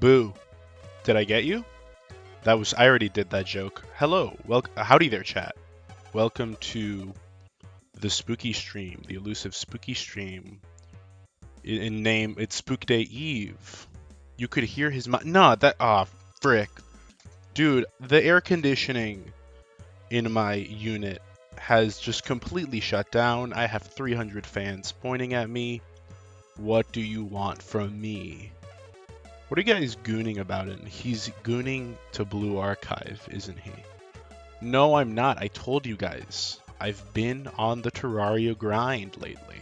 Boo. Did I get you? I already did that joke. Hello. Howdy there, chat. Welcome to the spooky stream, the elusive spooky stream. In name, it's Spook Day Eve. You could hear his frick. Dude, the air conditioning in my unit has just completely shut down. I have 300 fans pointing at me. What do you want from me? What are you guys gooning about it? He's gooning to Blue Archive, isn't he? No, I'm not. I told you guys. I've been on the Terraria grind lately.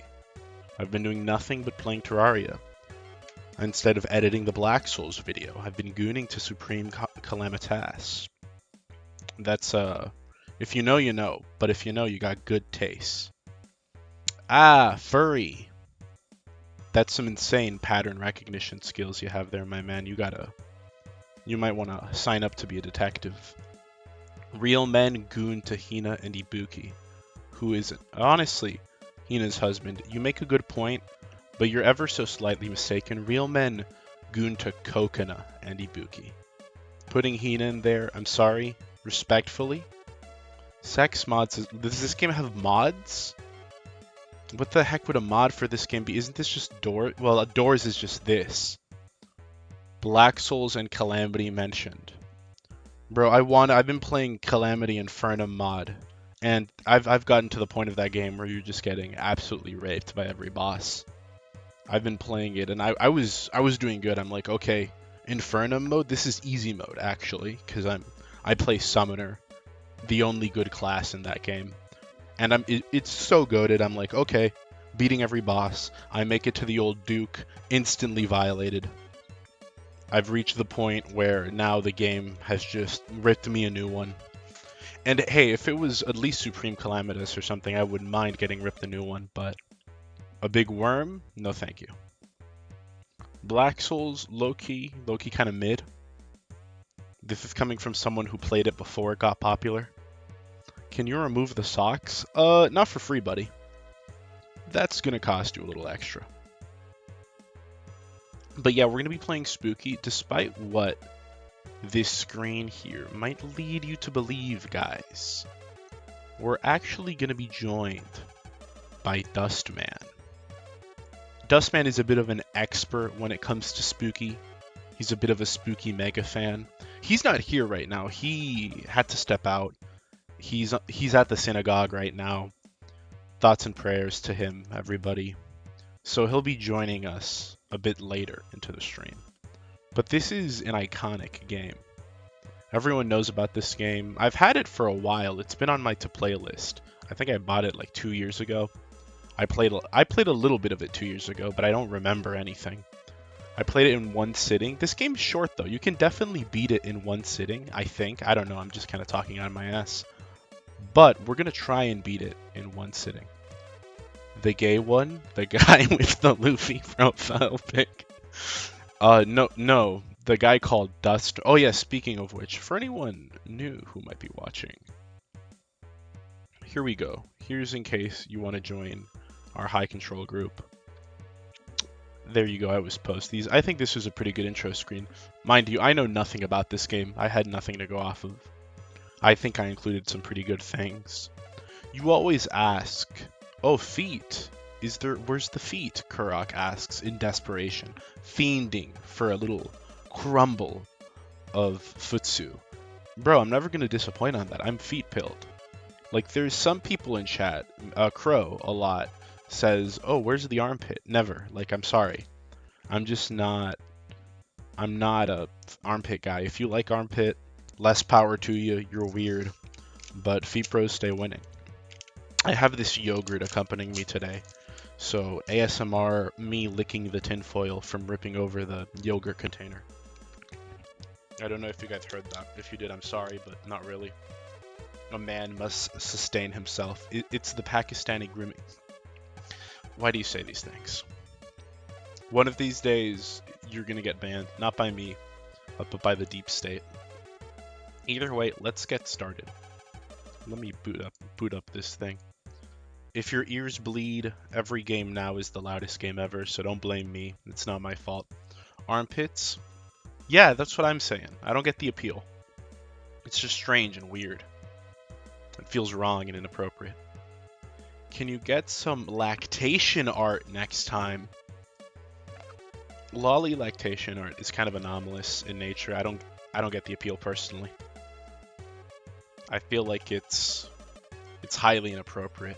I've been doing nothing but playing Terraria. Instead of editing the Black Souls video, I've been gooning to Supreme Calamitas. That's, if you know, you know. But if you know, you got good taste. Ah, furry. That's some insane pattern recognition skills you have there, my man. You might want to sign up to be a detective. Real men goon to Hina and Ibuki, who is, honestly, Hina's husband. You make a good point, but you're ever so slightly mistaken. Real men goon to Kokona and Ibuki. Putting Hina in there, I'm sorry, respectfully. Sex mods, does this game have mods? What the heck would a mod for this game be? Isn't this just Doors? Well, Doors is just this. Black Souls and Calamity mentioned. Bro, I've been playing Calamity Infernum mod, and I've gotten to the point of that game where you're just getting absolutely raped by every boss. I've been playing it, and I was doing good. I'm like, okay, Infernum mode, this is easy mode actually, because I play Summoner, the only good class in that game. And it's so goated. I'm like, okay, beating every boss. I make it to the old Duke, instantly violated. I've reached the point where now the game has just ripped me a new one. And hey, if it was at least Supreme Calamitas or something, I wouldn't mind getting ripped a new one, but a big worm? No thank you. Black Souls, low-key kind of mid. This is coming from someone who played it before it got popular. Can you remove the socks? Not for free, buddy. That's gonna cost you a little extra. But yeah, we're gonna be playing Spooky, despite what this screen here might lead you to believe, guys. We're actually gonna be joined by Dustman. Dustman is a bit of an expert when it comes to Spooky. He's a bit of a Spooky mega fan. He's not here right now. He had to step out. He's at the synagogue right now. Thoughts and prayers to him, everybody. So he'll be joining us a bit later into the stream. But this is an iconic game. Everyone knows about this game. I've had it for a while. It's been on my to-play list. I think I bought it like 2 years ago. I played a little bit of it 2 years ago, but I don't remember anything. I played it in one sitting. This game's short though. You can definitely beat it in one sitting, I think. I don't know. I'm just kind of talking out of my ass. But we're going to try and beat it in one sitting. The gay one? The guy with the Luffy profile pic? No. The guy called Dust. Oh yeah, speaking of which, for anyone new who might be watching, here we go. Here's in case you want to join our high control group. There you go, I was post these. I think this was a pretty good intro screen. Mind you, I know nothing about this game. I had nothing to go off of. I think I included some pretty good things. You always ask, oh, feet. Where's the feet? Kurok asks in desperation, fiending for a little crumble of futsu. Bro, I'm never gonna disappoint on that. I'm feet pilled. Like, there's some people in chat, Crow a lot, says, oh, where's the armpit? Never. Like, I'm sorry. I'm not a armpit guy. If you like armpit, less power to you. You're weird. But feet bros stay winning. I have this yogurt accompanying me today. So ASMR, me licking the tinfoil from ripping over the yogurt container. I don't know if you guys heard that. If you did, I'm sorry, but not really. A man must sustain himself. It's the Pakistani grooming. Why do you say these things? One of these days, you're gonna get banned. Not by me, but by the deep state. Either way, let's get started. Let me boot up this thing. If your ears bleed, every game now is the loudest game ever, so don't blame me. It's not my fault. Armpits. Yeah, that's what I'm saying. I don't get the appeal. It's just strange and weird. It feels wrong and inappropriate. Can you get some lactation art next time? Lolly lactation art is kind of anomalous in nature. I don't get the appeal personally. I feel like it's highly inappropriate.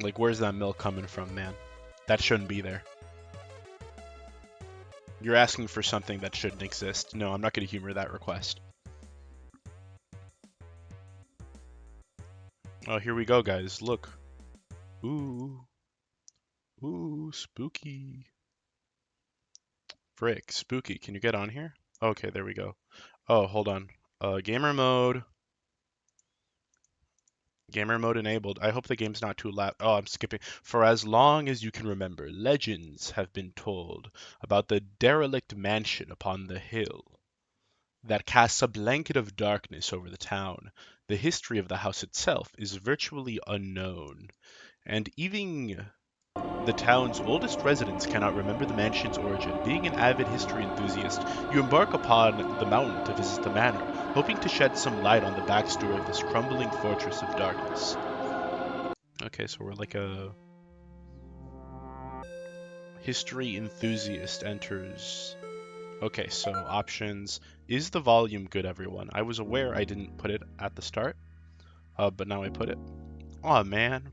Like, where's that milk coming from, man? That shouldn't be there. You're asking for something that shouldn't exist. No, I'm not going to humor that request. Oh, here we go, guys. Look. Ooh. Ooh, spooky. Frick, spooky. Can you get on here? Okay, there we go. Oh, hold on. Gamer mode. Gamer mode enabled. I hope the game's not too loud. Oh, I'm skipping. For as long as you can remember, legends have been told about the derelict mansion upon the hill that casts a blanket of darkness over the town. The history of the house itself is virtually unknown, and even the town's oldest residents cannot remember the mansion's origin. Being an avid history enthusiast, you embark upon the mountain to visit the manor, hoping to shed some light on the backstory of this crumbling fortress of darkness. Okay, so we're like a history enthusiast enters. Okay, so options. Is the volume good, everyone? I was aware I didn't put it at the start, but now I put it. Aw, man.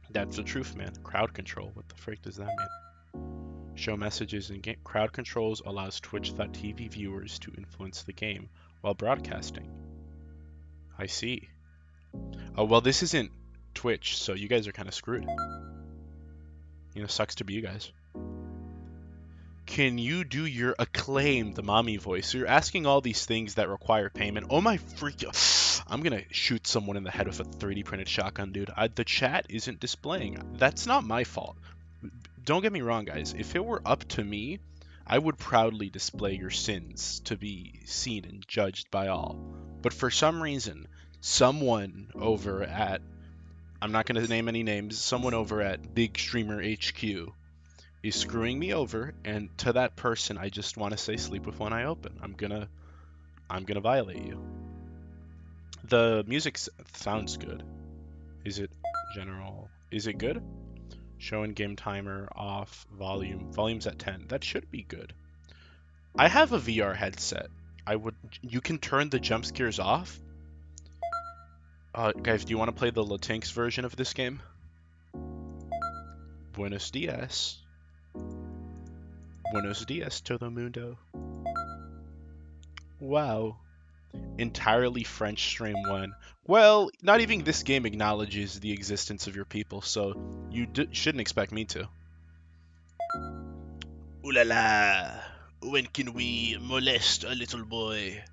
That's the truth, man. Crowd control. What the frick does that mean? Show messages in game. Crowd controls allows Twitch.tv viewers to influence the game while broadcasting. I see. Oh, well, this isn't Twitch, so you guys are kind of screwed. You know, sucks to be you guys. Can you do your acclaimed mommy voice? So you're asking all these things that require payment. Oh my freak! I'm gonna shoot someone in the head with a 3D printed shotgun, dude. The chat isn't displaying. That's not my fault. Don't get me wrong, guys. If it were up to me, I would proudly display your sins to be seen and judged by all. But for some reason, someone over at, I'm not gonna name any names, someone over at Big Streamer HQ is screwing me over, and to that person I just want to say sleep with one eye open. I'm gonna violate you. The music sounds good. Is it general? Is it good? Show in game timer off, volume's at 10. That should be good. I have a VR headset. You can turn the jump scares off. Guys, do you want to play the Latinx version of this game? Buenos dias. Buenos dias, todo mundo. Wow. Entirely French stream 1. Well, not even this game acknowledges the existence of your people, so you shouldn't expect me to. Ooh la la, when can we molest a little boy?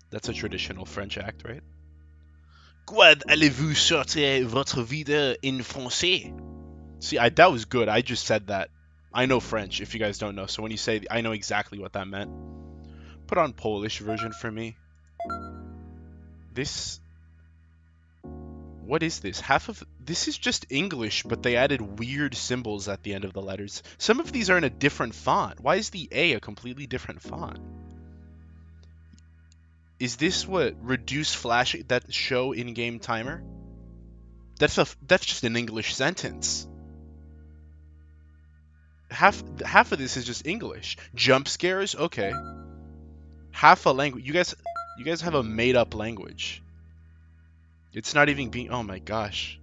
That's a traditional French act, right? Quand allez-vous sortir votre vida en français? See, that was good. I just said that. I know French, if you guys don't know, so when you say, I know exactly what that meant. Put on Polish version for me. What is this? This is just English, but they added weird symbols at the end of the letters. Some of these are in a different font. Why is the A a completely different font? Is this what reduce flash that show in-game timer? That's just an English sentence. Half of this is just English. Jump scares, okay. Half a language. You guys have a made-up language. It's not even being. Oh my gosh.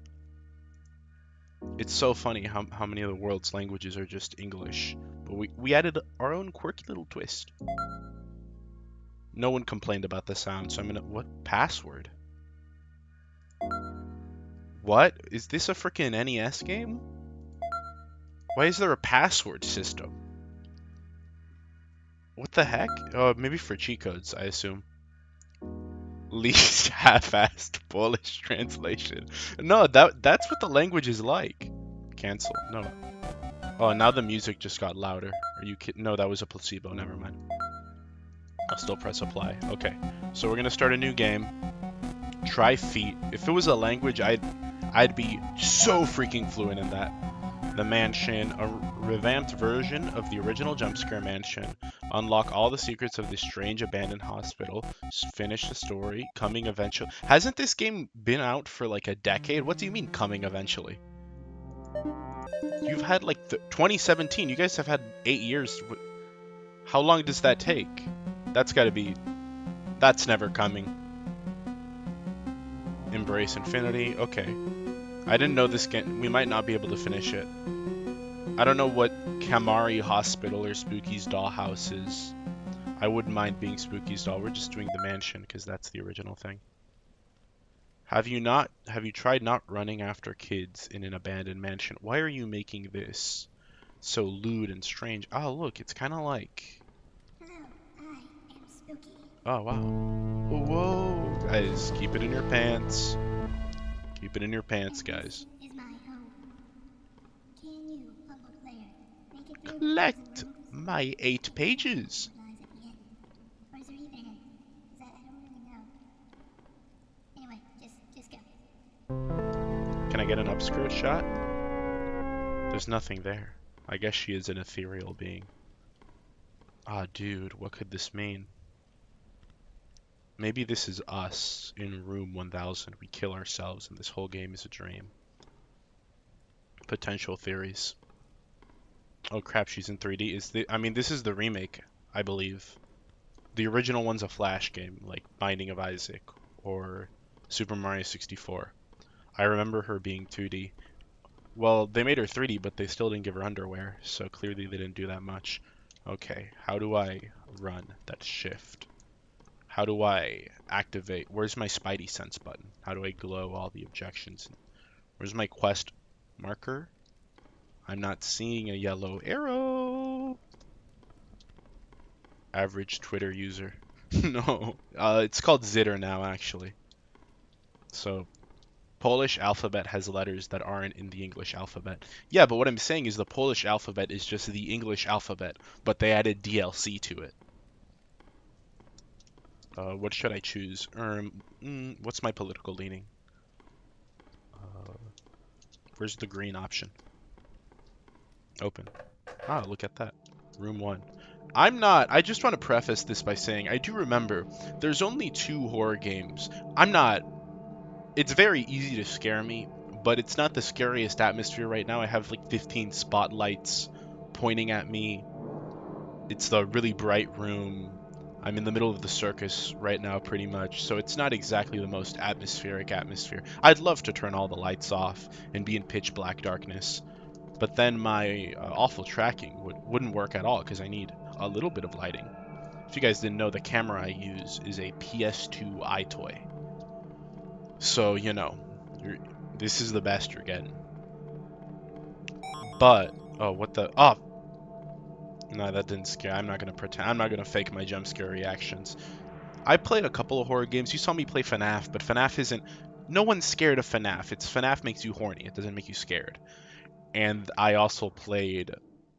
It's so funny how many of the world's languages are just English. But we added our own quirky little twist. No one complained about the sound, so I'm gonna. What password? What? Is this a freaking NES game? Why is there a password system? What the heck? Oh, maybe for cheat codes, I assume. Least half-assed Polish translation. No, that's what the language is like. Cancel. No. Oh, now the music just got louder. Are you kidding? No, that was a placebo. Never mind. I'll still press apply. Okay. So we're gonna start a new game. Try feet. If it was a language, I'd be so freaking fluent in that. The mansion, a revamped version of the original jump scare mansion, Unlock all the secrets of this strange abandoned hospital. Finish the story. Coming eventually. Hasn't this game been out for like a decade? What do you mean coming eventually? You've had like 2017. You guys have had 8 years. How long does that take? That's gotta be... That's never coming. Embrace Infinity. Okay. I didn't know this game... We might not be able to finish it. I don't know what Kamari Hospital or Spooky's Dollhouse is. I wouldn't mind being Spooky's Doll. We're just doing the mansion because that's the original thing. Have you tried not running after kids in an abandoned mansion? Why are you making this so lewd and strange? Oh, look, it's kind of like... Hello, I am Spooky. Oh, wow. Whoa, guys, keep it in your pants. Keep it in your pants, guys. Is my home. Can you, humble player, make it through Collect my 8 pages. lies at the end? Or is there even an end? I don't really know. Anyway, just go. Can I get an upskirt shot? There's nothing there. I guess she is an ethereal being. Ah, dude, what could this mean? Maybe this is us in room 1000. We kill ourselves and this whole game is a dream. Potential theories. Oh crap, she's in 3D. I mean, this is the remake, I believe. The original one's a Flash game, like Binding of Isaac or Super Mario 64. I remember her being 2D. Well, they made her 3D, but they still didn't give her underwear, so clearly they didn't do that much. Okay, how do I run? That's shift. How do I activate? Where's my Spidey Sense button? How do I glow all the objections? Where's my quest marker? I'm not seeing a yellow arrow. Average Twitter user. No, it's called Zitter now, actually. So, Polish alphabet has letters that aren't in the English alphabet. Yeah, but what I'm saying is the Polish alphabet is just the English alphabet, but they added DLC to it. What should I choose? What's my political leaning? Where's the green option? Open. Ah, look at that. Room 1. I just want to preface this by saying, I do remember, there's only 2 horror games. It's very easy to scare me, but it's not the scariest atmosphere right now. I have like 15 spotlights pointing at me. It's the really bright room. I'm in the middle of the circus right now, pretty much, so it's not exactly the most atmospheric atmosphere. I'd love to turn all the lights off and be in pitch black darkness, but then my awful tracking wouldn't work at all because I need a little bit of lighting. If you guys didn't know, the camera I use is a PS2 iToy. So, you know, this is the best you're getting. But, oh, what the, oh! No, that didn't scare. I'm not gonna pretend. I'm not gonna fake my jump scare reactions. I played a couple of horror games. You saw me play FNAF, but FNAF isn't... No one's scared of FNAF. FNAF makes you horny. It doesn't make you scared. And I also played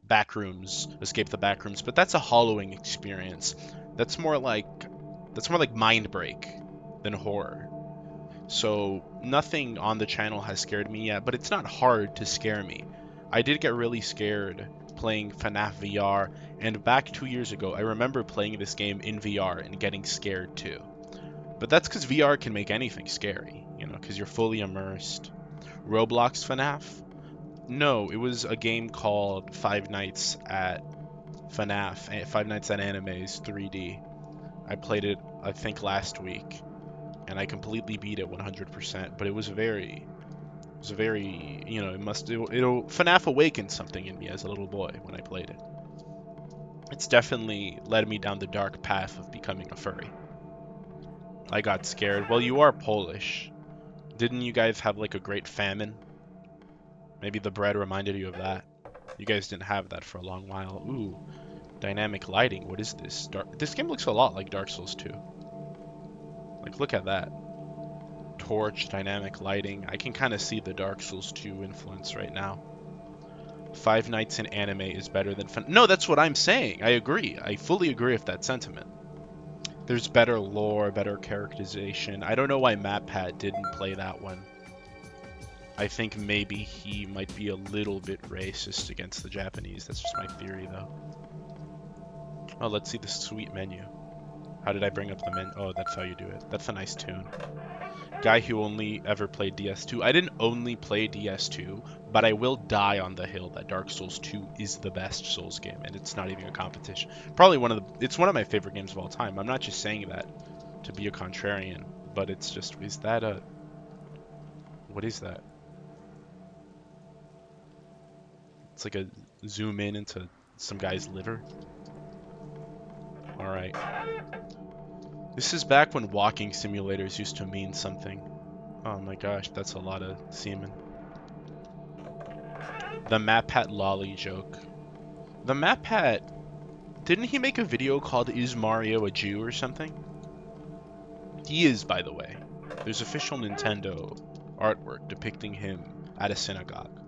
Backrooms, Escape the Backrooms, but that's a hollowing experience. That's more like Mind Break than horror. So nothing on the channel has scared me yet, but it's not hard to scare me. I did get really scared playing FNAF VR, and back 2 years ago, I remember playing this game in VR and getting scared too. But that's because VR can make anything scary, you know, because you're fully immersed. Roblox FNAF? No, it was a game called Five Nights at FNAF, Five Nights at Anime's 3D. I played it, I think, last week, and I completely beat it 100%, but it was very, you know, it'll FNAF awakened something in me as a little boy when I played it. It's definitely led me down the dark path of becoming a furry. I got scared. Well, you are Polish. Didn't you guys have like a great famine? Maybe the bread reminded you of that. You guys didn't have that for a long while. Ooh, dynamic lighting. What is this? This game looks a lot like Dark Souls 2. Like, look at that. Torch, dynamic lighting. I can kind of see the Dark Souls 2 influence right now. Five Nights in Anime is better than No, that's what I'm saying. I agree. I fully agree with that sentiment. There's better lore, better characterization. I don't know why MatPat didn't play that one. I think maybe he might be a little bit racist against the Japanese. That's just my theory, though. Oh, let's see the sweet menu. How did I bring up the menu? Oh, that's how you do it. That's a nice tune. Guy who only ever played DS2. I didn't only play DS2, but I will die on the hill that Dark Souls 2 is the best Souls game, and it's not even a competition. Probably it's one of my favorite games of all time. I'm not just saying that to be a contrarian, but it's just, is that a, what is that? It's like a zoom in into some guy's liver. All right. This is back when walking simulators used to mean something. Oh my gosh, that's a lot of semen. The MatPat lolly joke. The MatPat, didn't he make a video called Is Mario a Jew or something? He is, by the way. There's official Nintendo artwork depicting him at a synagogue.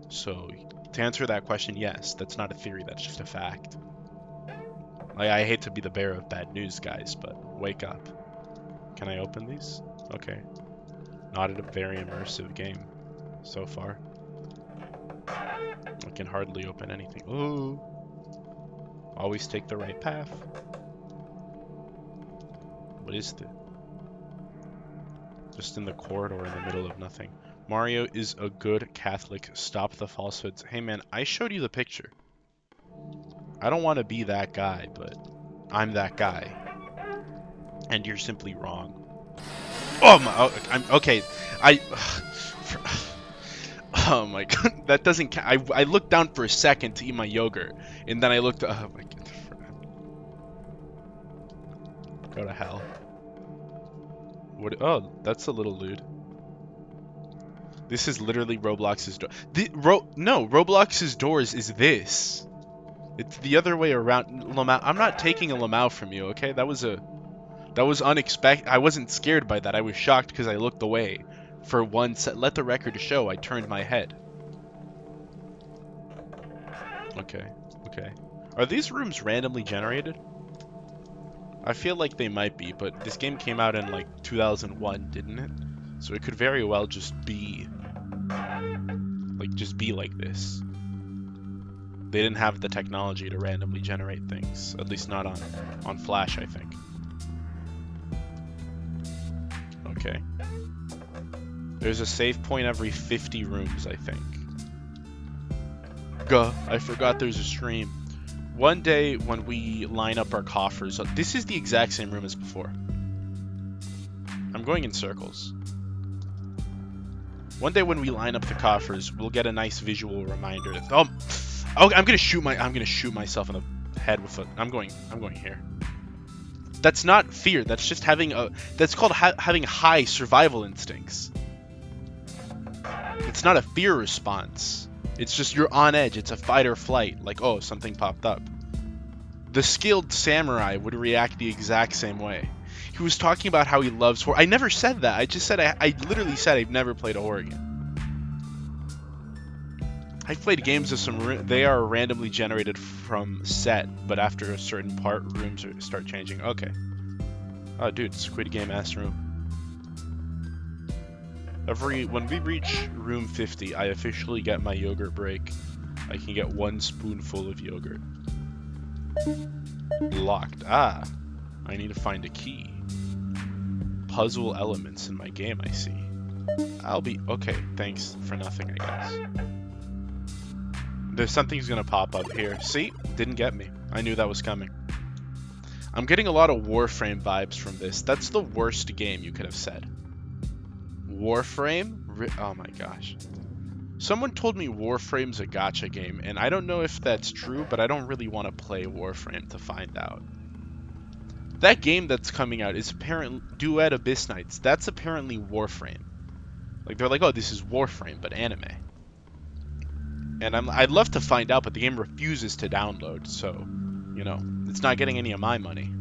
So, to answer that question, yes, that's not a theory, that's just a fact. Like, I hate to be the bearer of bad news, guys, but wake up. Can I open these? Okay. Not a very immersive game so far. I can hardly open anything. Ooh. Always take the right path. What is this? Just in the corridor in the middle of nothing. Mario is a good Catholic. Stop the falsehoods. Hey man, I showed you the picture. I don't want to be that guy, but I'm that guy. And you're simply wrong. Oh my, oh, I'm okay. Oh my god, that doesn't count. I looked down for a second to eat my yogurt, and then I looked. Oh my god. Go to hell. What? Oh, that's a little lewd. This is literally Roblox's door. No, Roblox's doors is this. It's the other way around. Lamau, I'm not taking a Lamau from you, okay? That was unexpected. I wasn't scared by that. I was shocked because I looked away. For one set, let the record show I turned my head. Okay, okay. Are these rooms randomly generated? I feel like they might be, but this game came out in like 2001, didn't it? So it could very well just be like this. They didn't have the technology to randomly generate things, at least not on Flash, I think. Okay. There's a save point every 50 rooms, I think. Gah, I forgot there's a stream. One day when we line up our coffers, this is the exact same room as before. I'm going in circles. One day when we line up the coffers, we'll get a nice visual reminder. Oh, I'm gonna shoot myself in the head with a. I'm going here. That's not fear. That's just having a. That's called having high survival instincts. It's not a fear response. It's just you're on edge. It's a fight or flight. Like, oh, something popped up. The skilled samurai would react the exact same way. He was talking about how he loves horror. I never said that. I just said I literally said I've never played a horror game. I've played games of they are randomly generated from set, but after a certain part, rooms start changing. Okay. Oh, dude, Squid Game ass room. When we reach room 50, I officially get my yogurt break. I can get 1 spoonful of yogurt. Locked. Ah, I need to find a key. Puzzle elements in my game, I see. Okay, thanks for nothing, I guess. There's something's gonna pop up here. See? Didn't get me. I knew that was coming. I'm getting a lot of Warframe vibes from this. That's the worst game you could have said. Warframe? Oh my gosh. Someone told me Warframe's a gacha game, and I don't know if that's true, but I don't really want to play Warframe to find out. That game that's coming out is apparently Duet Abyss Nights. That's apparently Warframe. Like, they're like, oh, this is Warframe, but anime. And I'd love to find out, but the game refuses to download, so, you know, it's not getting any of my money.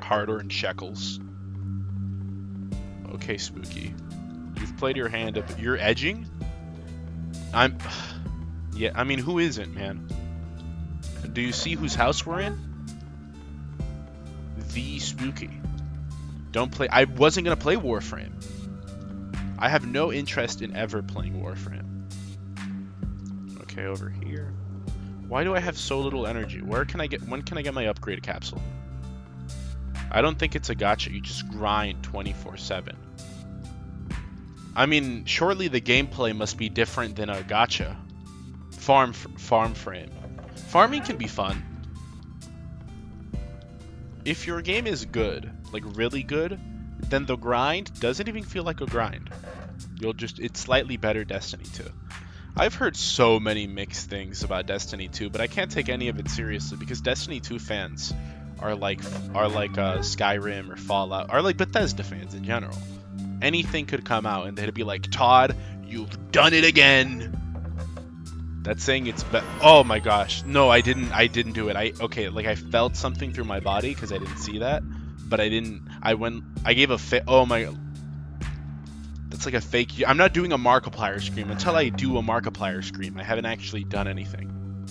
Hard-earned shekels. Okay, Spooky. You've played your hand up. You're edging? Yeah, I mean, who isn't, man? Do you see whose house we're in? The Spooky. Don't play. I wasn't gonna play Warframe. I have no interest in ever playing Warframe. Okay, over here. Why do I have so little energy? When can I get my upgrade capsule? I don't think it's a gacha. You just grind 24/7. I mean, surely the gameplay must be different than a gacha. Farm frame. Farming can be fun. If your game is good, like really good, then the grind doesn't even feel like a grind. It's slightly better Destiny 2. I've heard so many mixed things about Destiny 2, but I can't take any of it seriously because Destiny 2 fans are like Skyrim or Fallout, are like Bethesda fans in general. Anything could come out and they'd be like, Todd, you've done it again. That's saying it's oh my gosh. No, I didn't do it. I felt something through my body because I didn't see that, but I gave a oh my, that's like a fake. I'm not doing a Markiplier scream. Until I do a Markiplier scream, I haven't actually done anything.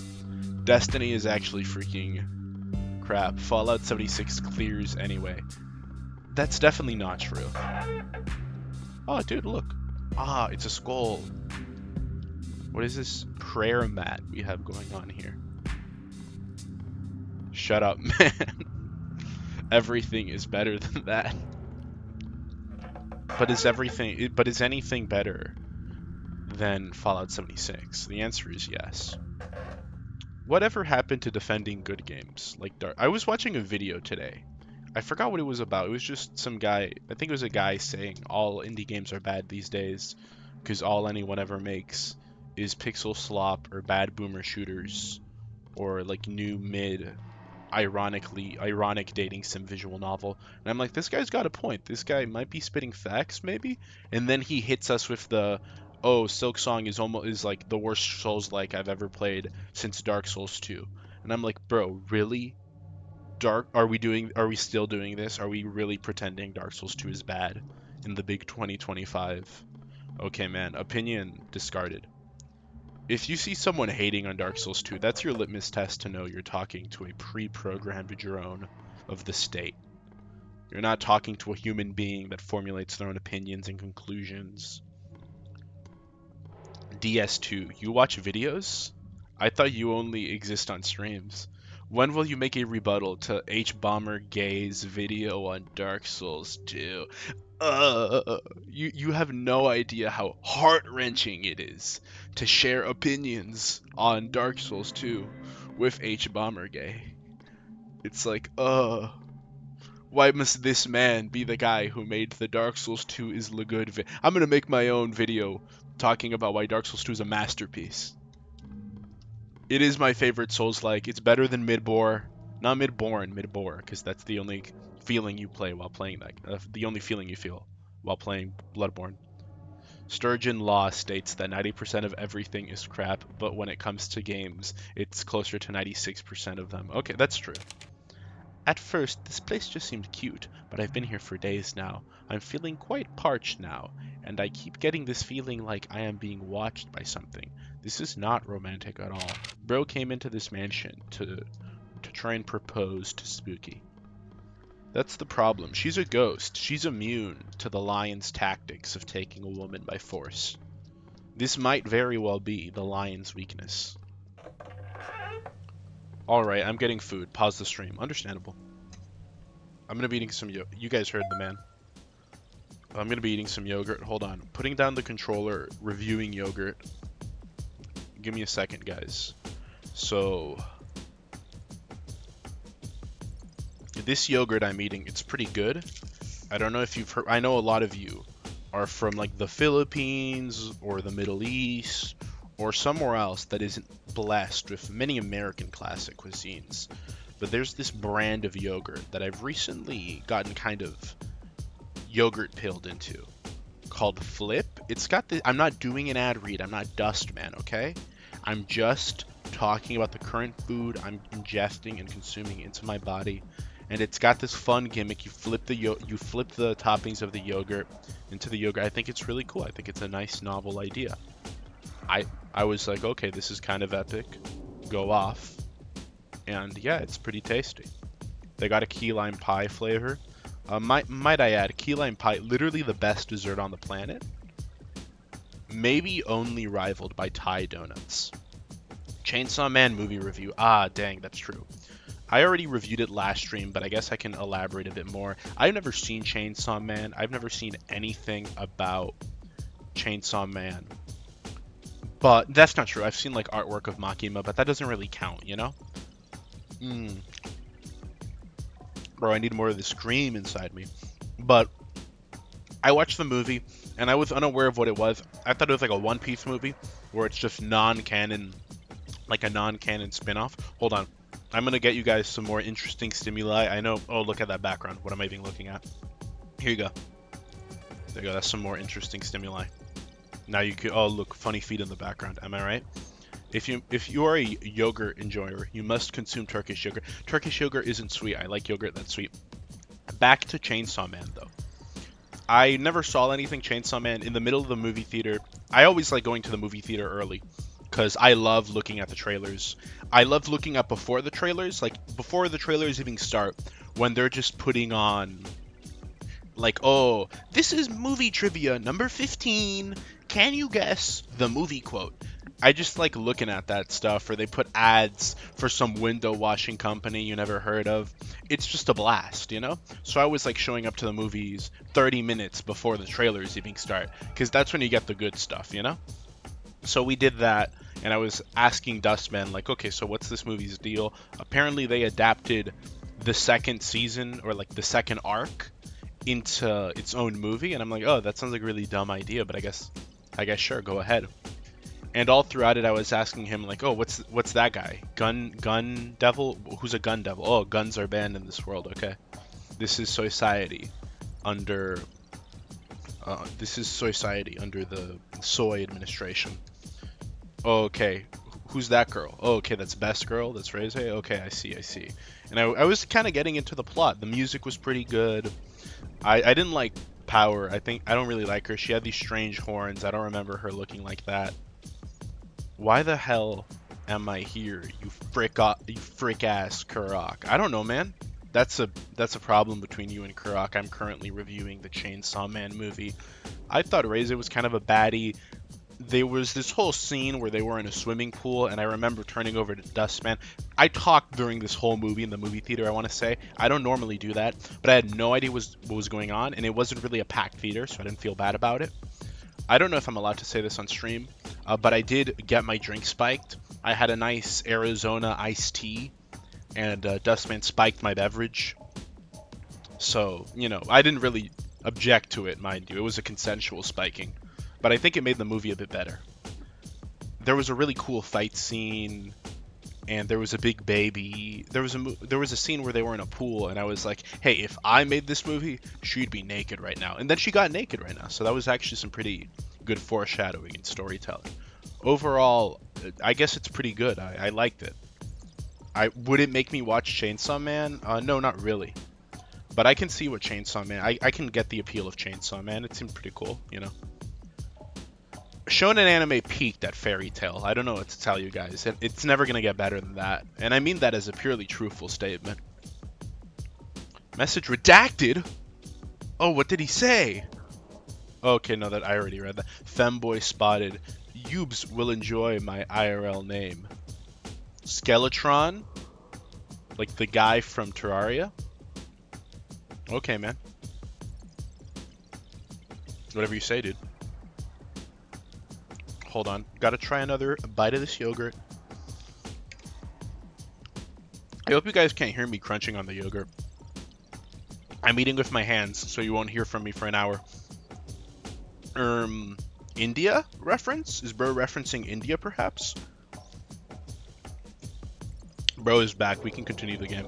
Destiny is actually freaking crap. Fallout 76 clears anyway. That's definitely not true. Oh, dude, look. Ah, it's a skull. What is this prayer mat we have going on here? Shut up, man. Everything is better than that. But is anything better than Fallout 76? The answer is yes. Whatever happened to defending good games like Dark? I was watching a video today. I forgot what it was about. It was just some guy, I think it was a guy saying all indie games are bad these days because all anyone ever makes is pixel slop or bad boomer shooters or like new mid ironic dating sim visual novel. And I'm like, this guy's got a point. This guy might be spitting facts maybe. And then he hits us with the, oh, Silksong is like the worst Souls like I've ever played since Dark Souls 2. And I'm like, bro, really? Are we still doing this? Are we really pretending Dark Souls 2 is bad in the big 2025? Okay, man, opinion discarded. If you see someone hating on Dark Souls 2, that's your litmus test to know you're talking to a pre-programmed drone of the state. You're not talking to a human being that formulates their own opinions and conclusions. DS2, you watch videos? I thought you only exist on streams. When will you make a rebuttal to H Bomber Gay's video on Dark Souls 2? You have no idea how heart-wrenching it is to share opinions on Dark Souls 2 with H Bomber Gay. It's like, why must this man be the guy who made the Dark Souls 2 is the good I'm gonna make my own video talking about why Dark Souls 2 is a masterpiece. It is my favorite Souls-like. It's better than Midbor. Not Midborn, Midbor, because that's the only feeling you play while playing that. The only feeling you feel while playing Bloodborne. Sturgeon Law states that 90% of everything is crap, but when it comes to games, it's closer to 96% of them. Okay, that's true. At first, this place just seemed cute, but I've been here for days now. I'm feeling quite parched now, and I keep getting this feeling like I am being watched by something. This is not romantic at all. Bro came into this mansion to try and propose to Spooky. That's the problem. She's a ghost. She's immune to the lion's tactics of taking a woman by force. This might very well be the lion's weakness. Alright, I'm getting food. Pause the stream. Understandable. I'm gonna be eating some you guys heard the man. I'm gonna be eating some yogurt. Hold on. Putting down the controller, reviewing yogurt. Give me a second, guys. So, this yogurt I'm eating, it's pretty good. I don't know if you've heard, I know a lot of you are from like the Philippines or the Middle East or somewhere else that isn't blessed with many American classic cuisines. But there's this brand of yogurt that I've recently gotten kind of yogurt pilled into called Flip. It's got the, I'm not doing an ad read, I'm not Dustman, okay? I'm just talking about the current food I'm ingesting and consuming into my body. And it's got this fun gimmick. You flip the toppings of the yogurt into the yogurt. I think it's really cool. I think it's a nice novel idea. I was like, okay, this is kind of epic. Go off. And yeah, it's pretty tasty. They got a key lime pie flavor. Might I add, key lime pie, literally the best dessert on the planet. Maybe only rivaled by Thai donuts. Chainsaw Man movie review. Ah, dang, that's true. I already reviewed it last stream, but I guess I can elaborate a bit more. I've never seen Chainsaw Man. I've never seen anything about Chainsaw Man. But that's not true. I've seen like artwork of Makima, but that doesn't really count, you know? Mm. Bro, I need more of the scream inside me. But I watched the movie and I was unaware of what it was. I thought it was like a One Piece movie where it's just non-canon, like a non-canon spin-off. Hold on. I'm gonna get you guys some more interesting stimuli. I know. Oh, look at that background. What am I even looking at? Here you go. There you go. That's some more interesting stimuli. Now you can. Oh, look, funny feet in the background. Am I right? If you are a yogurt enjoyer, you must consume Turkish yogurt. Turkish yogurt isn't sweet. I like yogurt that's sweet. Back to Chainsaw Man though. I never saw anything Chainsaw Man in the middle of the movie theater. I always like going to the movie theater early because I love looking at the trailers. I love looking up before the trailers, like before the trailers even start, when they're just putting on like, oh, this is movie trivia number 15. Can you guess the movie quote? I just like looking at that stuff, or they put ads for some window washing company you never heard of. It's just a blast, you know? So I was like showing up to the movies 30 minutes before the trailers even start, because that's when you get the good stuff, you know? So we did that, and I was asking Dustman, like, okay, so what's this movie's deal? Apparently they adapted the second season, or like the second arc, into its own movie, and I'm like, oh, that sounds like a really dumb idea, but I guess sure, go ahead. And all throughout it, I was asking him like, oh, what's that guy? Gun devil? Who's a gun devil? Oh, guns are banned in this world. Okay, this is society under the Soy administration. Oh, okay, who's that girl? Oh, okay, that's Best Girl. That's Reze. Okay, I see. And I was kind of getting into the plot. The music was pretty good. I didn't like Power. I don't really like her. She had these strange horns. I don't remember her looking like that. Why the hell am I here, you frick ass Kurok? I don't know, man. That's a problem between you and Kurok. I'm currently reviewing the Chainsaw Man movie. I thought Reza was kind of a baddie. There was this whole scene where they were in a swimming pool, and I remember turning over to Dustman. I talked during this whole movie in the movie theater, I want to say. I don't normally do that, but I had no idea what was going on, and it wasn't really a packed theater, so I didn't feel bad about it. I don't know if I'm allowed to say this on stream, but I did get my drink spiked. I had a nice Arizona iced tea, and Dustman spiked my beverage. So, you know, I didn't really object to it, mind you. It was a consensual spiking. But I think it made the movie a bit better. There was a really cool fight scene, and there was a big baby. There was a scene where they were in a pool, and I was like, hey, if I made this movie, she'd be naked right now. And then she got naked right now. So that was actually some pretty good foreshadowing and storytelling. Overall, I guess it's pretty good. I liked it. Would it make me watch Chainsaw Man? No, not really. But I can see what Chainsaw Man... I can get the appeal of Chainsaw Man. It seemed pretty cool, you know? Shonen anime peaked at Fairy Tail. I don't know what to tell you guys. It's never going to get better than that. And I mean that as a purely truthful statement. Message redacted? Oh, what did he say? Okay, no, that I already read that. Femboy spotted. Youbs will enjoy my IRL name. Skeletron? Like the guy from Terraria? Okay, man. Whatever you say, dude. Hold on. Gotta try another bite of this yogurt. I hope you guys can't hear me crunching on the yogurt. I'm eating with my hands, so you won't hear from me for an hour. India reference? Is bro referencing India, perhaps? Bro is back. We can continue the game.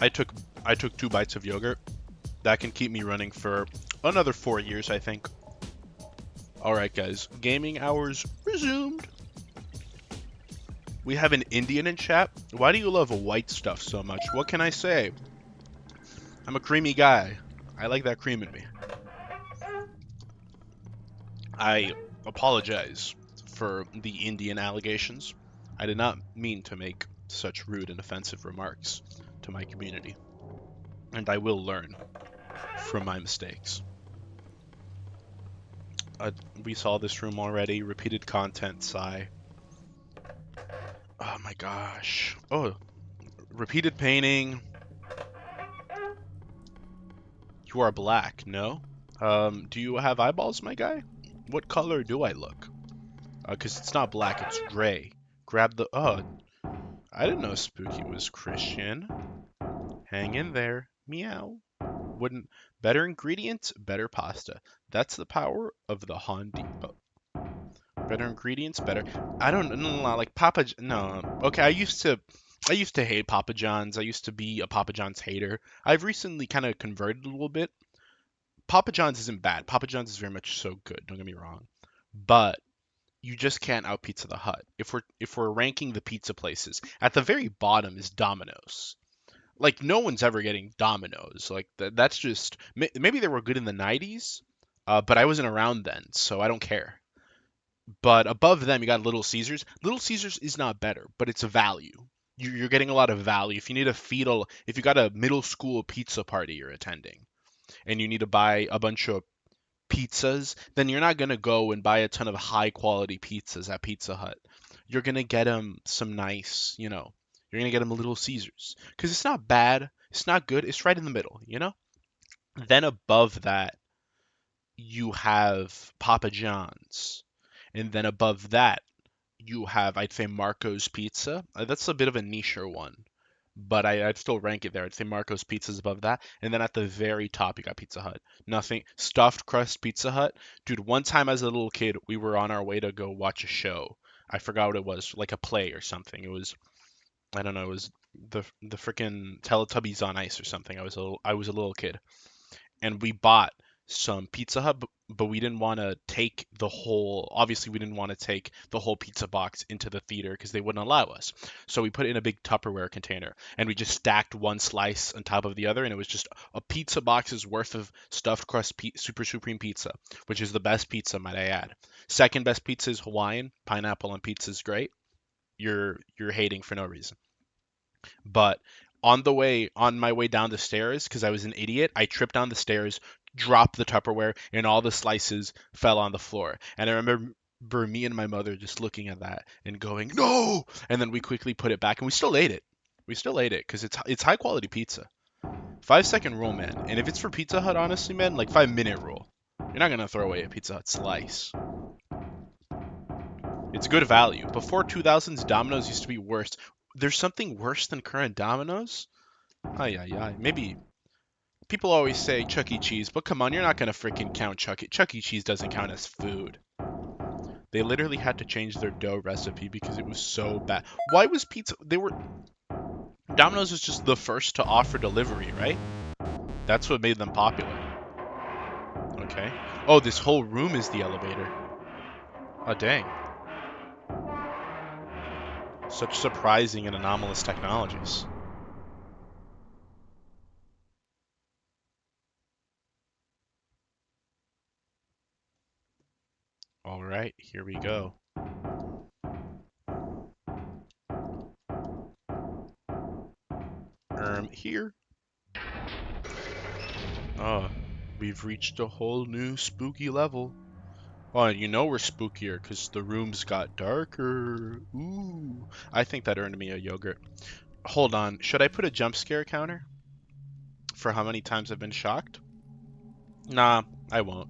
I took 2 bites of yogurt. That can keep me running for another 4 years, I think. Alright, guys. Gaming hours resumed. We have an Indian in chat. Why do you love white stuff so much? What can I say? I'm a creamy guy. I like that cream in me. I apologize for the Indian allegations. I did not mean to make such rude and offensive remarks to my community. And I will learn from my mistakes. We saw this room already. Repeated content, sigh. my gosh. Oh, repeated painting. You are black, no? Do you have eyeballs, my guy? What color do I look? 'Cause it's not black, it's gray. Grab the... Oh, I didn't know Spooky was Christian. Hang in there. Meow. Wouldn't... Better ingredients, better pasta. That's the power of the Hondi. Better ingredients, better... I don't know, like Papa... No. Okay, I used to hate Papa John's. I used to be a Papa John's hater. I've recently kind of converted a little bit. Papa John's isn't bad. Papa John's is very much so good. Don't get me wrong. But you just can't out pizza the Hut. If we're ranking the pizza places, at the very bottom is Domino's. Like no one's ever getting Domino's. Like that's just maybe they were good in the 90s, but I wasn't around then, so I don't care. But above them, you got Little Caesars. Little Caesars is not better, but it's a value. You're getting a lot of value. If you need a fetal, if you got a middle school pizza party you're attending, and you need to buy a bunch of pizzas, then you're not going to go and buy a ton of high quality pizzas at Pizza Hut. You're going to get them some nice, you're going to get them Little Caesars. Because it's not bad, it's not good, it's right in the middle. Then above that, you have Papa John's. And then above that, you have, I'd say, Marco's Pizza. That's a bit of a niche one, but I'd still rank it there. I'd say Marco's Pizza's above that. And then at the very top, you got Pizza Hut. Nothing. Stuffed crust Pizza Hut. Dude, one time as a little kid, we were on our way to go watch a show. I forgot what it was, like a play or something. It was, I don't know, it was the freaking Teletubbies on Ice or something. I was a little kid, and we bought some Pizza Hut, but we didn't want to take the whole. Obviously, we didn't want to take the whole pizza box into the theater because they wouldn't allow us. So we put it in a big Tupperware container, and we just stacked one slice on top of the other, and it was just a pizza box's worth of stuffed crust Super Supreme pizza, which is the best pizza, might I add. Second best pizza is Hawaiian. Pineapple on pizza is great. You're hating for no reason. But on my way down the stairs, because I was an idiot, I tripped down the stairs, dropped the Tupperware, and all the slices fell on the floor. And I remember me and my mother just looking at that and going, "No!" And then we quickly put it back, and we still ate it. We still ate it because it's high quality pizza. 5 second rule, man. And if it's for Pizza Hut, honestly, man, like 5 minute rule. You're not gonna throw away a Pizza Hut slice. It's good value. Before 2000s, Domino's used to be worse. There's something worse than current Domino's? Ay, ay, ay. Maybe people always say Chuck E. Cheese, but come on, you're not gonna freaking count Chuck E. Cheese doesn't count as food. They literally had to change their dough recipe because it was so bad. Why was pizza? Domino's was just the first to offer delivery, right? That's what made them popular. Okay. Oh, this whole room is the elevator. Oh, dang. Such surprising and anomalous technologies. All right, here we go. Here. Oh, we've reached a whole new spooky level. Oh, and we're spookier because the rooms got darker. Ooh, I think that earned me a yogurt. Hold on, should I put a jump scare counter for how many times I've been shocked? Nah, I won't.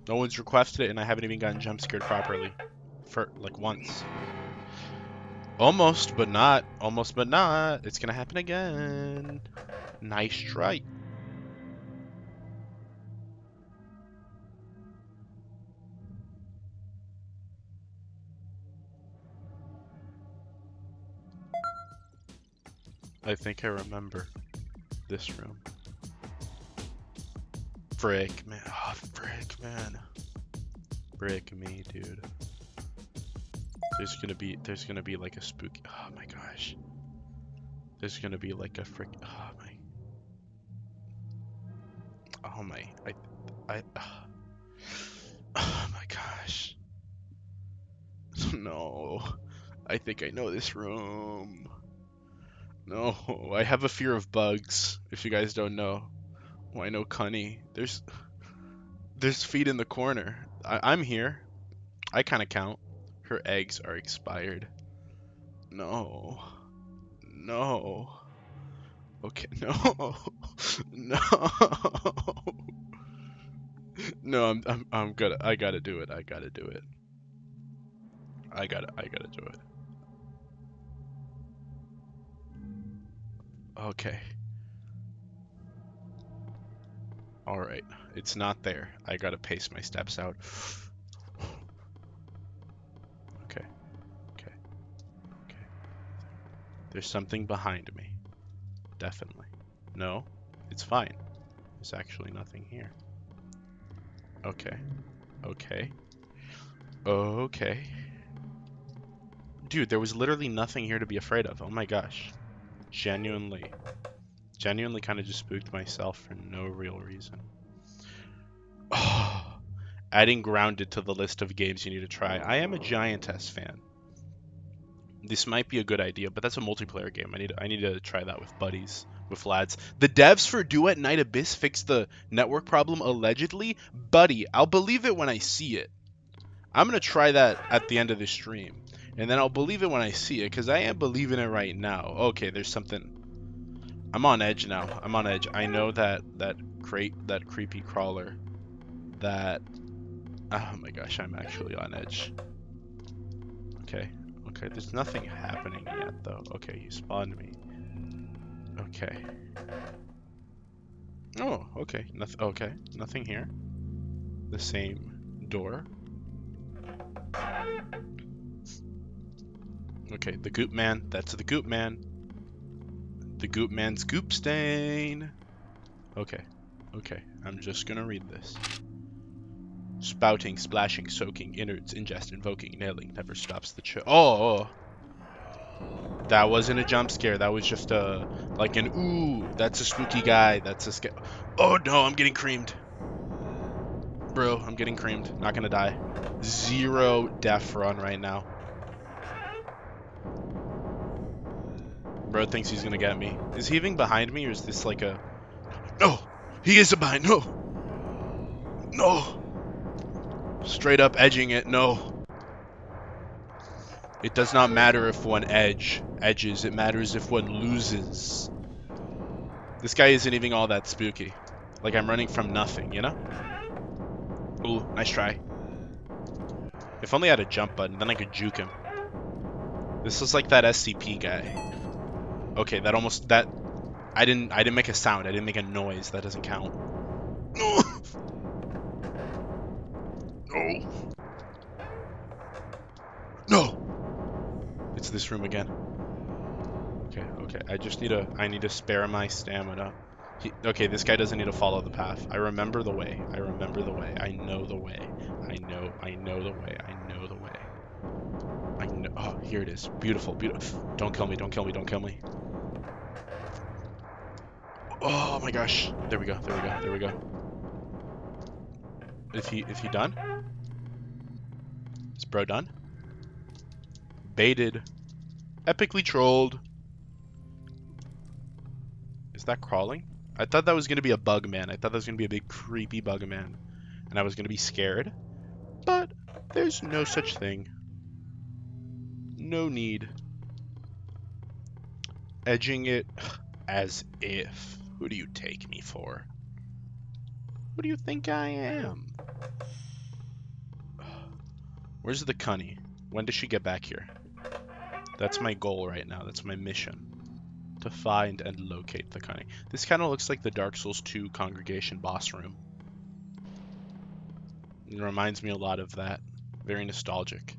No one's requested it, and I haven't even gotten jump scared properly. For, like, once. Almost, but not. Almost, but not. It's gonna happen again. Nice try. I think I remember this room. Frick, man. Oh, frick, man. Frick me, dude. There's gonna be like a spooky. Oh my gosh. There's gonna be like a frick. Oh my. Oh my. Oh my gosh. No. I think I know this room. No, I have a fear of bugs. If you guys don't know. Oh, I know Cunny. There's feet in the corner. I'm here. I kind of count. Her eggs are expired. No. No. Okay, no. No. No, I'm gonna I gotta do it. I gotta do it. I gotta do it. Okay. All right. It's not there. I gotta pace my steps out. Okay. Okay. Okay. There's something behind me. Definitely. No, it's fine. There's actually nothing here. Okay. Okay. Okay. Dude, there was literally nothing here to be afraid of. Oh my gosh. Genuinely. Genuinely kind of just spooked myself for no real reason. Oh, adding Grounded to the list of games you need to try. I am a Giantess fan. This might be a good idea, but that's a multiplayer game. I need to try that with buddies, with lads. The devs for Duet Night Abyss fixed the network problem allegedly. Buddy, I'll believe it when I see it. I'm gonna try that at the end of the stream, and then I'll believe it when I see it, because I am believing it right now. Okay, there's something. I'm on edge now. I'm on edge. I know that creepy crawler. That. Oh my gosh, I'm actually on edge. Okay. Okay, there's nothing happening yet, though. Okay, he spawned me. Okay. Oh, okay. Nothing. Okay, nothing here. The same door. Okay, the Goop Man. That's the Goop Man. The Goop Man's Goop Stain. Okay. Okay, I'm just gonna read this. Spouting, splashing, soaking, innards, ingest, invoking, nailing, never stops the Oh! That wasn't a jump scare. That was just like an, ooh, that's a spooky guy. That's a scare. Oh no, I'm getting creamed. Bro, I'm getting creamed. Not gonna die. 0 death run right now. Bro thinks he's gonna get me. Is he even behind me, or is this like a... No! He isn't behind. No! No! Straight up edging it. No. It does not matter if one edges. It matters if one loses. This guy isn't even all that spooky. Like, I'm running from nothing, you know? Ooh, nice try. If only I had a jump button, then I could juke him. This is like that SCP guy. Okay, I didn't make a sound. I didn't make a noise. That doesn't count. No. No. No. It's this room again. Okay, okay. I need to spare my stamina. Okay, this guy doesn't need to follow the path. I remember the way. I remember the way. I know the way. I know the way. I know the way. I know. Oh, here it is. Beautiful, beautiful. Don't kill me. Don't kill me. Don't kill me. Oh my gosh. There we go. There we go. There we go. Is he done? Is bro done? Baited. Epically trolled. Is that crawling? I thought that was going to be a bug man. I thought that was going to be a big creepy bug man. And I was going to be scared. But there's no such thing. No need. Edging it as if. Who do you take me for? Who do you think I am? Where's the cunny? When does she get back here? That's my goal right now. That's my mission. To find and locate the cunny. This kind of looks like the Dark Souls 2 congregation boss room. It reminds me a lot of that. Very nostalgic.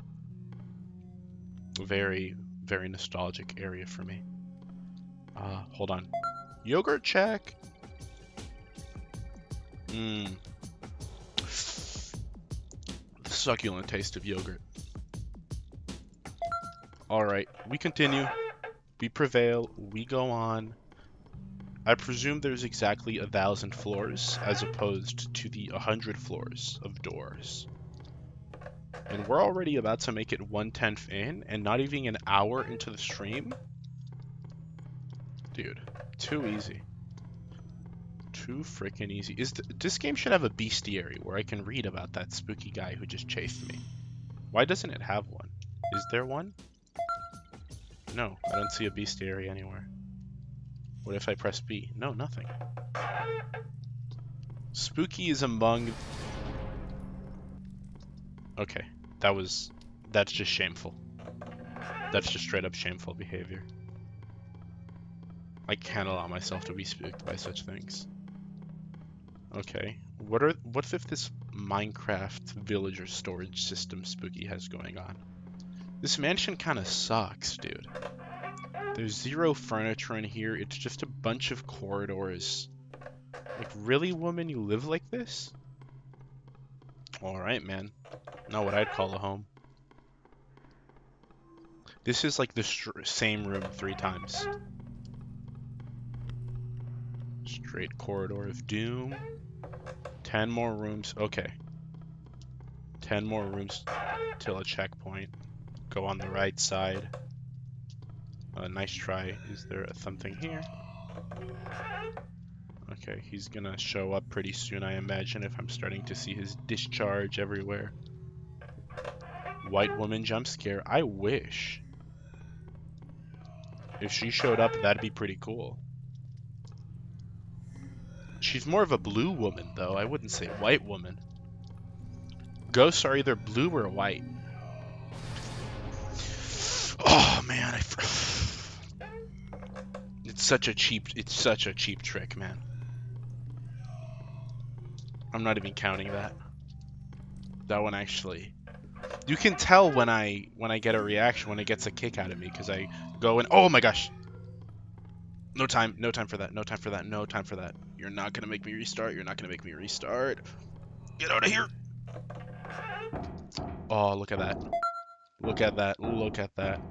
Very, very nostalgic area for me. Hold on. Yogurt check. The succulent taste of yogurt. Alright, we continue. We prevail. We go on. I presume there's exactly 1,000 floors as opposed to the 100 floors of doors. And we're already about to make it 1/10 in and not even an hour into the stream? Dude, too easy. Too freaking easy. This game should have a bestiary where I can read about that spooky guy who just chased me. Why doesn't it have one? Is there one? No, I don't see a bestiary anywhere. What if I press B? No, nothing. Spooky is among... Okay, that's just shameful. That's just straight up shameful behavior. I can't allow myself to be spooked by such things. Okay, what if this Minecraft villager storage system Spooky has going on? This mansion kind of sucks, dude. There's zero furniture in here. It's just a bunch of corridors. Like, really, woman, you live like this? Alright, man. Not what I'd call a home. This is like the same room 3 times. Straight corridor of doom. 10 more rooms. Okay. 10 more rooms till a checkpoint. Go on the right side. Nice try. Is there something here? Okay, he's gonna show up pretty soon, I imagine, if I'm starting to see his discharge everywhere. White woman jump scare. I wish. If she showed up, that'd be pretty cool. She's more of a blue woman, though. I wouldn't say white woman. Ghosts are either blue or white. Oh man, it's such a cheap trick, man. I'm not even counting that. That one actually. You can tell when I get a reaction, when it gets a kick out of me, because I go and oh my gosh. No time for that. No time for that. No time for that. You're not gonna make me restart. You're not gonna make me restart. Get out of here. Oh, look at that. Look at that. Look at that.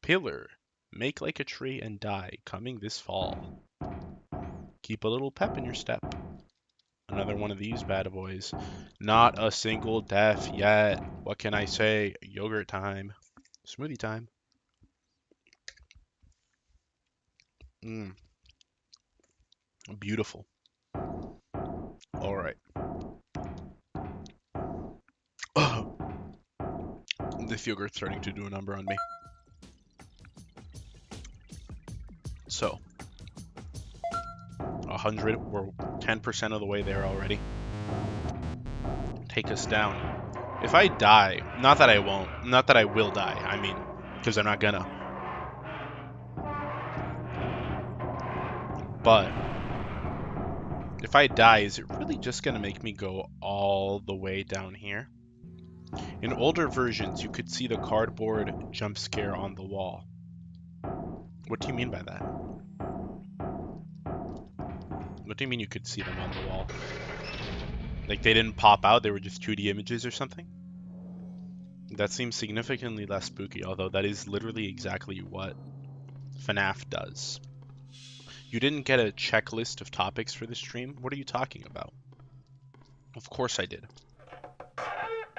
Pillar. Make like a tree and die. Coming this fall. Keep a little pep in your step. Another one of these bad boys. Not a single death yet. What can I say? Yogurt time. Smoothie time. Beautiful. Alright. This yogurt's starting to do a number on me. So. 100. We're 10% of the way there already. Take us down. If I die, not that I won't, not that I will die, I mean, because I'm not gonna. But if I die, is it really just gonna make me go all the way down here? In older versions, you could see the cardboard jump scare on the wall. What do you mean by that? What do you mean you could see them on the wall? Like they didn't pop out, they were just 2D images or something? That seems significantly less spooky, although that is literally exactly what FNAF does. You didn't get a checklist of topics for the stream? What are you talking about? Of course I did.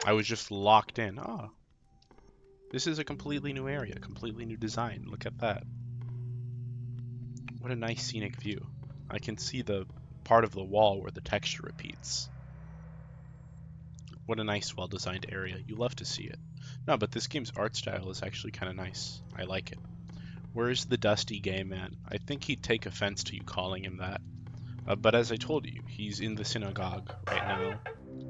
I was just locked in. Ah. This is a completely new area, completely new design. Look at that. What a nice scenic view. I can see the part of the wall where the texture repeats. What a nice, well-designed area. You love to see it. No, but this game's art style is actually kind of nice. I like it. Where's the dusty gay man? I think he'd take offense to you calling him that. But as I told you, he's in the synagogue right now.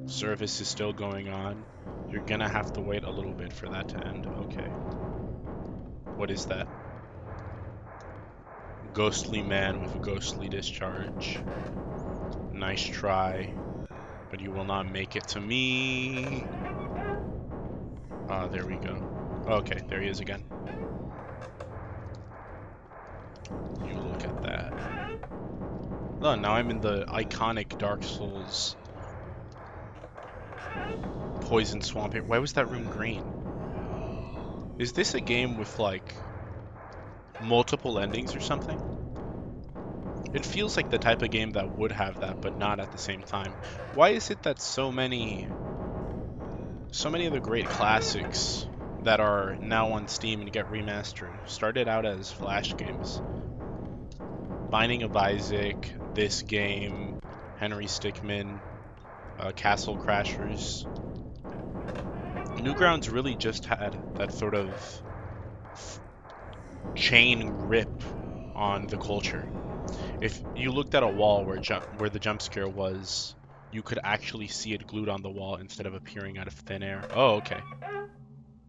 Service is still going on. You're gonna have to wait a little bit for that to end. Okay. What is that? Ghostly man with a ghostly discharge. Nice try. But you will not make it to me. Ah, there we go. Okay, there he is again. You look at that. Oh, now I'm in the iconic Dark Souls Poison Swamp here. Why was that room green? Is this a game with, like, multiple endings or something? It feels like the type of game that would have that, but not at the same time. Why is it that so many of the great classics that are now on Steam and get remastered started out as Flash games? Binding of Isaac, this game, Henry Stickmin, Castle Crashers. Newgrounds really just had that sort of chain rip on the culture. If you looked at a wall where the jump scare was, you could actually see it glued on the wall instead of appearing out of thin air. Oh, okay.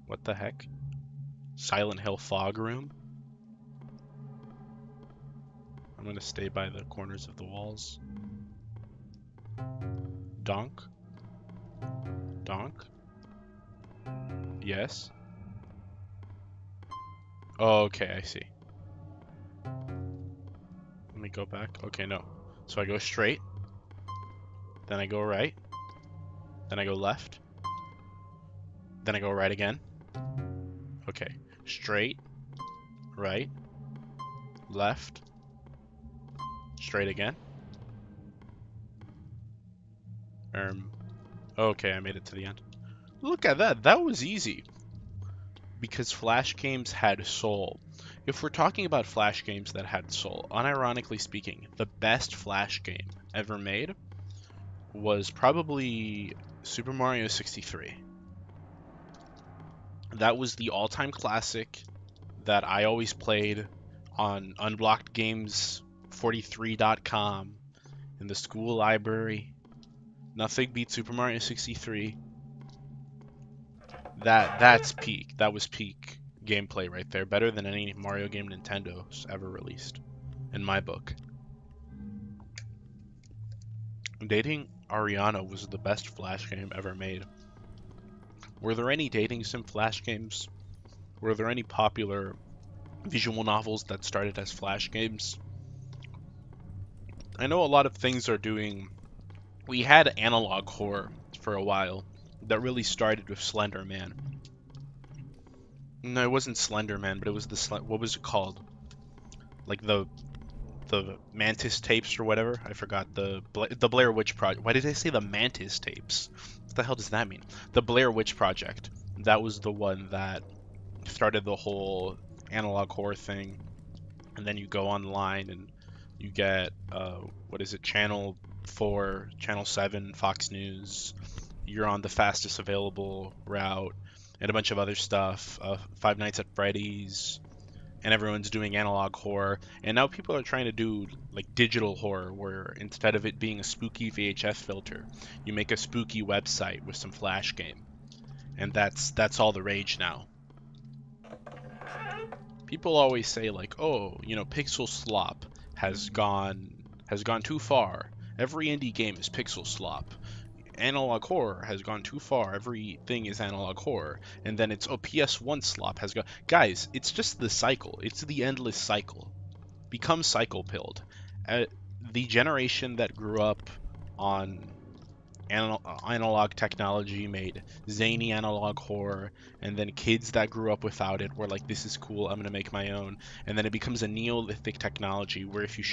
What the heck? Silent Hill fog room? I'm gonna stay by the corners of the walls. Donk? Donk? Yes? Oh, okay, I see. Let me go back. Okay, no. So I go straight, then I go right, then I go left, then I go right again. Okay. Straight, right, left, straight again. Okay, I made it to the end. Look at that. That was easy. Because Flash games had soul. If we're talking about Flash games that had soul, unironically speaking, the best Flash game ever made was probably Super Mario 63. That was the all-time classic that I always played on unblockedgames43.com in the school library. Nothing beats Super Mario 63. That's peak. That was peak gameplay right there. Better than any Mario game Nintendo's ever released, in my book. Dating Ariana was the best Flash game ever made. Were there any dating sim Flash games? Were there any popular visual novels that started as Flash games? I know a lot of things are doing... We had analog horror for a while that really started with Slender Man. No, it wasn't Slender Man, but it was the... What was it called? Like the Mantis tapes or whatever. I forgot the Blair Witch Project. Why did I say the Mantis tapes? What the hell does that mean? The Blair Witch Project. That was the one that started the whole analog horror thing. And then you go online and you get what is it? Channel 4, Channel 7, Fox News. You're on the fastest available route and a bunch of other stuff. Five Nights at Freddy's. And everyone's doing analog horror, and now people are trying to do like digital horror, where instead of it being a spooky VHS filter, you make a spooky website with some Flash game, and that's all the rage now. People always say like, oh, you know, pixel slop has gone too far. Every indie game is pixel slop. Analog horror has gone too far. Everything is analog horror. And then it's, oh, PS1 slop has gone. Guys, it's just the cycle. It's the endless cycle. Become cycle pilled. The generation that grew up on analog technology made zany analog horror, and then kids that grew up without it were like, this is cool, I'm gonna make my own. And then it becomes a Neolithic technology where if you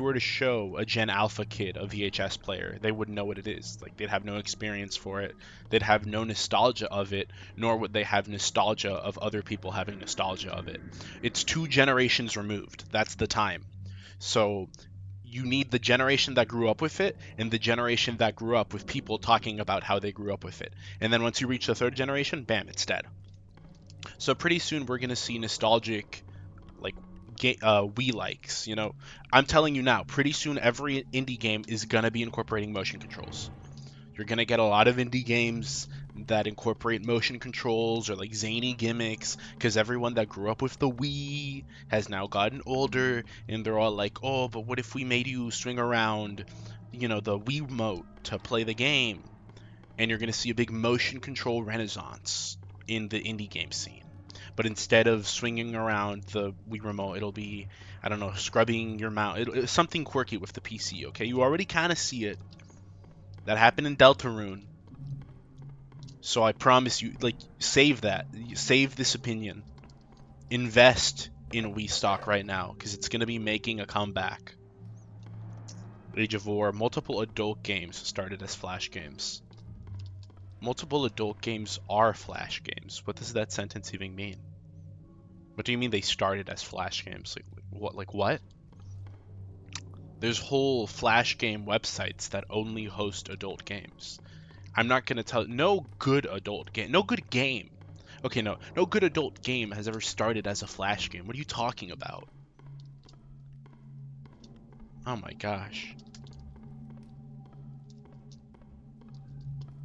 were to show a Gen Alpha kid a VHS player, they wouldn't know what it is. Like, they'd have no experience for it, they'd have no nostalgia of it, nor would they have nostalgia of other people having nostalgia of it. It's 2 generations removed. That's the time. So you need the generation that grew up with it and the generation that grew up with people talking about how they grew up with it. And then once you reach the 3rd generation, bam, it's dead. So pretty soon we're going to see nostalgic, like, Wii likes, you know. I'm telling you now, pretty soon every indie game is going to be incorporating motion controls. You're going to get a lot of indie games that incorporate motion controls or like zany gimmicks, because everyone that grew up with the Wii has now gotten older and they're all like, oh, but what if we made you swing around, you know, the Wii remote to play the game? And you're going to see a big motion control renaissance in the indie game scene. But instead of swinging around the Wii remote, it'll be, I don't know, scrubbing your mouth. It's something quirky with the PC, okay? You already kind of see it. That happened in Deltarune. So I promise you, like, save that. Save this opinion. Invest in Wii stock right now, because it's going to be making a comeback. Age of War. Multiple adult games started as Flash games. Multiple adult games are Flash games. What does that sentence even mean? What do you mean they started as Flash games? Like what? There's whole Flash game websites that only host adult games. I'm not going to tell... No good adult game. No good game Okay, no good adult game has ever started as a flash game. What are you talking about? Oh my gosh.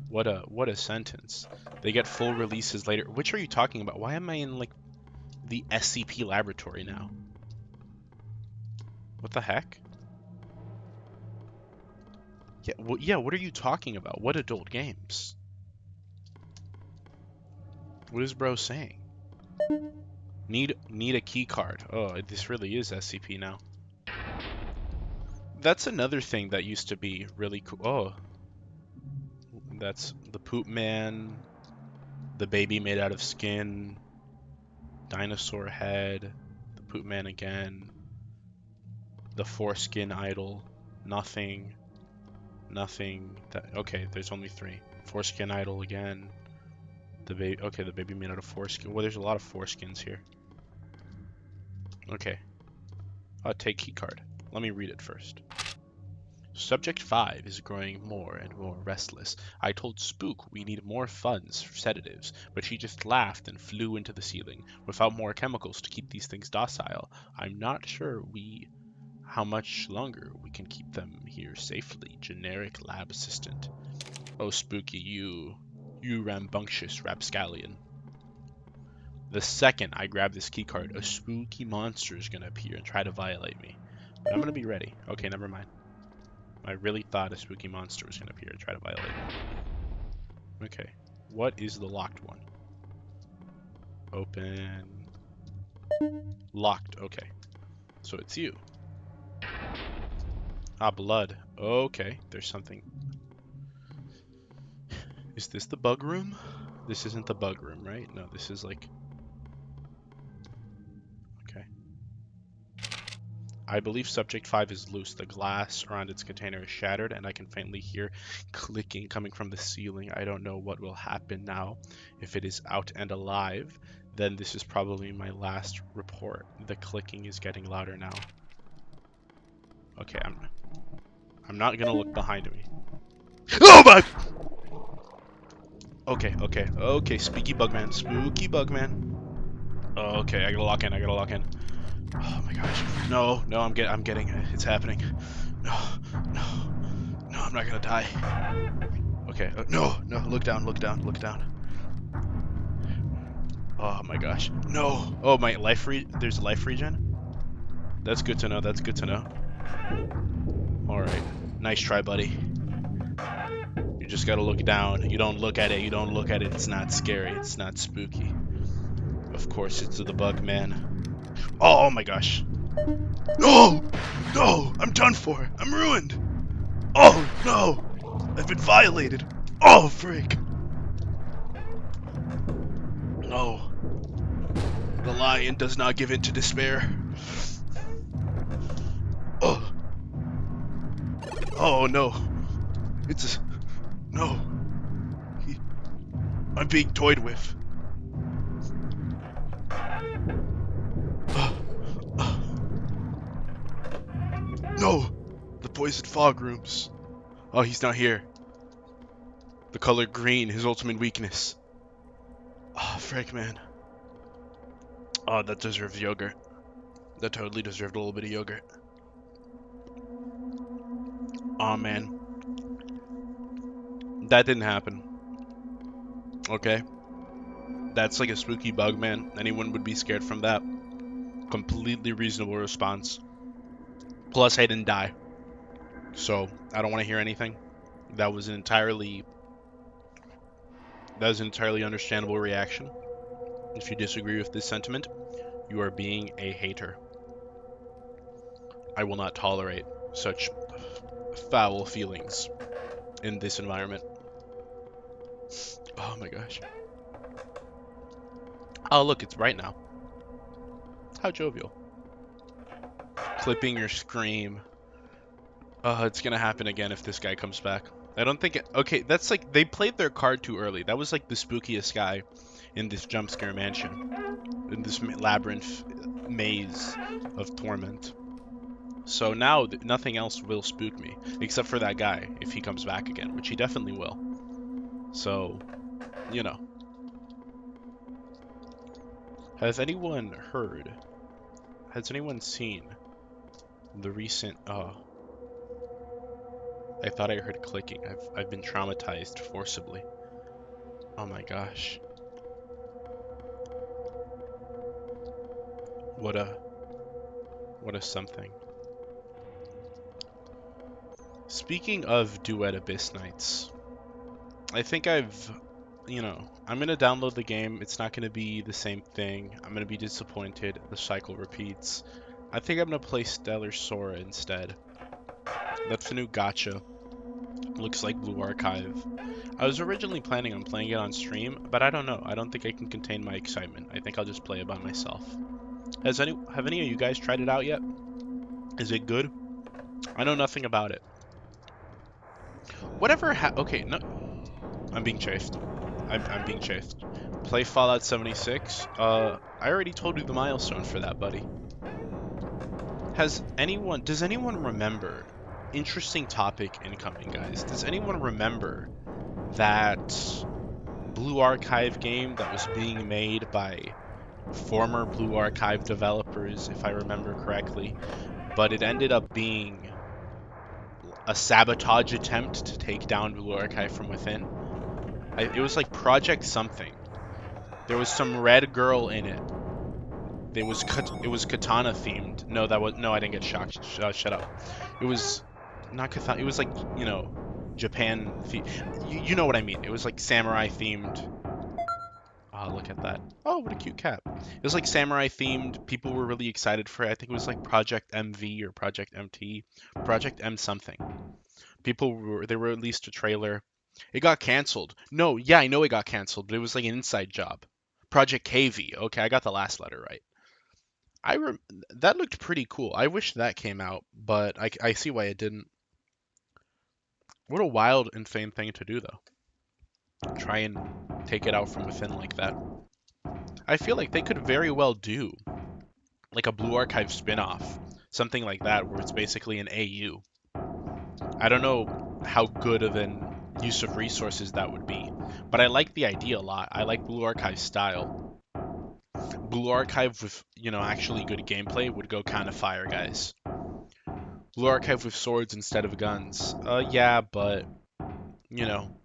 What a sentence. They get full releases later. Which are you talking about? Why am I in like the SCP laboratory now? What the heck? Yeah, what are you talking about? What adult games? What is bro saying? Need a key card. Oh, this really is SCP now. That's another thing that used to be really cool. Oh, that's the poop man, the baby made out of skin, dinosaur head, the poop man again, the foreskin idol, nothing, nothing. Okay, there's only 3. Foreskin idol again. The baby. Okay, the baby made out of foreskin. Well, there's a lot of foreskins here. Okay. Take key card. Let me read it first. Subject 5 is growing more and more restless. I told Spook we need more funds for sedatives, but she just laughed and flew into the ceiling. Without more chemicals to keep these things docile, I'm not sure how much longer we can keep them here safely. Generic lab assistant. Oh, Spooky, you rambunctious rapscallion. The second I grab this keycard, a spooky monster is gonna appear and try to violate me. But I'm gonna be ready. Okay, never mind. I really thought a spooky monster was gonna appear and try to violate me. Okay, what is the locked one? Open. Locked, okay. So it's you. Ah, blood. Okay, there's something. Is this the bug room? This isn't the bug room, right? No, this is like... Okay. I believe subject 5 is loose. The glass around its container is shattered, and I can faintly hear clicking coming from the ceiling. I don't know what will happen now. If it is out and alive, then this is probably my last report. The clicking is getting louder now. Okay, I'm not gonna look behind me. Oh my! Okay, spooky bugman, spooky bugman. Okay, I gotta lock in. Oh my gosh. No, I'm getting it. It's happening. No, I'm not gonna die. Okay, no, look down. Oh my gosh. No. Oh, my there's life regen? That's good to know. Alright. Nice try, buddy. You just gotta look down. You don't look at it. It's not scary. It's not spooky. Of course, it's the bug man. Oh my gosh. No! I'm done for. I'm ruined. Oh no! I've been violated. Oh frick. No. The lion does not give in to despair. Oh. Oh no. No. I'm being toyed with. No! The poison fog rooms. Oh, he's not here. The color green, his ultimate weakness. Oh, frick, man. Oh, that deserves yogurt. That totally deserved a little bit of yogurt. Oh, man. That didn't happen. Okay? That's like a spooky bug, man. Anyone would be scared from that. Completely reasonable response. Plus, I didn't die. So, I don't want to hear anything. That was an entirely understandable reaction. If you disagree with this sentiment, you are being a hater. I will not tolerate such foul feelings in this environment. Oh my gosh. Oh look, it's bright now. How jovial. Clipping your scream. It's gonna happen again if this guy comes back. I don't think it... Okay, that's like... They played their card too early. That was like the spookiest guy in this jump scare mansion. In this labyrinth maze of torment. So now nothing else will spook me. Except for that guy, if he comes back again. Which he definitely will. So, you know. Has anyone heard? Has anyone seen the recent? Oh, I thought I heard clicking. I've been traumatized forcibly. Oh my gosh. What a what a something. Speaking of Duet Abyss Nights, I think I'm gonna download the game. It's not gonna be the same thing. I'm gonna be disappointed. The cycle repeats. I think I'm gonna play Stellar Sora instead. That's the new gacha. Looks like Blue Archive. I was originally planning on playing it on stream, but I don't know. I don't think I can contain my excitement. I think I'll just play it by myself. Have any of you guys tried it out yet? Is it good? I know nothing about it. Okay, no, I'm being chased. I'm being chased. Play Fallout 76. I already told you the milestone for that, buddy. Does anyone remember, interesting topic incoming, guys. Does anyone remember that Blue Archive game that was being made by former Blue Archive developers, if I remember correctly, but it ended up being a sabotage attempt to take down Blue Archive from within? It was like Project something. There was some red girl in it. It was katana themed. No, I didn't get shocked. Shut up. It was not katana. It was like, Japan you know what I mean. It was like samurai themed. Oh, look at that. Oh, what a cute cat. It was like samurai themed. People were really excited for it. I think it was like Project MV or Project MT, Project M something. They released a trailer. It got canceled. No, yeah, I know it got canceled, but it was like an inside job. Project KV. Okay, I got the last letter right. That looked pretty cool. I wish that came out, but I see why it didn't. What a wild, insane thing to do, though. Try and take it out from within like that. I feel like they could very well do like a Blue Archive spin-off, something like that, where it's basically an AU. I don't know how good of an use of resources that would be, but I like the idea a lot. I like Blue Archive style. Blue Archive with, actually good gameplay would go kind of fire, guys. Blue Archive with swords instead of guns. Yeah, but, you know,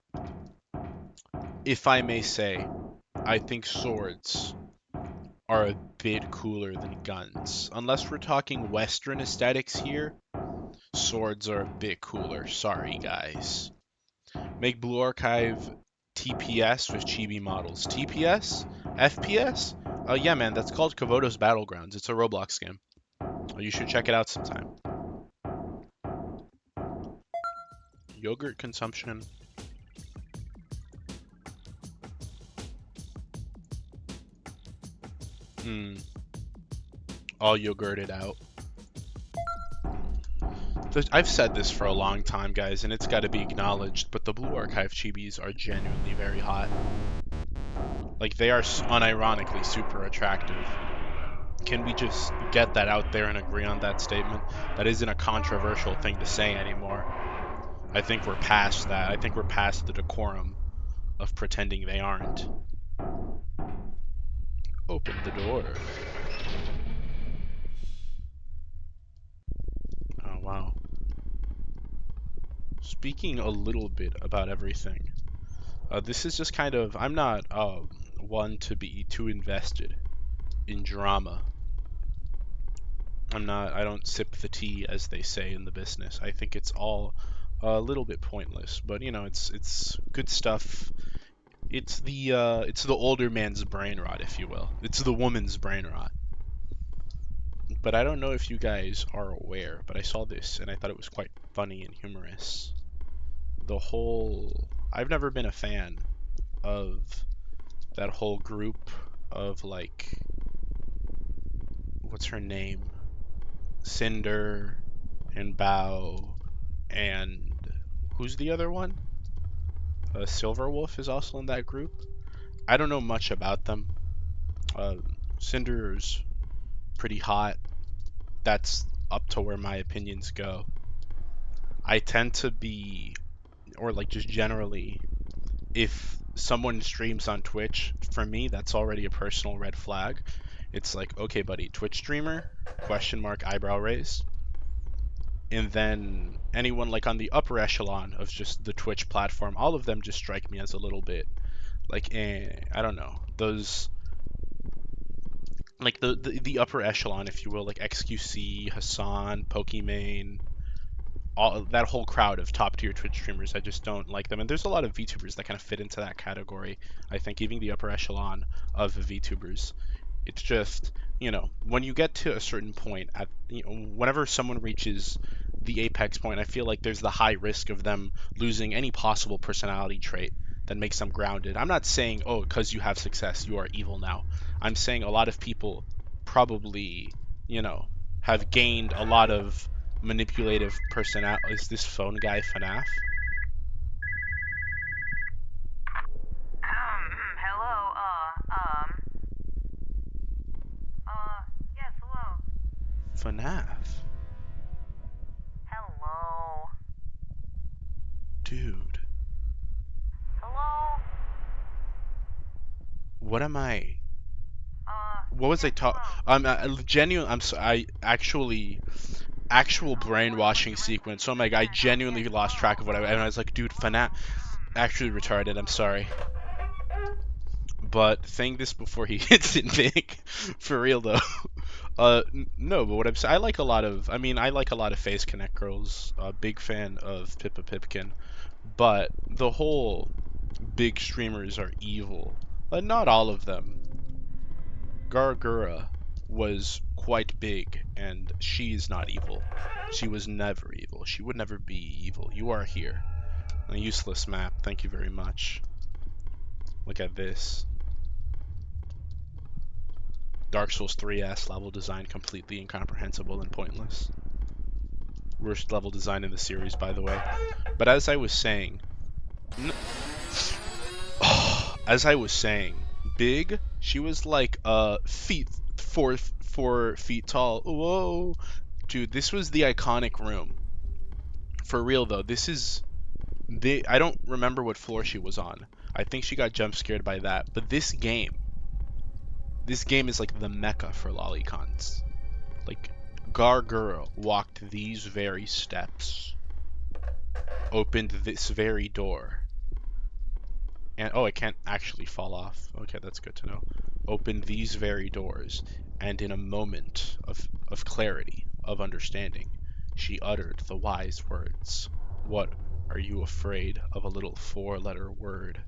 if I may say, I think swords are a bit cooler than guns. Unless we're talking Western aesthetics here, swords are a bit cooler. Sorry, guys. Make Blue Archive TPS with chibi models. TPS? FPS? Yeah, man, that's called Komodo's Battlegrounds. It's a Roblox game. You should check it out sometime. Yogurt consumption. All yogurted out. I've said this for a long time, guys, and it's got to be acknowledged, but the Blue Archive chibis are genuinely very hot. Like, they are unironically super attractive. Can we just get that out there and agree on that statement? That isn't a controversial thing to say anymore. I think we're past that. I think we're past the decorum of pretending they aren't. Open the door. Oh, wow. Speaking a little bit about everything, this is just kind of, I'm not one to be too invested in drama. I don't sip the tea, as they say in the business. I think it's all a little bit pointless, but it's good stuff. It's the older man's brain rot, if you will. It's the woman's brain rot. But I don't know if you guys are aware, but I saw this and I thought it was quite funny and humorous. I've never been a fan of that whole group of, like, what's her name? Cinder and Bao and who's the other one? Silverwolf is also in that group. I don't know much about them. Cinder's pretty hot. That's up to where my opinions go. I tend to be, or like just generally, if someone streams on Twitch, for me, that's already a personal red flag. It's like, okay, buddy, Twitch streamer, question mark, eyebrow raised. And then anyone like on the upper echelon of just the Twitch platform, all of them just strike me as a little bit like, I don't know. Those, like the upper echelon, if you will, like XQC, Hassan, Pokimane, all that whole crowd of top tier Twitch streamers, I just don't like them. And there's a lot of VTubers that kind of fit into that category. I think even the upper echelon of VTubers. It's just, when you get to a certain point whenever someone reaches the apex point, I feel like there's the high risk of them losing any possible personality trait that makes them grounded. I'm not saying, oh, because you have success, you are evil now. I'm saying a lot of people probably, have gained a lot of manipulative personality. Is this phone guy FNAF? Hello, yes, hello. FNAF? Hello. Dude. Hello? What am I? What was I yes, talking? Genuine. I actually actual brainwashing sequence. Oh my god, I genuinely lost track of what and I was like, dude, FNAF actually retarded. I'm sorry, but saying this before he hits it big, for real though. No, but what I'm saying, I like a lot of. I mean, I like a lot of Face Connect girls. Big fan of Pippa Pipkin, but the whole big streamers are evil. But not all of them. Gargura was quite big, and she's not evil. She was never evil. She would never be evil. You are here. A useless map. Thank you very much. Look at this. Dark Souls 3S level design completely incomprehensible and pointless. Worst level design in the series, by the way. But as I was saying, as I was saying, big. She was like feet 4 feet tall. Whoa, dude, this was the iconic room. For real though, this is I don't remember what floor she was on. I think she got jump scared by that. But this game is like the mecca for lolicons. Like Gargura walked these very steps, opened this very door, and oh, it can't actually fall off. Okay, that's good to know. Opened these very doors, and in a moment of clarity, of understanding, she uttered the wise words. What are you afraid of a little four-letter word?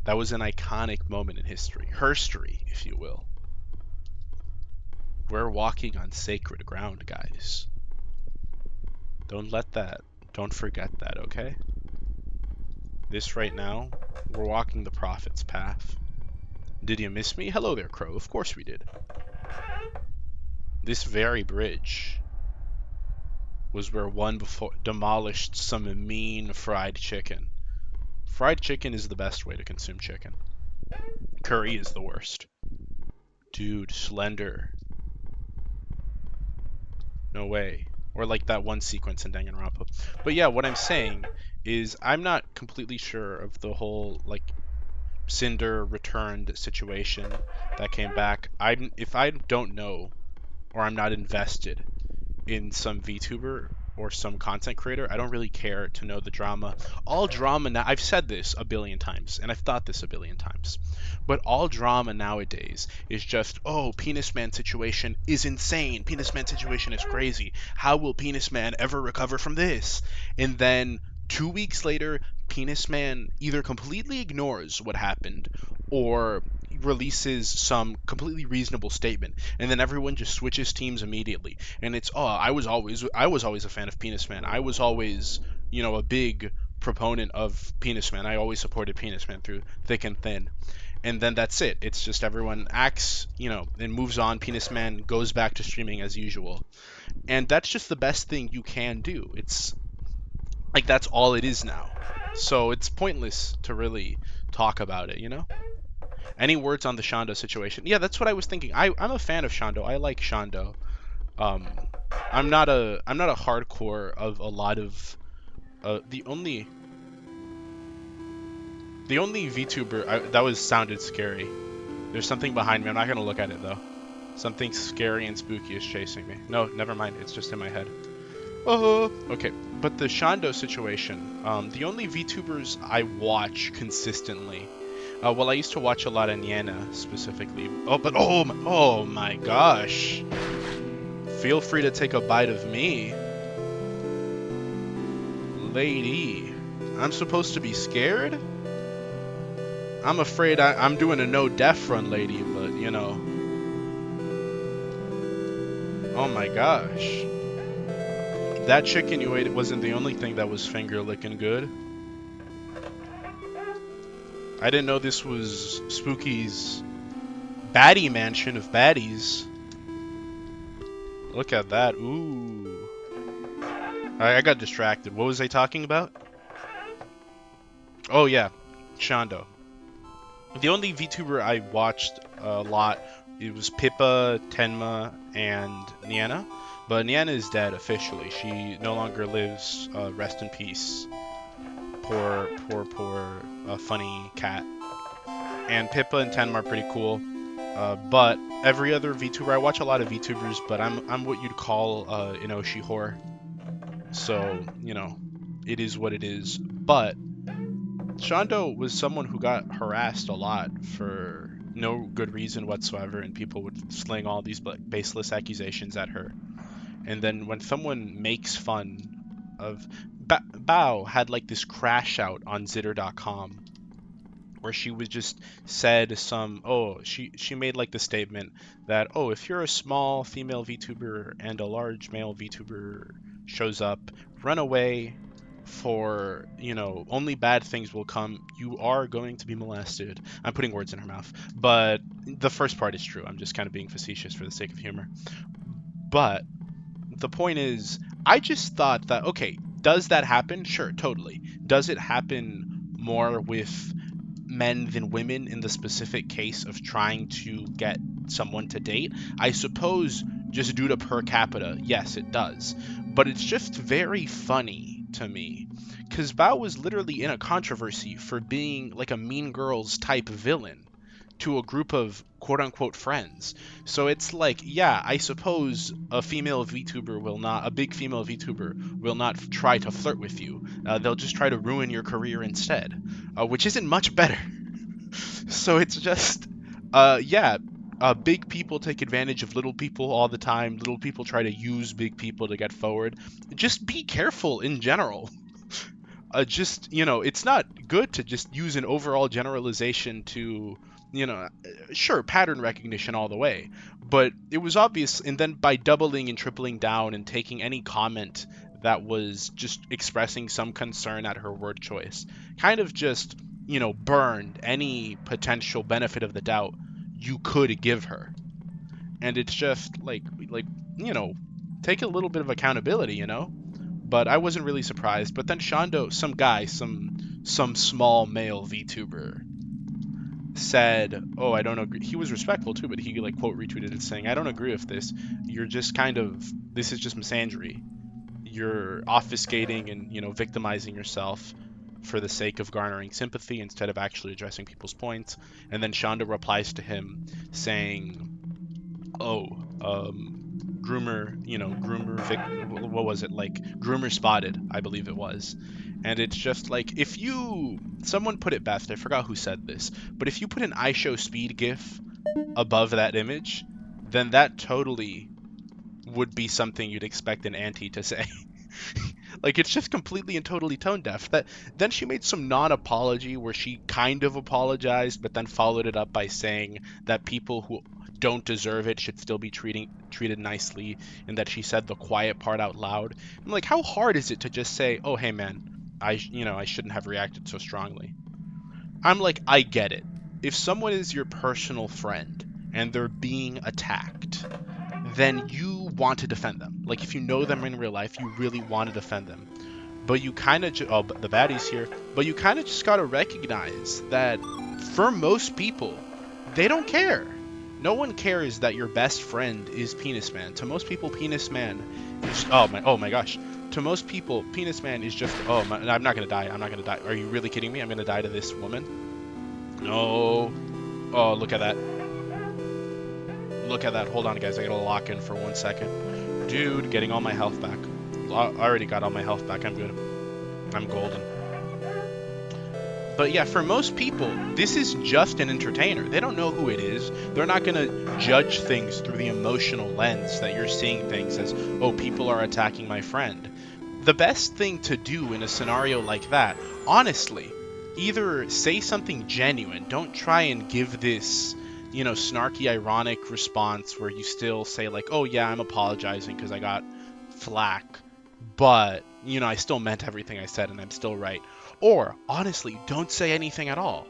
That was an iconic moment in history. Herstory, if you will. We're walking on sacred ground, guys. Don't forget that, okay? This right now, we're walking the prophet's path. Did you miss me? Hello there, Crow. Of course we did. This very bridge was where one before demolished some mean fried chicken. Fried chicken is the best way to consume chicken. Curry is the worst. Dude, Slender. No way. Or like that one sequence in Danganronpa. But yeah, what I'm saying is I'm not completely sure of the whole like Cinder returned situation that came back. If I don't know or I'm not invested in some VTuber or some content creator, I don't really care to know the drama. All drama now, I've said this a billion times, and I've thought this a billion times, but all drama nowadays is just, oh, Penis Man situation is insane. Penis Man situation is crazy. How will Penis Man ever recover from this? And then 2 weeks later, Penis Man either completely ignores what happened or releases some completely reasonable statement, and then everyone just switches teams immediately. And it's, oh, I was always a fan of Penis Man. I was always, a big proponent of Penis Man. I always supported Penis Man through thick and thin. And then that's it. It's just everyone acts, and moves on. Penis Man goes back to streaming as usual. And that's just the best thing you can do. It's like that's all it is now. So it's pointless to really talk about it, Any words on the Shondo situation? Yeah, that's what I was thinking. I'm a fan of Shondo. I like Shondo. Um, I'm not a hardcore of a lot of the only The only VTuber that was sounded scary. There's something behind me. I'm not gonna look at it though. Something scary and spooky is chasing me. No, never mind. It's just in my head. Oh, okay. But the Shondo situation. The only VTubers I watch consistently. Well, I used to watch a lot of Niana specifically. Oh my gosh. Feel free to take a bite of me, lady. I'm supposed to be scared? I'm afraid I'm doing a no-death run, lady, but, you know. Oh my gosh. That chicken you ate wasn't the only thing that was finger-licking good. I didn't know this was Spooky's baddie mansion of baddies. Look at that. Ooh. I got distracted. What was I talking about? Oh yeah, Shondo. The only VTuber I watched a lot, it was Pippa, Tenma, and Niana. But Niana is dead officially. She no longer lives. Rest in peace. Poor, funny cat. And Pippa and Tenma are pretty cool. But every other VTuber, I watch a lot of VTubers, but I'm what you'd call an Oshi whore. So, you know, it is what it is. But Shondo was someone who got harassed a lot for no good reason whatsoever, and people would sling all these baseless accusations at her. And then when someone makes fun of... Bao had like this crash out on Zitter.com where she was just said she made like the statement that, oh, if you're a small female VTuber and a large male VTuber shows up, run away, for, you know, only bad things will come. You are going to be molested. I'm putting words in her mouth, but the first part is true. I'm just kind of being facetious for the sake of humor. But the point is, I just thought that, okay, does that happen? Sure, totally. Does it happen more with men than women in the specific case of trying to get someone to date? I suppose just due to per capita, yes, it does. But it's just very funny to me, because Bao was literally in a controversy for being like a Mean Girls type villain to a group of quote-unquote friends. So it's like, yeah, I suppose a big female VTuber will not try to flirt with you. They'll just try to ruin your career instead, which isn't much better. So it's just, big people take advantage of little people all the time. Little people try to use big people to get forward. Just be careful in general. Just, you know, it's not good to just use an overall generalization to, you know, sure, pattern recognition all the way. But it was obvious, and then by doubling and tripling down and taking any comment that was just expressing some concern at her word choice, kind of just, you know, burned any potential benefit of the doubt you could give her. And it's just like, you know, take a little bit of accountability, you know? But I wasn't really surprised. But then Shondo, some guy, some small male VTuber said, oh, I don't agree. He was respectful too, but he like quote retweeted it saying, I don't agree with this. You're just this is just misandry. You're obfuscating and, you know, victimizing yourself for the sake of garnering sympathy instead of actually addressing people's points. And then Shondo replies to him saying, groomer spotted, I believe it was. And it's just like, someone put it best, I forgot who said this, but if you put an IShowSpeed gif above that image, then that totally would be something you'd expect an auntie to say. Like, it's just completely and totally tone deaf. Then she made some non-apology where she kind of apologized, but then followed it up by saying that people who don't deserve it should still be treated nicely, and that she said the quiet part out loud. I'm like, how hard is it to just say, oh, hey man, I shouldn't have reacted so strongly. I'm like, I get it. If someone is your personal friend and they're being attacked, then you want to defend them. Like, if you know them in real life, you really want to defend them. But you kind of the baddie's here. But you kind of just gotta recognize that for most people, they don't care. No one cares that your best friend is Penis Man. To most people, Penis Man is, oh my gosh. to most people, Penis Man is just, oh, I'm not gonna die. I'm not gonna die. Are you really kidding me? I'm gonna die to this woman? No. Oh, look at that. Look at that. Hold on, guys. I gotta lock in for 1 second. Dude, getting all my health back. I already got all my health back. I'm good. I'm golden. But yeah, for most people, this is just an entertainer. They don't know who it is. They're not going to judge things through the emotional lens that you're seeing things as, oh, people are attacking my friend. The best thing to do in a scenario like that, honestly, either say something genuine. Don't try and give this, you know, snarky, ironic response where you still say like, oh yeah, I'm apologizing because I got flack. But, you know, I still meant everything I said and I'm still right. Or, honestly, don't say anything at all.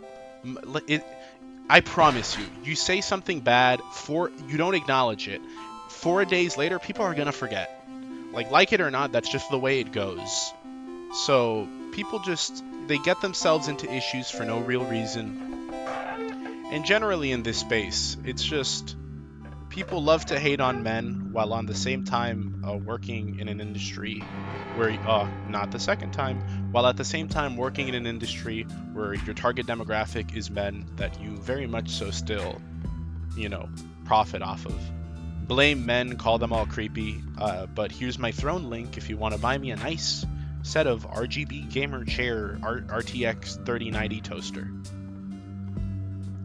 I promise you, you say something bad, you don't acknowledge it, 4 days later, people are gonna forget. Like it or not, that's just the way it goes. So, people they get themselves into issues for no real reason. And generally in this space, it's just, people love to hate on men while on the same time working in an industry where, not the second time, while at the same time working in an industry where your target demographic is men that you very much so still, you know, profit off of. Blame men, call them all creepy, but here's my throne link if you want to buy me a nice set of RGB gamer chair RTX 3090 toaster.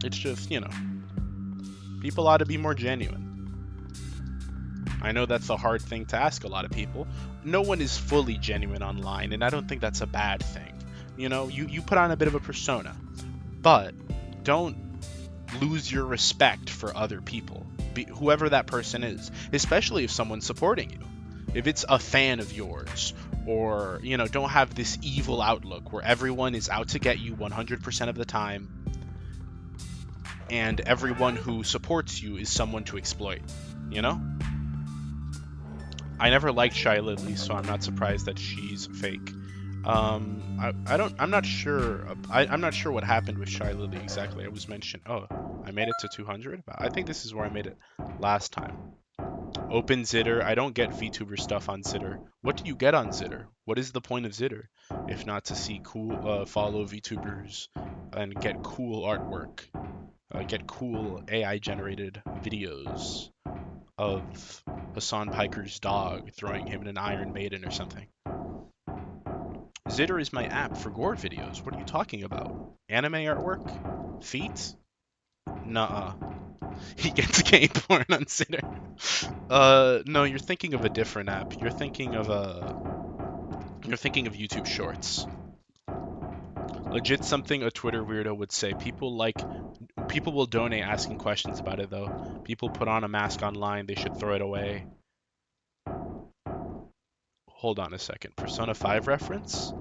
It's just, you know, people ought to be more genuine. I know that's a hard thing to ask a lot of people. No one is fully genuine online, and I don't think that's a bad thing. You know, you put on a bit of a persona, but don't lose your respect for other people, whoever that person is, especially if someone's supporting you. If it's a fan of yours, or, you know, don't have this evil outlook where everyone is out to get you 100% of the time, and everyone who supports you is someone to exploit, you know? I never liked Shy Lily, so I'm not surprised that she's fake. I'm not sure. I'm not sure what happened with Shy Lily exactly. I was mentioned. Oh, I made it to 200. I think this is where I made it last time. Open Zitter. I don't get VTuber stuff on Zitter. What do you get on Zitter? What is the point of Zitter, if not to see cool, follow VTubers and get cool artwork, get cool AI generated videos of Hassan Piker's dog throwing him in an Iron Maiden or something. Zitter is my app for gore videos. What are you talking about? Anime artwork? Feet? Nuh-uh. He gets gay porn on Zitter. No, you're thinking of a different app. You're thinking of YouTube Shorts. Legit something a Twitter weirdo would say. People will donate asking questions about it though. People put on a mask online, they should throw it away. Hold on a second. Persona 5 reference?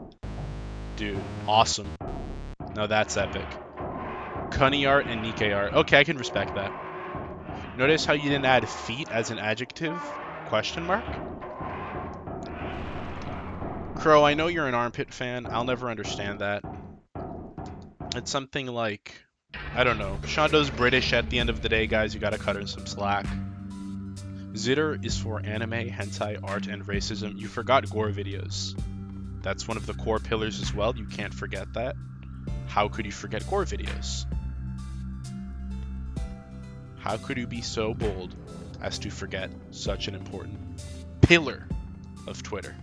Dude, awesome. Now that's epic. Cunny art and Nikkei art. Okay, I can respect that. Notice how you didn't add feet as an adjective? Question mark? Crow, I know you're an armpit fan. I'll never understand that. It's something like, I don't know. Shondo's British at the end of the day, guys. You gotta cut her some slack. Zitter is for anime, hentai, art, and racism. You forgot gore videos. That's one of the core pillars as well. You can't forget that. How could you forget gore videos? How could you be so bold as to forget such an important pillar of Twitter?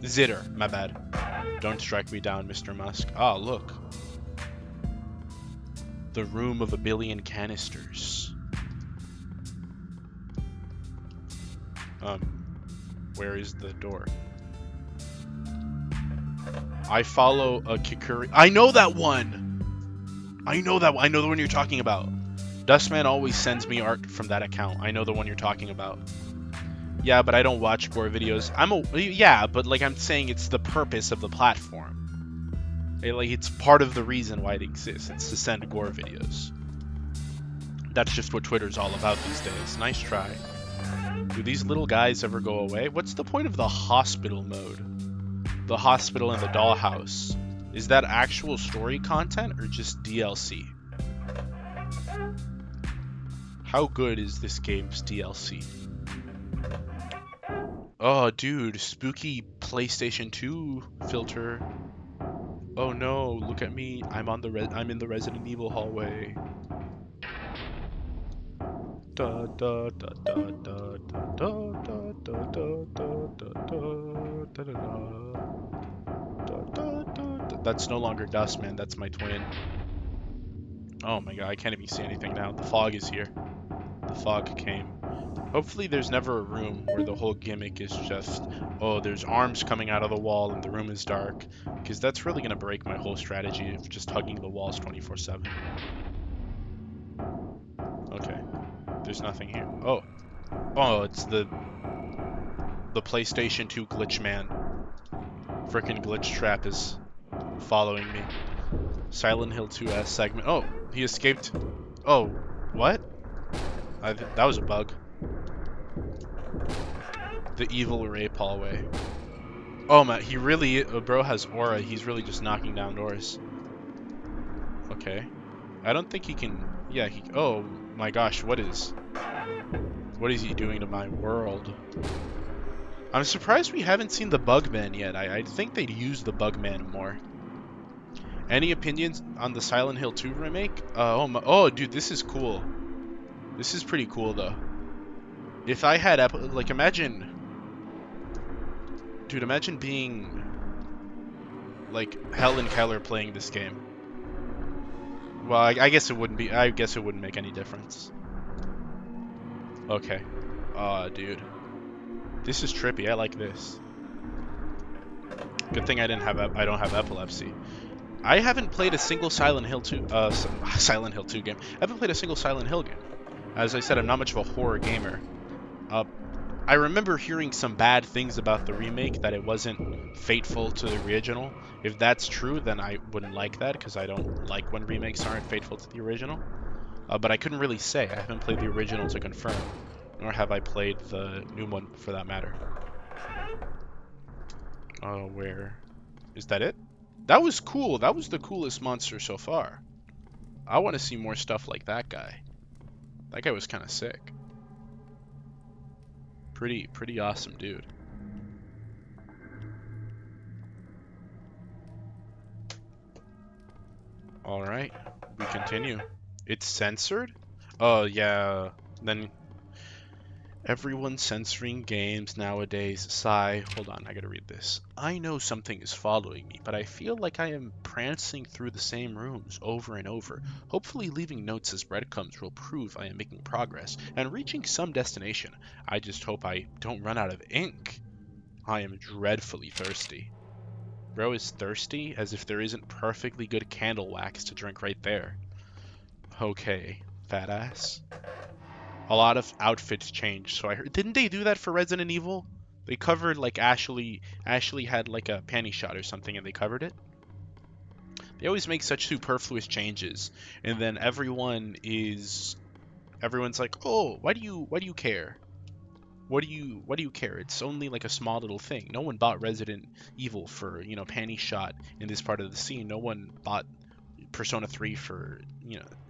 Zitter, my bad. Don't strike me down, Mr. Musk. Ah, look. The room of a billion canisters. Where is the door? I follow a Kikuri. I know that one! I know the one you're talking about. Dustman always sends me art from that account. I know the one you're talking about. Yeah, but I don't watch gore videos. Yeah, but like I'm saying, it's the purpose of the platform. It's part of the reason why it exists. It's to send gore videos. That's just what Twitter's all about these days. Nice try. Do these little guys ever go away? What's the point of the hospital mode? The hospital and the dollhouse. Is that actual story content or just DLC? How good is this game's DLC? Oh, dude, spooky PlayStation 2 filter. Oh no, look at me. I'm in the Resident Evil hallway. Da da da da da da da da da da da da da da. That's no longer Dustman, that's my twin. Oh my god, I can't even see anything now. The fog is here. The fog came. Hopefully there's never a room where the whole gimmick is just, oh, there's arms coming out of the wall and the room is dark, because that's really going to break my whole strategy of just hugging the walls 24/7. Okay, there's nothing here. Oh, it's the PlayStation 2 glitch man. Frickin' glitch trap is following me. Silent Hill 2S segment. Oh, he escaped. Oh, what? That was a bug. The evil rape hallway. Oh man, he really, bro has aura. He's really just knocking down doors. Okay. I don't think he can, yeah, oh my gosh, what is he doing to my world? I'm surprised we haven't seen the Bugman yet. I think they'd use the Bugman more. Any opinions on the Silent Hill 2 remake? Oh, dude, this is cool. This is pretty cool, though. If I had, like, imagine being, like, Helen Keller playing this game. Well, I guess it wouldn't be, I guess it wouldn't make any difference. Okay. Dude. This is trippy, I like this. Good thing I don't have epilepsy. I haven't played a single Silent Hill 2 Silent Hill 2 game. I haven't played a single Silent Hill game. As I said, I'm not much of a horror gamer. I remember hearing some bad things about the remake, that it wasn't faithful to the original. If that's true, then I wouldn't like that, because I don't like when remakes aren't faithful to the original. But I couldn't really say. I haven't played the original to confirm, nor have I played the new one for that matter. Where? Is that it? That was cool. That was the coolest monster so far. I want to see more stuff like that guy. That guy was kind of sick. Pretty awesome dude. Alright, we continue. It's censored? Oh yeah, then everyone's censoring games nowadays. Sigh. Hold on, I gotta read this. I know something is following me, but I feel like I am prancing through the same rooms over and over. Hopefully leaving notes as breadcrumbs will prove I am making progress and reaching some destination. I just hope I don't run out of ink. I am dreadfully thirsty. Bro is thirsty, as if there isn't perfectly good candle wax to drink right there. Okay, fat ass. A lot of outfits changed, so I heard. Didn't they do that for Resident Evil? They covered, like, Ashley had like a panty shot or something, and they covered it. They always make such superfluous changes, and then everyone's like, oh, why do you care? What do you care? It's only like a small little thing. No one bought Resident Evil for, panty shot in this part of the scene. No one bought Persona 3 for,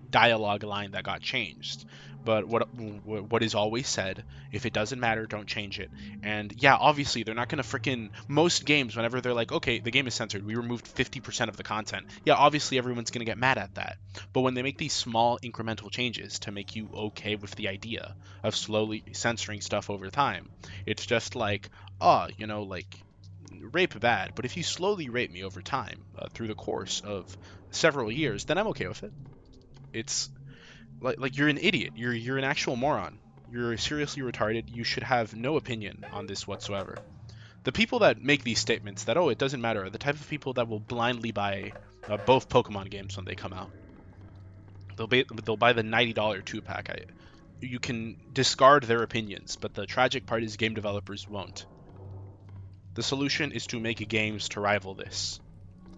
dialogue line that got changed. But what is always said, if it doesn't matter, don't change it. And yeah, obviously they're not gonna freaking, most games, whenever they're like, okay, the game is censored, we removed 50% of the content. Yeah, obviously everyone's gonna get mad at that. But when they make these small incremental changes to make you okay with the idea of slowly censoring stuff over time, it's just like, like, rape bad, but if you slowly rape me over time, through the course of several years, then I'm okay with it. It's like you're an idiot. You're an actual moron. You're seriously retarded. You should have no opinion on this whatsoever. The people that make these statements that, oh, it doesn't matter, are the type of people that will blindly buy both Pokemon games when they come out. They'll buy the $90 2-pack. You can discard their opinions, but the tragic part is game developers won't. The solution is to make games to rival this.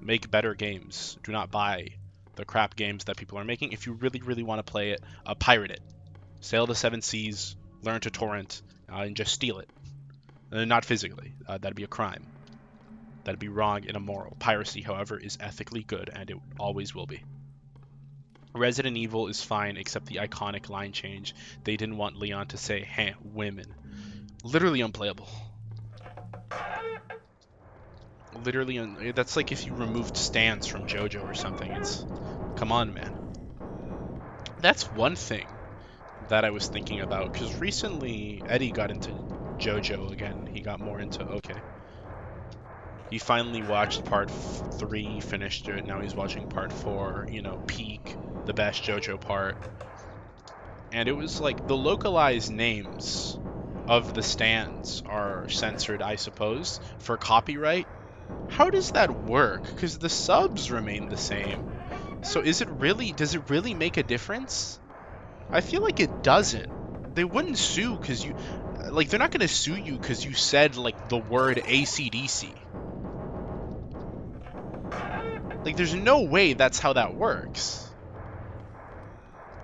Make better games. Do not buy the crap games that people are making. If you really, really want to play it, pirate it. Sail the 7 seas, learn to torrent, and just steal it. Not physically. That'd be a crime. That'd be wrong and immoral. Piracy, however, is ethically good, and it always will be. Resident Evil is fine, except the iconic line change. They didn't want Leon to say, hey, women. Literally unplayable. literally, that's like if you removed stands from JoJo or something. It's, come on, man. That's one thing that I was thinking about, because recently Eddie got into JoJo again. He got more into, okay. He finally watched part 3, finished it. Now he's watching part 4, you know, peak, the best JoJo part. And it was like the localized names of the stands are censored, I suppose, for copyright. How does that work? Because the subs remain the same. So does it really make a difference? I feel like it doesn't. They wouldn't sue because they're not going to sue you because you said, like, the word AC/DC. Like, there's no way that's how that works.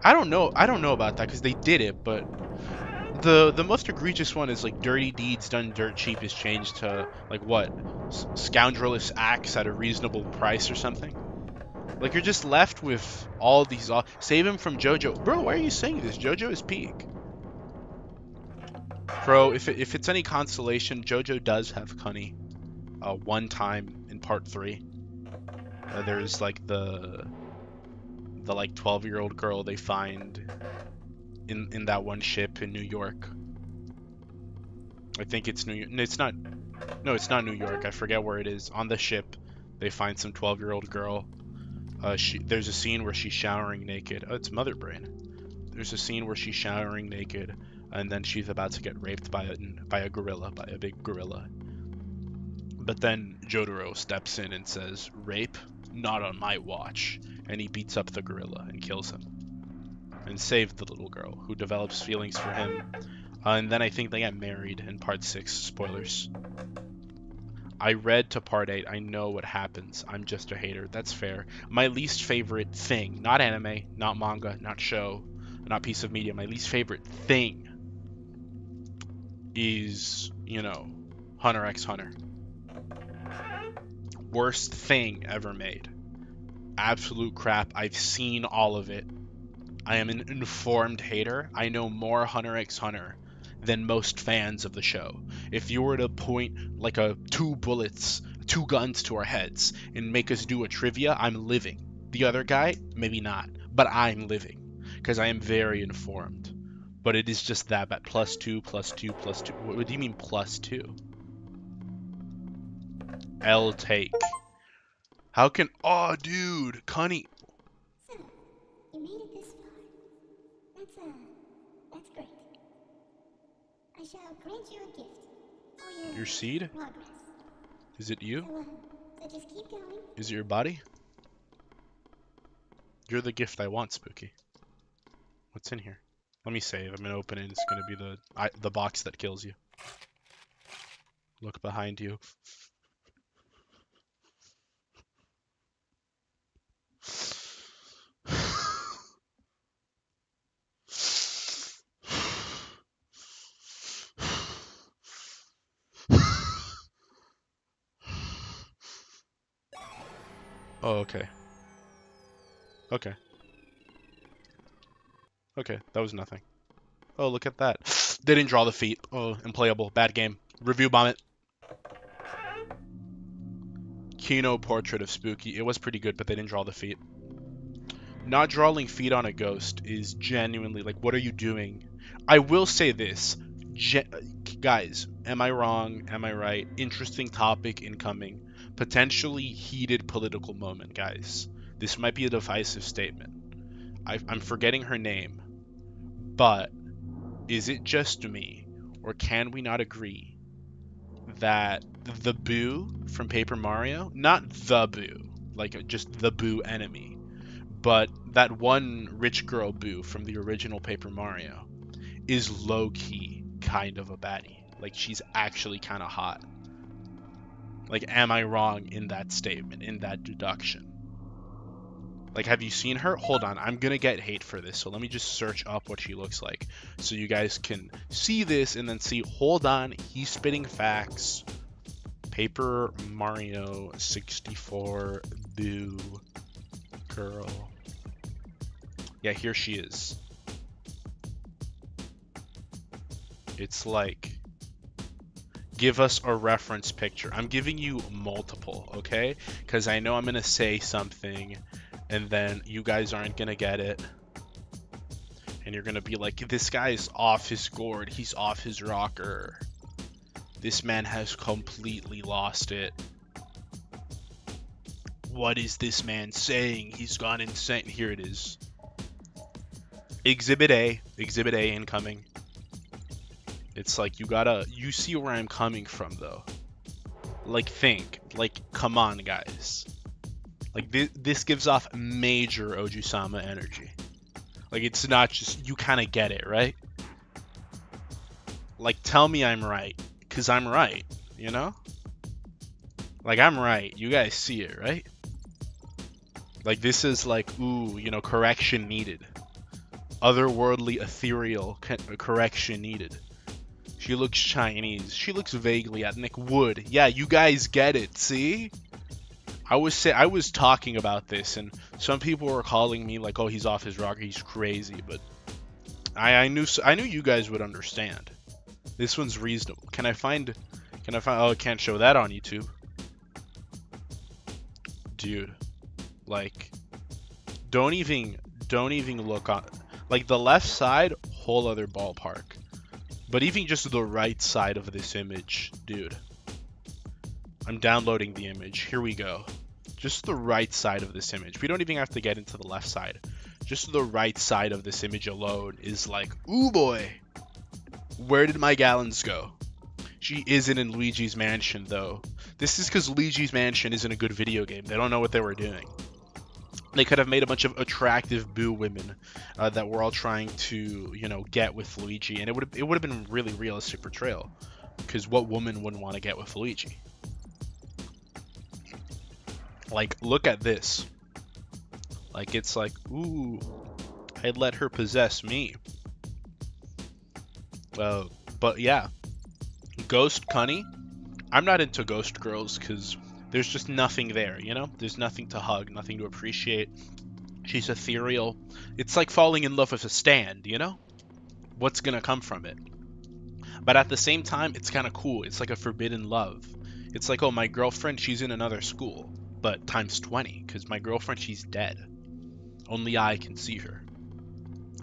I don't know about that because they did it, but the most egregious one is, like, dirty deeds done dirt cheap is changed to, like, what? Scoundrelous acts at a reasonable price or something? Like, you're just left with all these... Save him from JoJo. Bro, why are you saying this? JoJo is peak. Bro, if it's any consolation, JoJo does have Cunny. One time in part 3. There's, like, the like 12-year-old girl they find in that one ship in New York. I think it's New York. No, it's not. No, it's not New York. I forget where it is. On the ship, they find some 12-year-old girl. There's a scene where she's showering naked. Oh, it's Mother Brain. There's a scene where she's showering naked, and then she's about to get raped by a gorilla, by a big gorilla. But then Jotaro steps in and says, "Rape? Not on my watch." And he beats up the gorilla and kills him. And saves the little girl, who develops feelings for him. And then I think they get married in part 6. Spoilers. I read to part 8. I know what happens. I'm just a hater. That's fair. My least favorite thing, not anime, not manga, not show, not piece of media. My least favorite thing is, you know, Hunter x Hunter. Worst thing ever made. Absolute crap. I've seen all of it. I am an informed hater. I know more Hunter x Hunter than most fans of the show. If you were to point like two guns to our heads and make us do a trivia, I'm living. The other guy, maybe not, but I'm living because I am very informed. But it is just that bad. +2, +2, +2. What do you mean +2? L take. How can... Oh, dude. Connie. So, you made it this far. That's great. I shall grant you a gift for Your seed? progress. Is it you? So just keep going. Is it your body? You're the gift I want, Spooky. What's in here? Let me save. I'm gonna open it. It's gonna be the box that kills you. Look behind you. Oh, okay. Okay. Okay, that was nothing. Oh, look at that. They didn't draw the feet. Oh, unplayable. Bad game. Review bomb it. Kino portrait of Spooky. It was pretty good, but they didn't draw the feet. Not drawing feet on a ghost is genuinely, like, what are you doing? I will say this. Guys, am I wrong? Am I right? Interesting topic incoming. Potentially heated political moment, guys. This might be a divisive statement. I'm forgetting her name. But is it just me, or can we not agree that the Boo from Paper Mario, not the Boo, like just the Boo enemy, but that one rich girl Boo from the original Paper Mario, is low-key kind of a baddie. Like, she's actually kind of hot. Like, am I wrong in that statement, in that deduction? Like, have you seen her? Hold on, I'm gonna get hate for this, so let me just search up what she looks like so you guys can see this and then see. Hold on, he's spitting facts. Paper Mario 64 Boo girl. Yeah, here she is. It's like, give us a reference picture. I'm giving you multiple, okay? Because I know I'm gonna say something, and then you guys aren't gonna get it, and you're gonna be like, this guy's off his gourd, he's off his rocker. This man has completely lost it. What is this man saying? He's gone insane. Here it is. Exhibit A incoming. It's like you see where I'm coming from though. Like think, like come on guys. Like this gives off major Ojusama energy. Like it's not just, you kind of get it, right? Like tell me I'm right, cause I'm right, you know? Like I'm right, you guys see it, right? Like this is like, ooh, you know, correction needed. Otherworldly, ethereal correction needed. She looks Chinese. She looks vaguely ethnic. Wood. Yeah, you guys get it. See? I was talking about this, and some people were calling me like, "Oh, he's off his rocker. He's crazy." But I knew you guys would understand. This one's reasonable. Can I find? Oh, I can't show that on YouTube, dude. Like, don't even look on. Like the left side, whole other ballpark. But even just the right side of this image, dude. I'm downloading the image. Here we go. Just the right side of this image. We don't even have to get into the left side. Just the right side of this image alone is like, ooh boy. Where did my gallons go? She isn't in Luigi's Mansion though. This is because Luigi's Mansion isn't a good video game. They don't know what they were doing. They could have made a bunch of attractive boo women that were all trying to, you know, get with Luigi, and it would have been a really realistic portrayal. Because what woman wouldn't want to get with Luigi? Like, look at this. Like, it's like, ooh, I'd let her possess me. But yeah, Ghost Cunny. I'm not into ghost girls because there's just nothing there, you know? There's nothing to hug, nothing to appreciate. She's ethereal. It's like falling in love with a stand, you know? What's gonna come from it? But at the same time, it's kind of cool. It's like a forbidden love. It's like, oh, my girlfriend, she's in another school. But times 20, because my girlfriend, she's dead. Only I can see her.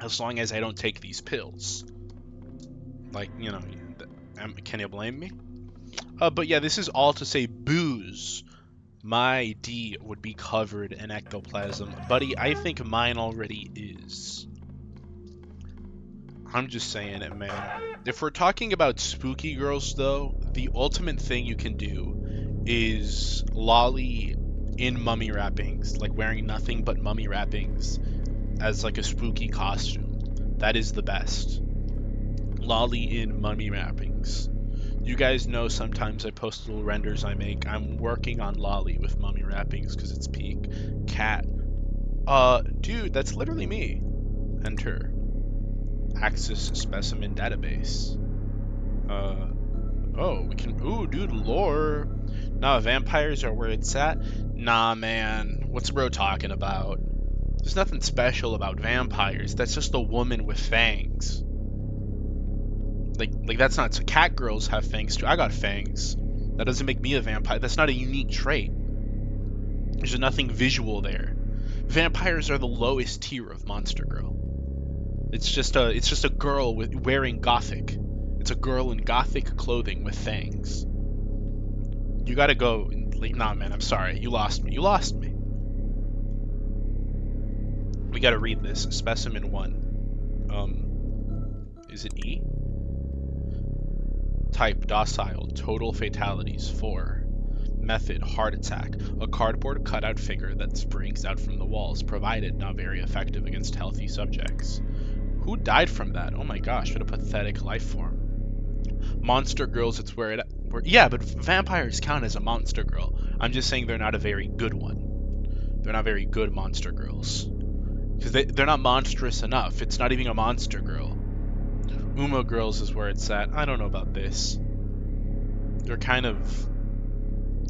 As long as I don't take these pills. Like, you know, can you blame me? But yeah, this is all to say booze. My D would be covered in ectoplasm. Buddy, I think mine already is. I'm just saying it, man. If we're talking about spooky girls, though, the ultimate thing you can do is lolly in mummy wrappings. Like wearing nothing but mummy wrappings as like a spooky costume. That is the best. Lolly in mummy wrappings. You guys know sometimes I post little renders I make. I'm working on lolly with mummy wrappings because it's peak. Cat. Dude, that's literally me. Enter. Axis specimen database. Oh, we can. Ooh, dude, lore. Nah, vampires are where it's at. Nah, man. What's bro talking about? There's nothing special about vampires. That's just a woman with fangs. Like that's not. So cat girls have fangs too. I got fangs. That doesn't make me a vampire. That's not a unique trait. There's nothing visual there. Vampires are the lowest tier of monster girl. It's just a girl wearing gothic. It's a girl in gothic clothing with fangs. You gotta go. Like, nah, man. I'm sorry. You lost me. You lost me. We gotta read this. Specimen 1. Is it E? Type, docile. Total fatalities, 4. Method, heart attack. A cardboard cutout figure that springs out from the walls, provided not very effective against healthy subjects. Who died from that? Oh my gosh, what a pathetic life form. Monster girls, it's where yeah, but vampires count as a monster girl. I'm just saying they're not a very good one. They're not very good monster girls. Because they're not monstrous enough. It's not even a monster girl. Uma girls is where it's at. I don't know about this. They're kind of...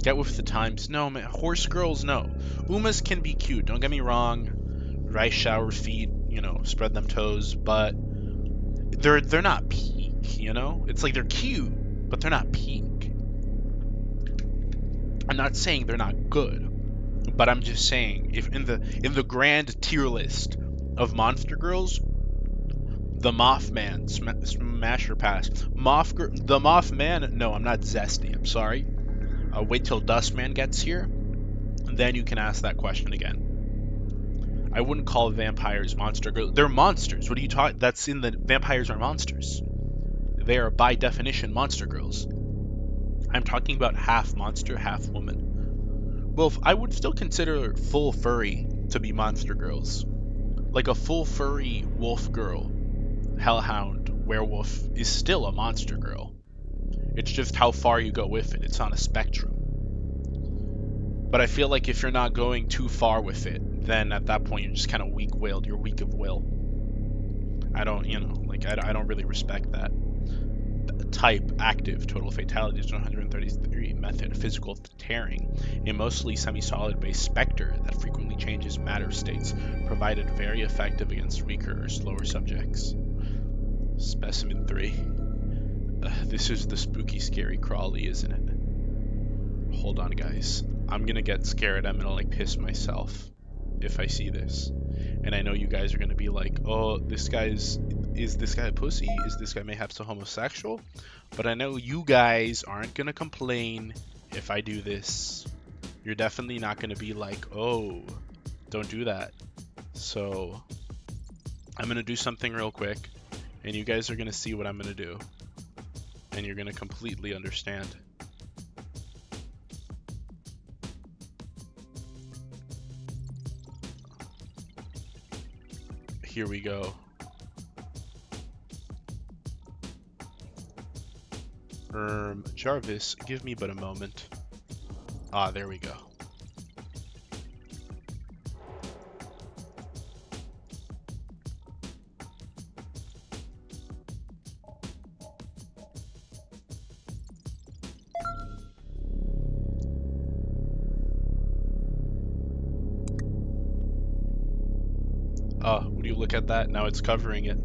Get with the times. No, man. Horse girls, no. Umas can be cute. Don't get me wrong. Rice shower feet, you know, spread them toes. But they're not peak, you know? It's like they're cute, but they're not peak. I'm not saying they're not good, but I'm just saying if in the grand tier list of monster girls, the Mothman, Smasher Pass, the Mothman. No, I'm not zesty. I'm sorry. Wait till Dustman gets here, then you can ask that question again. I wouldn't call vampires monster girls. They're monsters. What are you talking? That's in the vampires are monsters. They are by definition monster girls. I'm talking about half monster, half woman. Well, I would still consider full furry to be monster girls. Like a full furry wolf girl, hellhound, werewolf is still a monster girl. It's just how far you go with it. It's on a spectrum. But I feel like if you're not going too far with it, then at that point you're just kind of weak-willed. You're weak of will. I don't, I don't really respect that. Type, active, total fatalities, 133. Method, physical tearing. A mostly semi-solid base specter that frequently changes matter states, provided very effective against weaker or slower subjects. Specimen 3. This is the spooky, scary crawly, isn't it? Hold on, guys. I'm gonna get scared. I'm gonna piss myself if I see this. And I know you guys are gonna be like, oh, is this guy a pussy? Is this guy mayhaps a homosexual? But I know you guys aren't gonna complain if I do this. You're definitely not gonna be like, oh, don't do that. So I'm gonna do something real quick, and you guys are gonna see what I'm gonna do. And you're gonna completely understand. Here we go. Jarvis, give me but a moment. Ah, there we go. Would you look at that? Now it's covering it.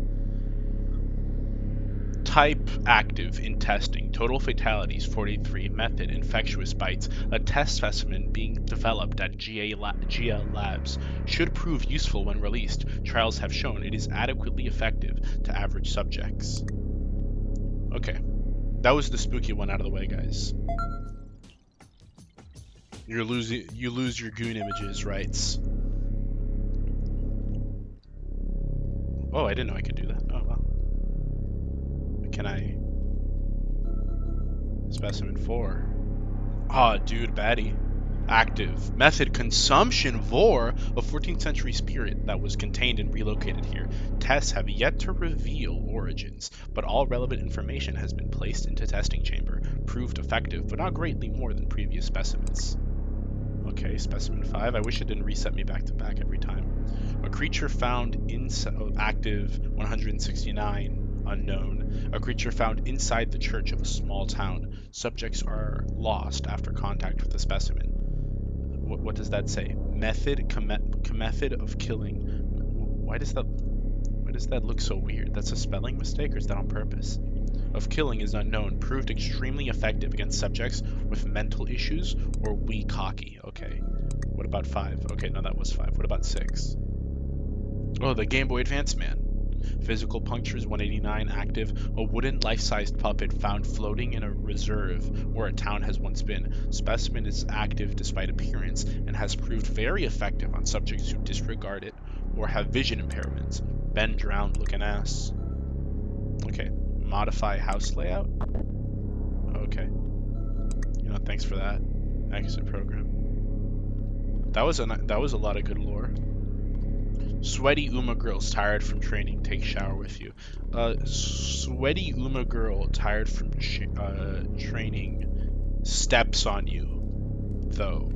Type, active, in testing. Total fatalities, 43. Method, infectious bites. A test specimen being developed at GL Labs should prove useful when released. Trials have shown it is adequately effective to average subjects. Okay. That was the spooky one out of the way, guys. You lose your goon images rights. Oh, I didn't know I could do that. Oh, well. Can I? Specimen 4. Ah, dude, baddie. Active. Method, consumption vor, a 14th century spirit that was contained and relocated here. Tests have yet to reveal origins, but all relevant information has been placed into testing chamber. Proved effective, but not greatly more than previous specimens. Okay, specimen 5. I wish it didn't reset me back to back every time. A creature found active 169, unknown. A creature found inside the church of a small town. Subjects are lost after contact with the specimen. What does that say? Method, method of killing. Why does that look so weird? That's a spelling mistake, or is that on purpose? Of killing is unknown. Proved extremely effective against subjects with mental issues or weak hockey. Okay. What about 5? Okay, no, that was 5. What about 6? Oh, the Game Boy Advance man. Physical punctures, 189, active. A wooden life-sized puppet found floating in a reserve where a town has once been. Specimen is active despite appearance and has proved very effective on subjects who disregard it or have vision impairments. Ben drowned looking ass. Okay. Modify house layout. Okay. Thanks for that. Exit program. That was a lot of good lore. Sweaty Uma girls tired from training. Take shower with you. Sweaty Uma girl tired from training steps on you, though.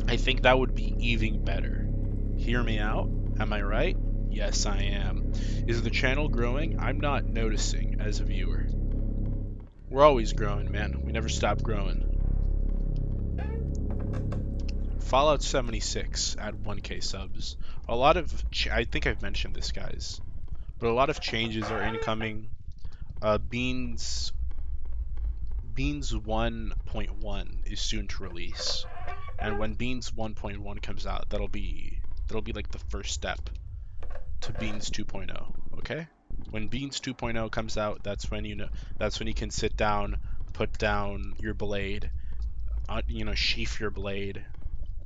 I think that would be even better. Hear me out? Am I right? Yes, I am. Is the channel growing? I'm not noticing as a viewer. We're always growing, man. We never stop growing. Fallout 76 at 1K subs. A lot of, I think I've mentioned this, guys, but a lot of changes are incoming. Beans Beans 1.1 is soon to release, and when Beans 1.1 comes out, that'll be like the first step to Beans 2.0. Okay? When Beans 2.0 comes out, that's when you can sit down, put down your blade, sheath your blade,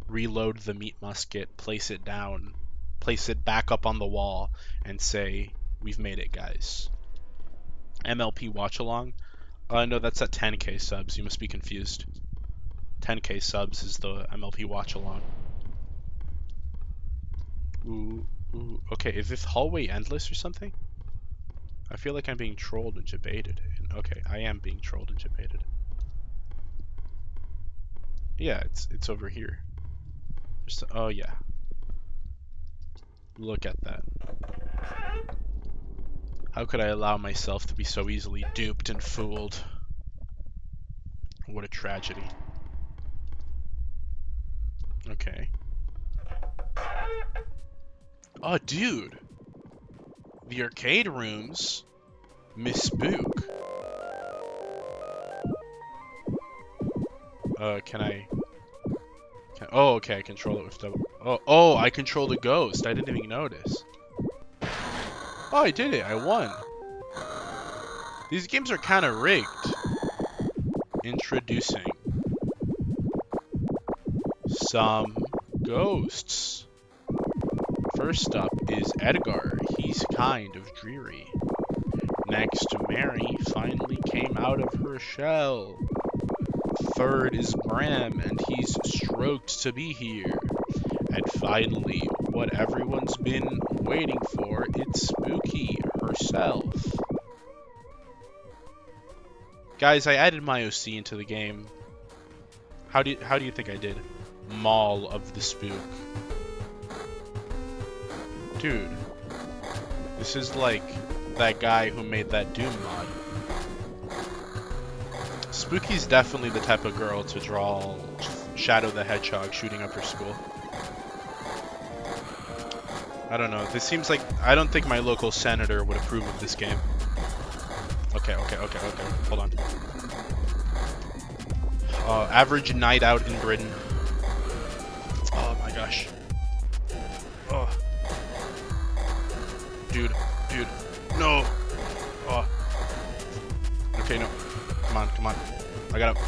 reload the meat musket, place it down, place it back up on the wall, and say, "We've made it, guys." MLP watch along? No, that's at 10k subs. You must be confused. 10k subs is the MLP watch along. Ooh, ooh. Okay, is this hallway endless or something? I feel like I'm being trolled and debated. Okay, I am being trolled and debated. Yeah, it's over here. Oh yeah. Look at that. How could I allow myself to be so easily duped and fooled? What a tragedy. Okay. Oh, dude. The arcade rooms. Miss Spook. Oh, okay, I control it with double. Oh, I control the ghost. I didn't even notice. Oh, I did it. I won. These games are kind of rigged. Introducing some ghosts. First up is Edgar. He's kind of dreary. Next, Mary finally came out of her shell. Third is Bram, and he's stoked to be here. And finally, what everyone's been waiting for, it's Spooky herself. Guys, I added my OC into the game. How do you think I did? Maul of the Spook. Dude, this is like that guy who made that Doom mod. Spooky's definitely the type of girl to draw Shadow the Hedgehog shooting up her school. I don't know. This seems like... I don't think my local senator would approve of this game. Okay. Hold on. Average night out in Britain. Oh my gosh. Oh. Dude. No. Oh. Okay, no. Come on. I gotta...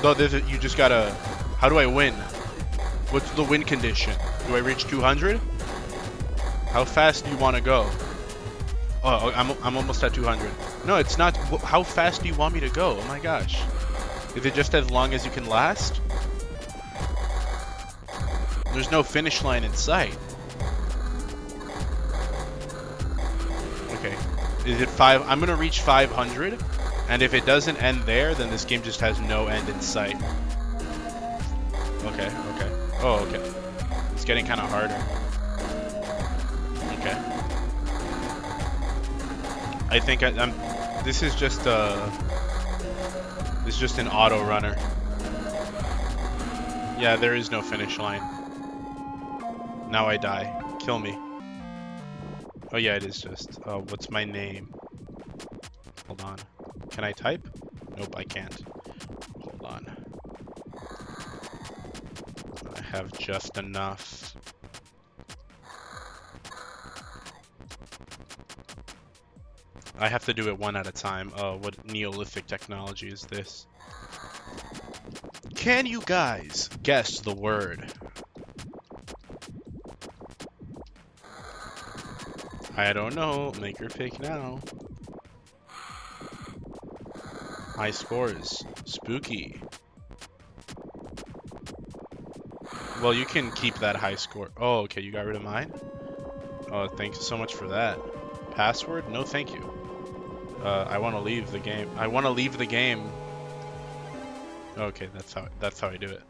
No, you just gotta... How do I win? What's the win condition? Do I reach 200? How fast do you want to go? Oh, I'm almost at 200. No, it's not. How fast do you want me to go? Oh my gosh. Is it just as long as you can last? There's no finish line in sight. Okay. Is it 5? I'm gonna reach 500, and if it doesn't end there, then this game just has no end in sight. Okay. Oh, okay. It's getting kind of harder. Okay. I think I'm. This is just an auto runner. Yeah, there is no finish line. Now I die. Kill me. Oh yeah, it is just. What's my name? Hold on. Can I type? Nope, I can't. Hold on. I have just enough. I have to do it one at a time. What Neolithic technology is this? Can you guys guess the word? I don't know. Make your pick now. High scores. Spooky. Well, you can keep that high score. Oh, okay. You got rid of mine? Oh, thank you so much for that. Password? No, thank you. I want to leave the game. I want to leave the game. Okay, that's how I do it.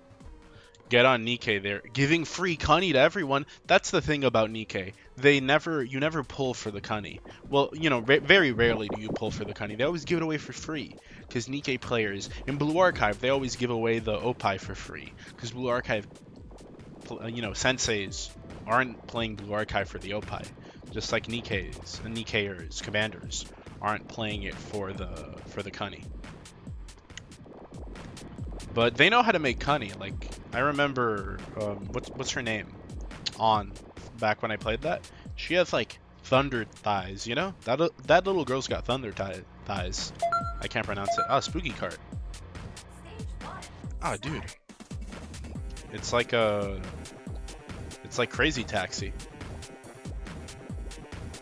Get on Nikkei there. Giving free Cunny to everyone. That's the thing about Nikkei. You never pull for the Cunny. Well, you know, very rarely do you pull for the Cunny. They always give it away for free. Because Nikkei players, in Blue Archive, they always give away the Opie for free. Because Blue Archive, you know, senseis aren't playing Blue Archive for the Opie. Just like Nikkei's and Nikkeiers, commanders, aren't playing it for the cunny. But they know how to make cunny. Like, I remember, what's her name? Back when I played that, she has like thunder thighs, you know? That little girl's got thunder thighs. I can't pronounce it. Oh, spooky cart. Oh, dude. It's like Crazy Taxi.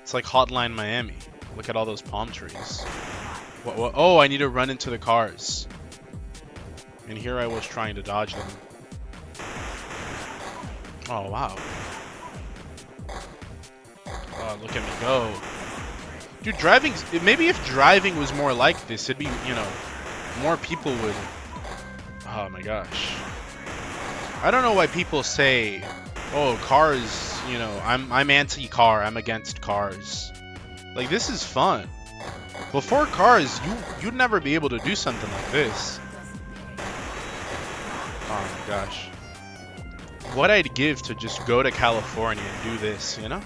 It's like Hotline Miami. Look at all those palm trees. What? Oh, I need to run into the cars. And here I was trying to dodge them. Oh, wow. Oh, look at me go. Dude, maybe if driving was more like this, it'd be, you know, more people would... Oh my gosh. I don't know why people say, oh, cars, you know, I'm anti-car, I'm against cars. Like, this is fun. Before cars, you'd never be able to do something like this. Oh my gosh. What I'd give to just go to California and do this, you know?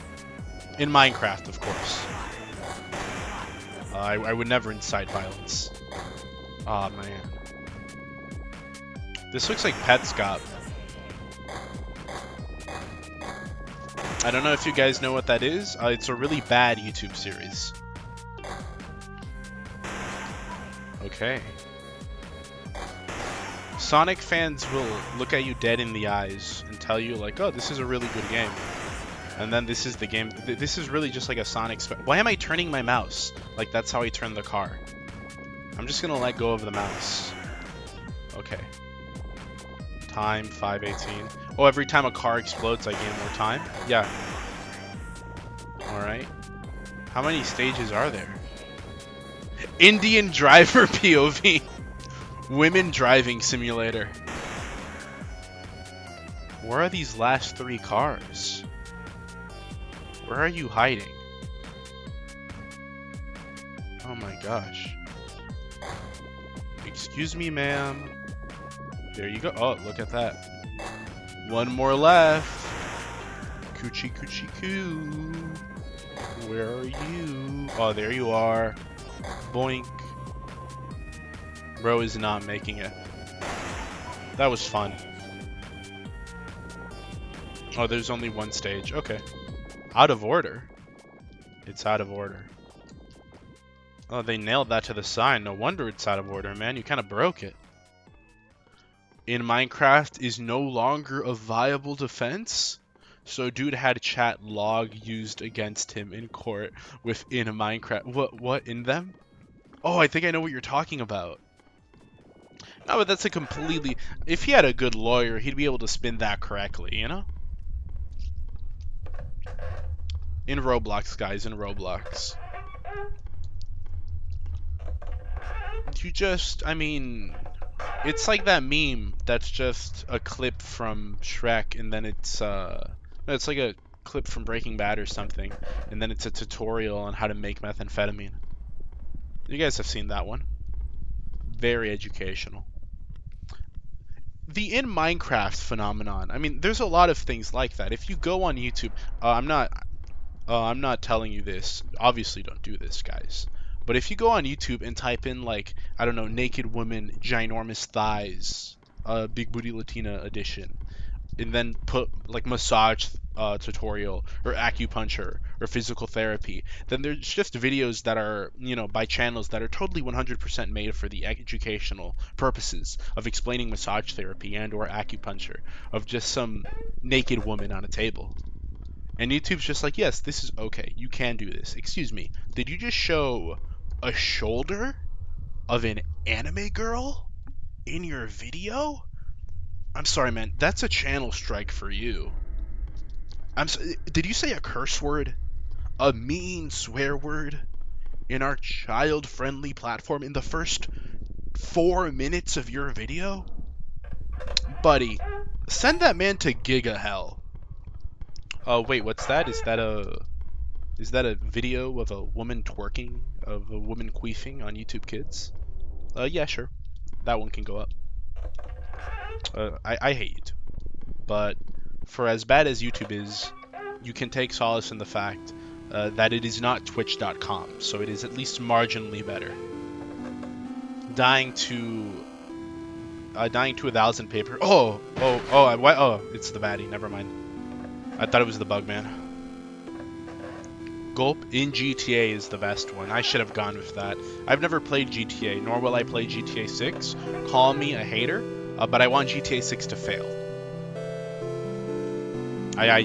In Minecraft, of course. I would never incite violence. Aw, man. This looks like Petscop. I don't know if you guys know what that is. It's a really bad YouTube series. Okay. Sonic fans will look at you dead in the eyes and tell you like, oh, this is a really good game. And then this is the game. This is really just like a Sonic... Why am I turning my mouse? Like, that's how I turn the car. I'm just gonna let go of the mouse. Okay. Time, 5:18. Oh, every time a car explodes, I gain more time? Yeah. Alright. How many stages are there? Indian driver POV. Women driving simulator. Where are these last 3 cars? Where are you hiding? Oh my gosh. Excuse me, ma'am. There you go. Oh, look at that. One more left. Coochie coochie coo. Where are you? Oh, there you are. Boink. Bro is not making it. That was fun. Oh, there's only one stage. Okay. Out of order. It's out of order. Oh, they nailed that to the sign. No wonder it's out of order, man. You kind of broke it. In Minecraft is no longer a viable defense? So dude had chat log used against him in court within Minecraft. What in them? Oh, I think I know what you're talking about. No, but that's a completely... If he had a good lawyer, he'd be able to spin that correctly, you know? In Roblox, guys, in Roblox. You just, I mean... It's like that meme that's just a clip from Shrek, and then it's like a clip from Breaking Bad or something, and then it's a tutorial on how to make methamphetamine. You guys have seen that one. Very educational. The in Minecraft phenomenon. I mean, there's a lot of things like that. If you go on YouTube, I'm not telling you this. Obviously, don't do this, guys. But if you go on YouTube and type in, like, I don't know, naked woman, ginormous thighs, big booty Latina edition, and then put, like, massage tutorial, or acupuncture, or physical therapy, then there's just videos that are, you know, by channels that are totally 100% made for the educational purposes of explaining massage therapy and or acupuncture, of just some naked woman on a table. And YouTube's just like, yes, this is okay. You can do this. Excuse me. Did you just show a shoulder of an anime girl in your video? I'm sorry, man. That's a channel strike for you. Did you say a curse word? A mean swear word? In our child-friendly platform in the first 4 minutes of your video? Buddy, send that man to Giga Hell. Oh, wait, what's that? Is that a video of a woman twerking, of a woman queefing on YouTube Kids? Yeah, sure. That one can go up. I hate YouTube. But for as bad as YouTube is, you can take solace in the fact that it is not Twitch.com, so it is at least marginally better. Dying to 1,000 paper. Oh, it's the baddie. Never mind. I thought it was the bug man. Gulp in GTA is the best one. I should have gone with that. I've never played GTA, nor will I play GTA 6. Call me a hater, but I want GTA 6 to fail. I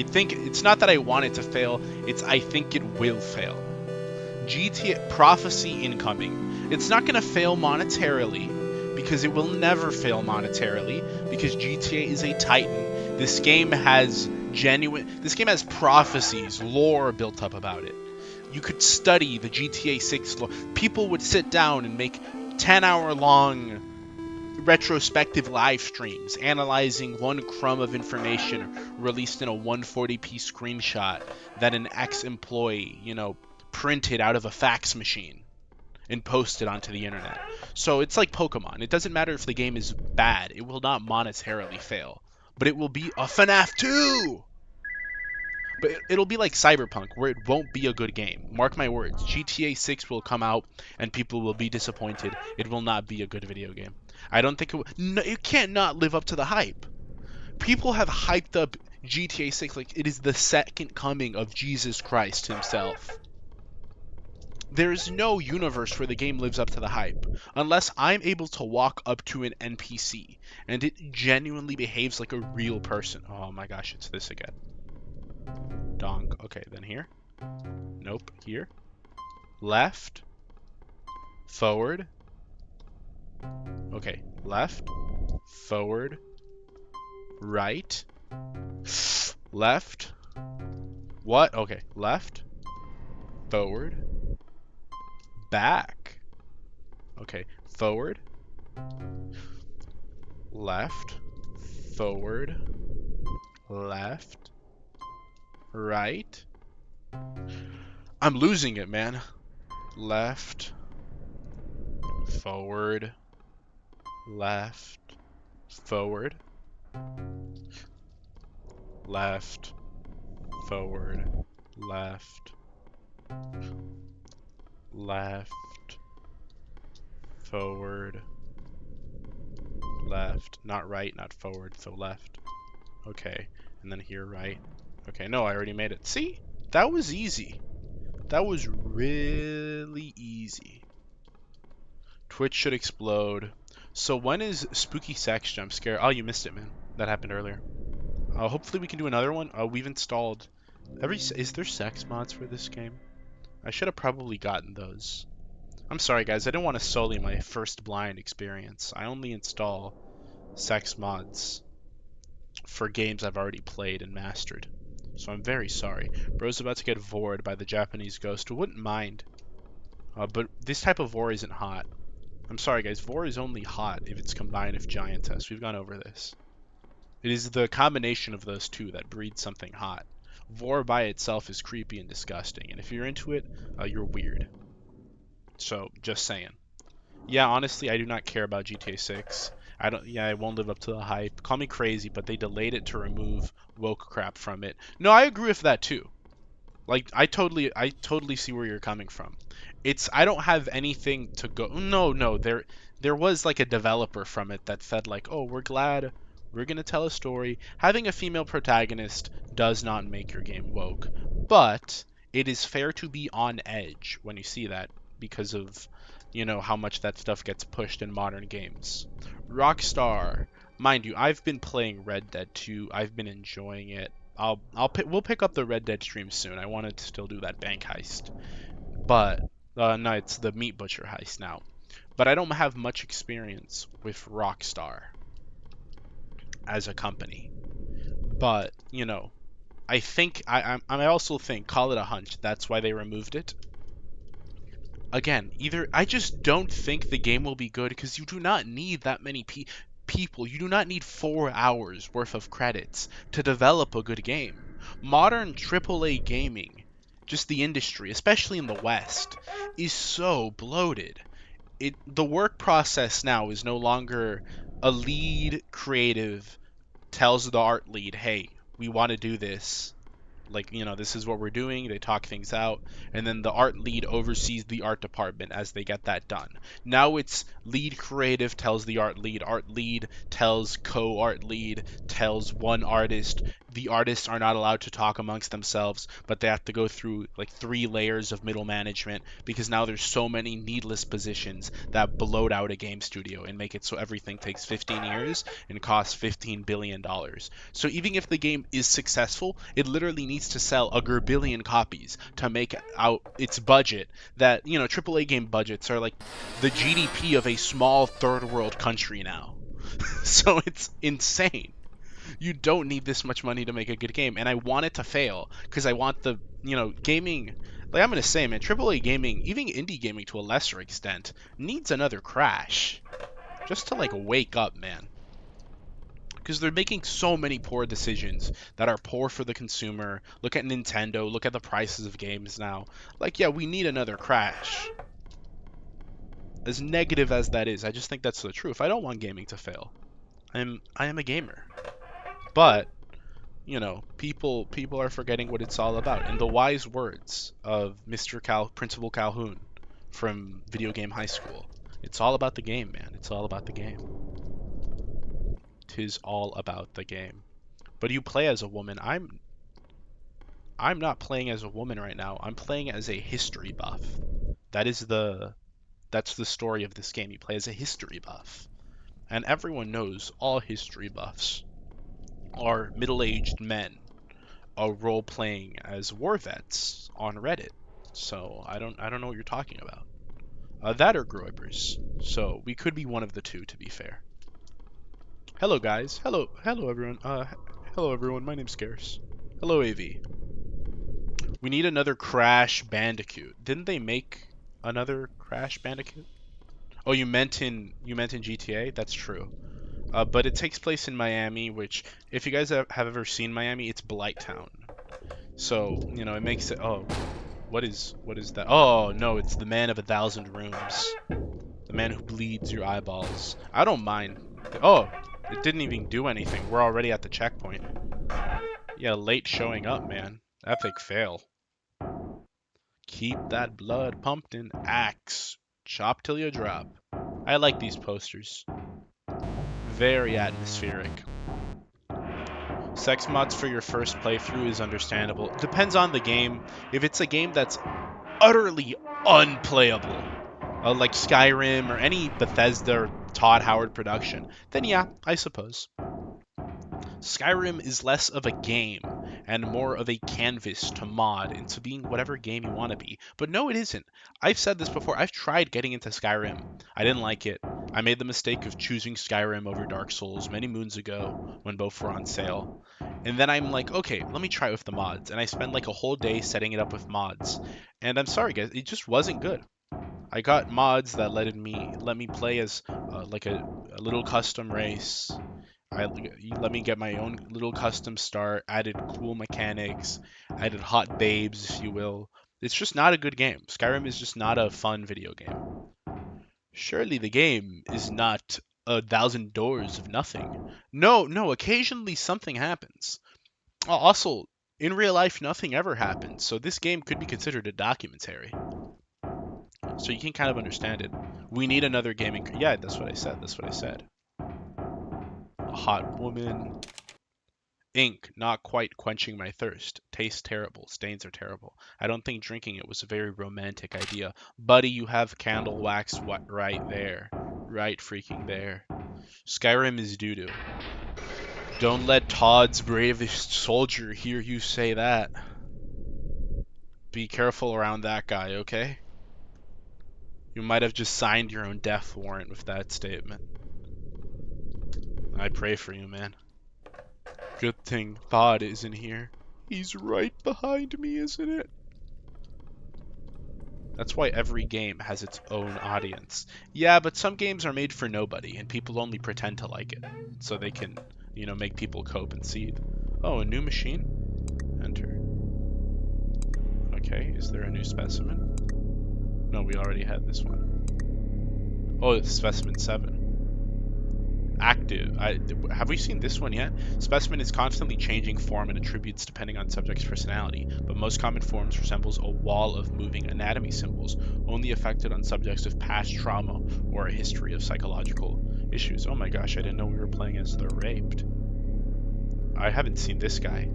think it's not that I want it to fail, it's I think it will fail. GTA Prophecy incoming. It's not going to fail monetarily, because it will never fail monetarily, because GTA is a titan. This game has prophecies, lore built up about it. You could study the GTA 6 lore. People would sit down and make 10-hour-long retrospective live streams analyzing one crumb of information released in a 140p screenshot that an ex-employee, printed out of a fax machine and posted onto the internet. So it's like Pokemon. It doesn't matter if the game is bad. It will not monetarily fail. But it will be a FNAF 2! But it'll be like Cyberpunk, where it won't be a good game. Mark my words. GTA 6 will come out, and people will be disappointed. It will not be a good video game. I don't think it will. No, it can't not live up to the hype. People have hyped up GTA 6 like it is the second coming of Jesus Christ himself. There is no universe where the game lives up to the hype, unless I'm able to walk up to an NPC, and it genuinely behaves like a real person. Oh my gosh, it's this again. Donk. Okay, then here. Nope, here. Left. Forward. Okay, left. Forward. Right. Left. What? Okay, left. Forward. Back. Okay, forward. Left. Forward. Left. Right. I'm losing it, man. Left. Forward. Left. Forward. Left. Forward. Left. Left. Forward. Left. Not right, not forward, so left. Okay. And then here, right. Okay, no, I already made it. See? That was easy. That was really easy. Twitch should explode. So when is Spooky Sex Jump Scare? Oh, you missed it, man. That happened earlier. Hopefully we can do another one. We've installed... Is there sex mods for this game? I should have probably gotten those. I'm sorry, guys. I didn't want to sully my first blind experience. I only install sex mods for games I've already played and mastered. So I'm very sorry. Bro's about to get vored by the Japanese ghost. Wouldn't mind. But this type of vor isn't hot. I'm sorry, guys. Vor is only hot if it's combined with Giantess. We've gone over this. It is the combination of those two that breeds something hot. Vor by itself is creepy and disgusting, and if you're into it, you're weird. So, just saying. Yeah, honestly, I do not care about GTA 6. It won't live up to the hype. Call me crazy, but they delayed it to remove woke crap from it. No, I agree with that too. Like, I totally see where you're coming from. I don't have anything to go. No, there was like a developer from it that said like, oh, we're glad we're gonna tell a story. Having a female protagonist does not make your game woke, but it is fair to be on edge when you see that because of, how much that stuff gets pushed in modern games. Rockstar, mind you, I've been playing Red Dead 2. I've been enjoying it. We'll pick up the Red Dead stream soon. I wanted to still do that bank heist, but no, it's the meat butcher heist now. But I don't have much experience with Rockstar as a company. But I also think, call it a hunch, that's why they removed it. Again, I just don't think the game will be good because you do not need that many people. You do not need 4 hours worth of credits to develop a good game. Modern AAA gaming, just the industry, especially in the West, is so bloated. The work process now is no longer a lead creative tells the art lead, hey, we want to do this. like, this is what we're doing. They talk things out, and then the art lead oversees the art department as they get that done. Now it's lead creative tells the art lead tells co-art lead, tells one artist. The artists are not allowed to talk amongst themselves, but they have to go through like 3 layers of middle management because now there's so many needless positions that bloat out a game studio and make it so everything takes 15 years and costs $15 billion. So even if the game is successful, it literally needs to sell a gerbillion copies to make out its budget. That, AAA game budgets are like the GDP of a small third world country now. So it's insane. You don't need this much money to make a good game, and I want it to fail because I want the, gaming. Like I'm gonna say, man, AAA gaming, even indie gaming to a lesser extent, needs another crash, just to like wake up, man. Because they're making so many poor decisions that are poor for the consumer. Look at Nintendo. Look at the prices of games now. Like, yeah, we need another crash. As negative as that is, I just think that's the truth. I don't want gaming to fail. I am a gamer. But people are forgetting what it's all about. And the wise words of Principal Calhoun from Video Game High School. It's all about the game, man. It's all about the game. 'Tis all about the game. But you play as a woman. I'm not playing as a woman right now. I'm playing as a history buff. That's the story of this game. You play as a history buff. And everyone knows all history buffs are middle-aged men role-playing as war vets on Reddit. So I don't know what you're talking about. That or Groypers. So we could be one of the two, to be fair. Hello guys. Hello everyone. Hello everyone. My name's Scarce. Hello AV. We need another Crash Bandicoot. Didn't they make another Crash Bandicoot? Oh, you meant in GTA? That's true. But it takes place in Miami, which, if you guys have ever seen Miami, it's Blight Town. So, it makes it... Oh, what is that? Oh, no, it's the man of 1,000 rooms. The man who bleeds your eyeballs. I don't mind. Oh, it didn't even do anything. We're already at the checkpoint. Yeah, late showing up, man. Epic fail. Keep that blood pumped in axe. Chop till you drop. I like these posters. Very atmospheric. Sex mods for your first playthrough is understandable. Depends on the game. If it's a game that's utterly unplayable, like Skyrim or any Bethesda or Todd Howard production, then yeah, I suppose. Skyrim is less of a game and more of a canvas to mod into being whatever game you want to be. But no, it isn't. I've said this before. I've tried getting into Skyrim. I didn't like it. I made the mistake of choosing Skyrim over Dark Souls many moons ago when both were on sale. And then I'm like, okay, let me try it with the mods. And I spent like a whole day setting it up with mods. And I'm sorry, guys, it just wasn't good. I got mods that let me play as like a little custom race. Let me get my own little custom start, added cool mechanics, added hot babes, if you will. It's just not a good game. Skyrim is just not a fun video game. Surely the game is not 1,000 doors of nothing. No, occasionally something happens. Also, in real life, nothing ever happens, so this game could be considered a documentary. So you can kind of understand it. We need another gaming... Yeah, that's what I said. A hot woman. Ink, not quite quenching my thirst. Tastes terrible. Stains are terrible. I don't think drinking it was a very romantic idea. Buddy, you have candle wax right there. Right freaking there. Skyrim is doo-doo. Don't let Todd's bravest soldier hear you say that. Be careful around that guy, okay? You might have just signed your own death warrant with that statement. I pray for you, man. Good thing Todd isn't here. He's right behind me, isn't it? That's why every game has its own audience. Yeah, but some games are made for nobody, and people only pretend to like it. So they can, make people cope and seed. Oh, a new machine? Enter. Okay, is there a new specimen? No, we already had this one. Oh, it's specimen 7. active. Have we seen this one yet? Specimen is constantly changing form and attributes depending on subject's personality, but most common forms resembles a wall of moving anatomy symbols, only affected on subjects with past trauma or a history of psychological issues. Oh my gosh, I didn't know we were playing as the raped. I haven't seen this guy.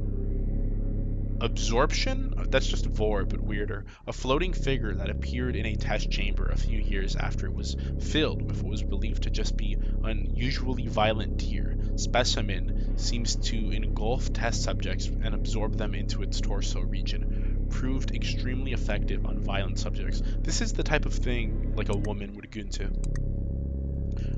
Absorption? That's just Vor, but weirder. A floating figure that appeared in a test chamber a few years after it was filled with what was believed to just be unusually violent deer. Specimen seems to engulf test subjects and absorb them into its torso region. Proved extremely effective on violent subjects. This is the type of thing like a woman would goon to.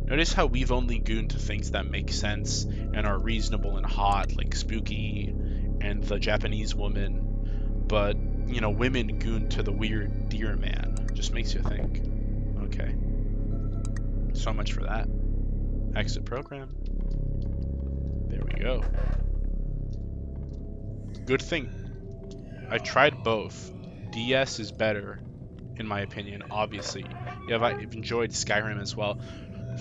Notice how we've only gooned to things that make sense and are reasonable and hot, like Spooky and the Japanese woman, but, you know, women goon to the weird deer man. Just makes you think. Okay. So much for that. Exit program. There we go. Good thing I tried both. DS is better, in my opinion, obviously. Yeah, I've enjoyed Skyrim as well.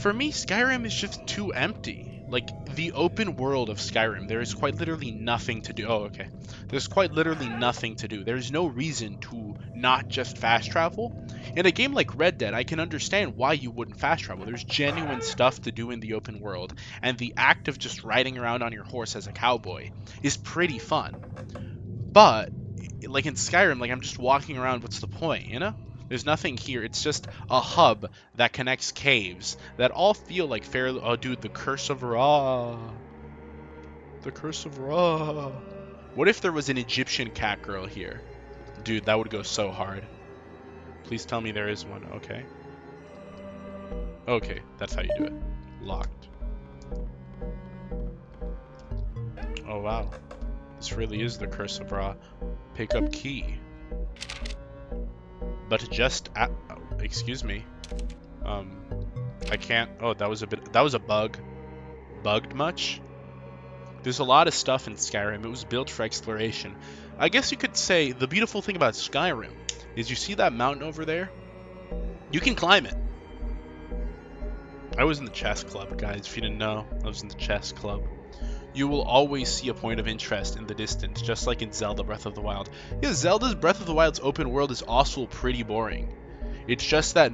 For me, Skyrim is just too empty. Like, the open world of Skyrim, there is quite literally nothing to do. Oh, okay. There's quite literally nothing to do. There's no reason to not just fast travel. In a game like Red Dead, I can understand why you wouldn't fast travel. There's genuine stuff to do in the open world, and the act of just riding around on your horse as a cowboy is pretty fun. But, like in Skyrim, like I'm just walking around, what's the point, you know? There's nothing here. It's just a hub that connects caves that all feel like fairly... Oh, dude, the Curse of Ra. The Curse of Ra. What if there was an Egyptian cat girl here? Dude, that would go so hard. Please tell me there is one. Okay. Okay, that's how you do it. Locked. Oh, wow. This really is the Curse of Ra. Pick up key. But just at, excuse me. I can't. Oh, that was a bug. Bugged much? There's a lot of stuff in Skyrim. It was built for exploration. I guess you could say the beautiful thing about Skyrim is you see that mountain over there? You can climb it. I was in the chess club, guys. If you didn't know, I was in the chess club. You will always see a point of interest in the distance, just like in Zelda Breath of the Wild. Yeah, Zelda's Breath of the Wild's open world is also pretty boring. It's just that,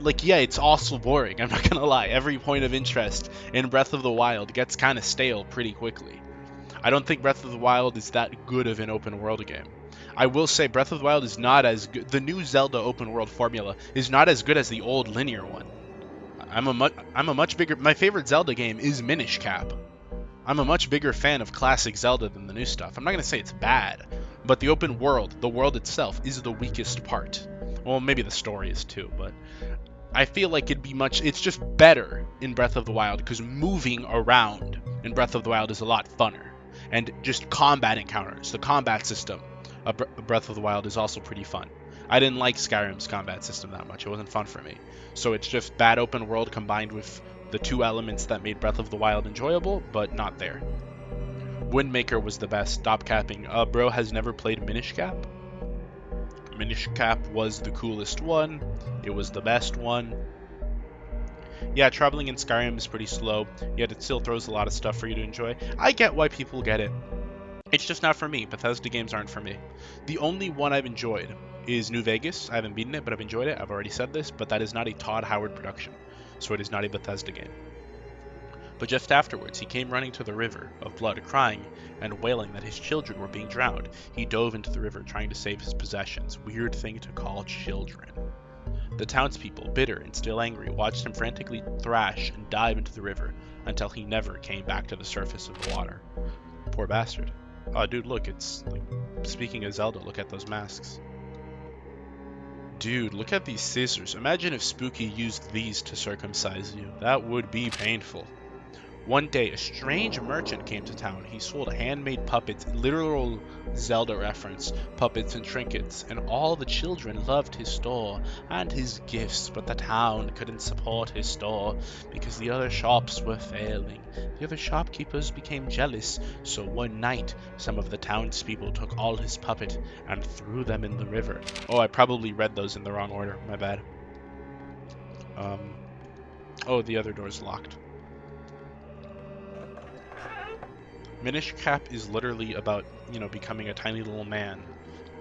like, yeah, it's also boring. I'm not gonna lie. Every point of interest in Breath of the Wild gets kind of stale pretty quickly. I don't think Breath of the Wild is that good of an open world game. I will say Breath of the Wild is not as good. The new Zelda open world formula is not as good as the old linear one. I'm a much bigger. My favorite Zelda game is Minish Cap. I'm a much bigger fan of classic Zelda than the new stuff. I'm not going to say it's bad, but the open world, the world itself, is the weakest part. Well, maybe the story is too, but I feel like it's just better in Breath of the Wild because moving around in Breath of the Wild is a lot funner. And just combat encounters, the combat system of Breath of the Wild is also pretty fun. I didn't like Skyrim's combat system that much. It wasn't fun for me. So it's just bad open world combined with the two elements that made Breath of the Wild enjoyable, but not there. Windmaker was the best. Stop capping. Bro has never played Minish Cap. Minish Cap was the coolest one. It was the best one. Yeah, traveling in Skyrim is pretty slow, yet it still throws a lot of stuff for you to enjoy. I get why people get it. It's just not for me. Bethesda games aren't for me. The only one I've enjoyed is New Vegas. I haven't beaten it, but I've enjoyed it. I've already said this, but that is not a Todd Howard production, so it is not a Bethesda game. But just afterwards, he came running to the river of blood, crying and wailing that his children were being drowned. He dove into the river, trying to save his possessions. Weird thing to call children. The townspeople, bitter and still angry, watched him frantically thrash and dive into the river until he never came back to the surface of the water. Poor bastard. Oh, dude, look, it's like, speaking of Zelda, look at those masks. Dude, look at these scissors. Imagine if Spooky used these to circumcise you. That would be painful. One day, a strange merchant came to town. He sold handmade puppets, literal Zelda reference, puppets and trinkets, and all the children loved his store and his gifts, but the town couldn't support his store because the other shops were failing. The other shopkeepers became jealous, so one night, some of the townspeople took all his puppet and threw them in the river. Oh, I probably read those in the wrong order. My bad. Oh, the other door's locked. Minish Cap is literally about, becoming a tiny little man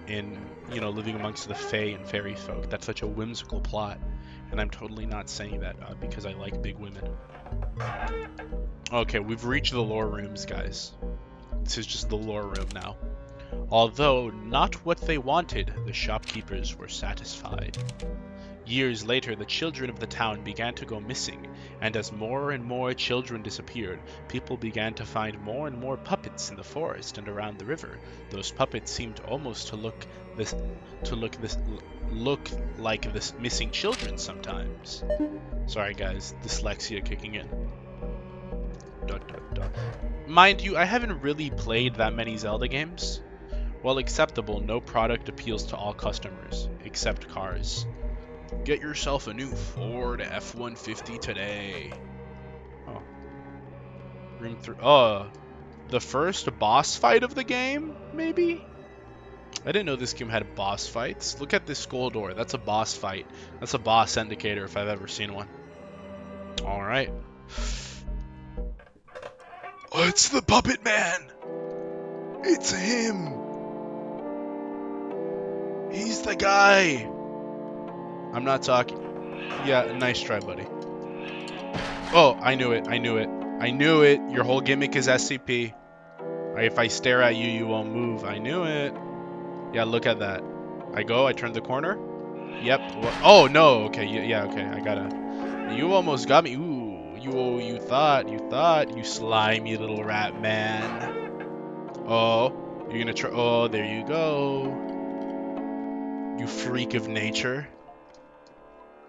in, living amongst the Fae and fairy folk. That's such a whimsical plot, and I'm totally not saying that because I like big women. Okay, we've reached the lore rooms, guys. This is just the lore room now. Although not what they wanted, the shopkeepers were satisfied. Years later, the children of the town began to go missing, and as more and more children disappeared, people began to find more and more puppets in the forest and around the river. Those puppets seemed almost to look like the missing children sometimes. Sorry guys, dyslexia kicking in. Dot, dot, dot. Mind you, I haven't really played that many Zelda games. While acceptable, no product appeals to all customers, except cars. Get yourself a new Ford F-150 today. Oh. Room 3. The first boss fight of the game, maybe? I didn't know this game had boss fights. Look at this skull door. That's a boss fight. That's a boss indicator if I've ever seen one. Alright. Oh, it's the Puppet Man! It's him! He's the guy! I'm not talking. Yeah, nice try, buddy. Oh, I knew it. I knew it. I knew it. Your whole gimmick is SCP. If I stare at you, you won't move. I knew it. Yeah, look at that. I turn the corner. Yep. Oh, no. Okay. Yeah, okay. I gotta. You almost got me. Ooh. You thought. You slimy little rat man. Oh. You're gonna try. Oh, there you go. You freak of nature.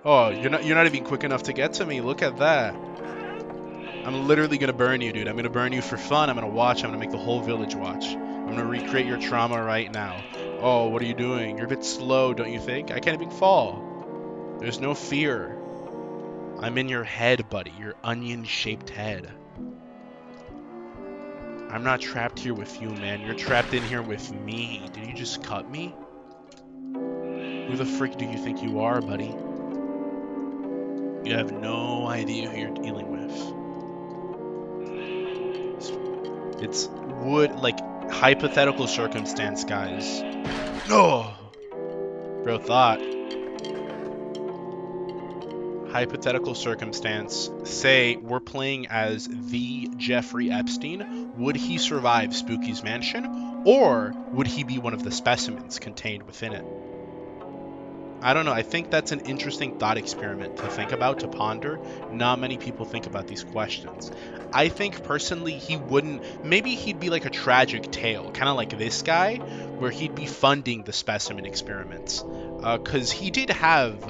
Oh, you're not even quick enough to get to me. Look at that. I'm literally gonna burn you, dude. I'm gonna burn you for fun. I'm gonna watch. I'm gonna make the whole village watch. I'm gonna recreate your trauma right now. Oh, what are you doing? You're a bit slow, don't you think? I can't even fall. There's no fear. I'm in your head, buddy. Your onion-shaped head. I'm not trapped here with you, man. You're trapped in here with me. Did you just cut me? Who the frick do you think you are, buddy? You have no idea who you're dealing with. It's like hypothetical circumstance, guys. No, bro, thought. Hypothetical circumstance. Say we're playing as the Jeffrey Epstein. Would he survive Spooky's mansion, or would he be one of the specimens contained within it? I don't know. I think that's an interesting thought experiment to think about, to ponder. Not many people think about these questions. I think personally he wouldn't. Maybe he'd be like a tragic tale, kind of like this guy, where he'd be funding the specimen experiments. Because he did have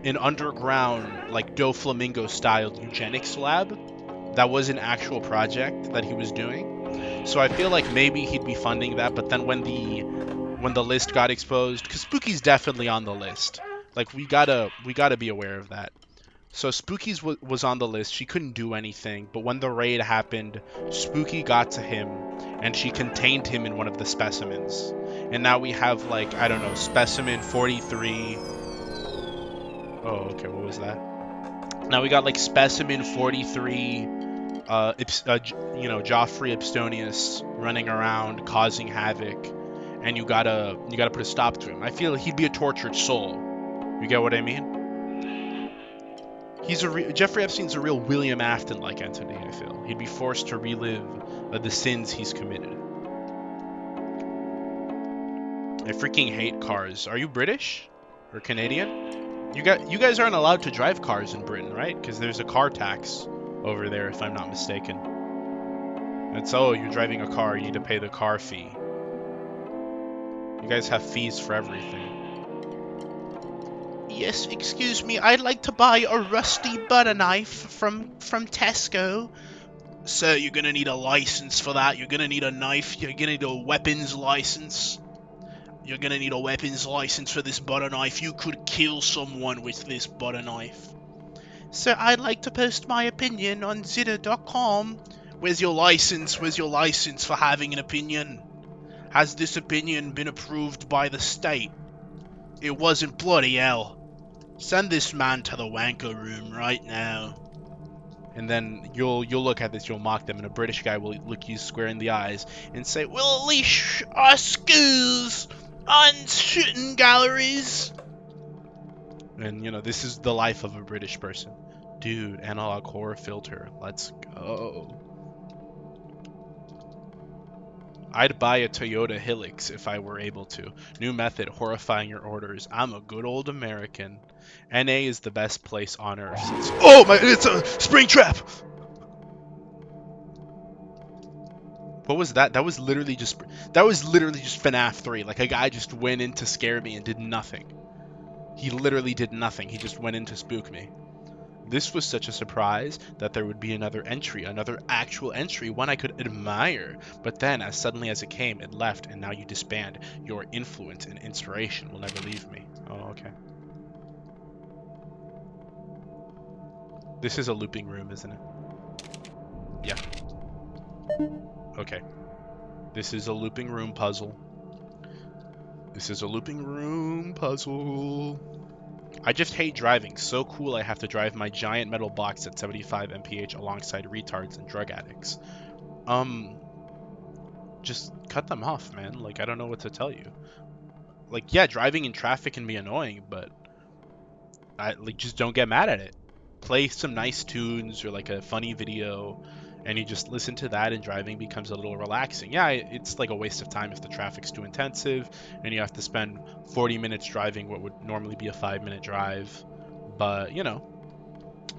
an underground, like Doflamingo styled eugenics lab. That was an actual project that he was doing. So I feel like maybe he'd be funding that, but then when the list got exposed, because Spooky's definitely on the list. Like, we gotta be aware of that. So Spooky's was on the list. She couldn't do anything, but when the raid happened, Spooky got to him, and she contained him in one of the specimens. And now we have, like, I don't know, specimen 43. Oh, okay, what was that? Now we got, like, specimen 43, Joffrey Epstonius running around causing havoc. And you gotta put a stop to him. I feel he'd be a tortured soul. You get what I mean? Jeffrey Epstein's a real William Afton-like entity, I feel. He'd be forced to relive the sins he's committed. I freaking hate cars. Are you British? Or Canadian? You guys aren't allowed to drive cars in Britain, right? Because there's a car tax over there, if I'm not mistaken. And so, you're driving a car, you need to pay the car fee. You guys have fees for everything. Yes, excuse me, I'd like to buy a rusty butter knife from Tesco. Sir, you're gonna need a license for that. You're gonna need a knife. You're gonna need a weapons license. You're gonna need a weapons license for this butter knife. You could kill someone with this butter knife. Sir, I'd like to post my opinion on Zidder.com. Where's your license? Where's your license for having an opinion? Has this opinion been approved by the state? It wasn't, bloody hell. Send this man to the wanker room right now. And then you'll look at this, you'll mock them, and a British guy will look you square in the eyes and say, "We'll unleash our skills on shooting galleries." And this is the life of a British person. Dude, analog horror filter. Let's go. I'd buy a Toyota Hilux if I were able to. New method, horrifying your orders. I'm a good old American. NA is the best place on earth since— Oh my, it's a spring trap! What was that? That was literally just FNAF 3. Like, a guy just went in to scare me and did nothing. He literally did nothing. He just went in to spook me. This was such a surprise that there would be another entry, another actual entry, one I could admire. But then, as suddenly as it came, it left, and now you disband. Your influence and inspiration will never leave me. Oh, okay. This is a looping room, isn't it? Yeah. Okay. This is a looping room puzzle. This is a looping room puzzle. I just hate driving. So cool I have to drive my giant metal box at 75 mph alongside retards and drug addicts. Just cut them off, man. Like, I don't know what to tell you. Like, yeah, driving in traffic can be annoying, but just don't get mad at it. Play some nice tunes or like a funny video, and you just listen to that, and driving becomes a little relaxing. Yeah, it's like a waste of time if the traffic's too intensive and you have to spend 40 minutes driving what would normally be a 5-minute drive. But,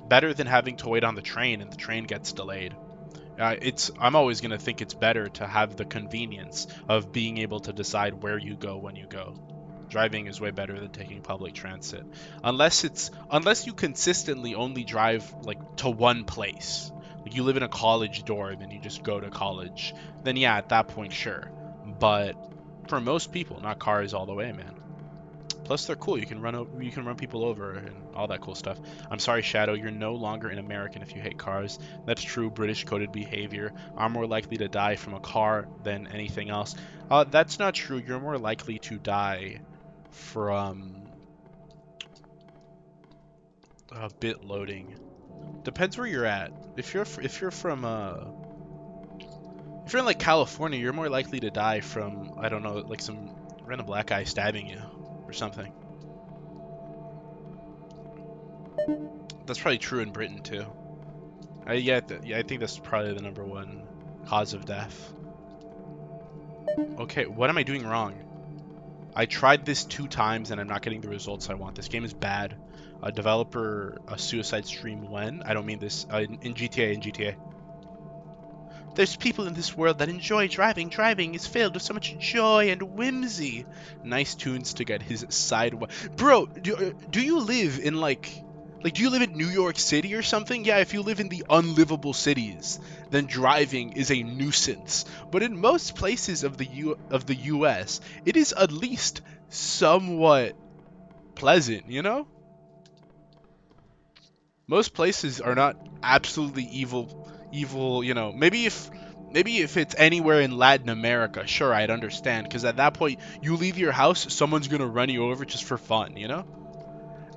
better than having to wait on the train and the train gets delayed. I'm always going to think it's better to have the convenience of being able to decide where you go when you go. Driving is way better than taking public transit. Unless you consistently only drive like to one place. Like you live in a college dorm and you just go to college. Then yeah, at that point, sure. But for most people, not cars all the way, man. Plus, they're cool. You can run people over and all that cool stuff. I'm sorry, Shadow. You're no longer an American if you hate cars. That's true. British coded behavior. I'm more likely to die from a car than anything else. That's not true. You're more likely to die from bit loading. Depends where you're at. If you're in like California, you're more likely to die from, I don't know, like some random black guy stabbing you or something. That's probably true in Britain too. Yeah, I think that's probably the #1 cause of death. Okay, what am I doing wrong? I tried this 2 times and I'm not getting the results I want. This game is bad. A developer, a suicide stream when? I don't mean this. In GTA. There's people in this world that enjoy driving. Driving is filled with so much joy and whimsy. Nice tunes to get his sidewalk. Bro, do you live in do you live in New York City or something? Yeah, if you live in the unlivable cities, then driving is a nuisance. But in most places of the US, it is at least somewhat pleasant, Most places are not absolutely evil, maybe if it's anywhere in Latin America, sure, I'd understand, because at that point, you leave your house, someone's gonna run you over just for fun,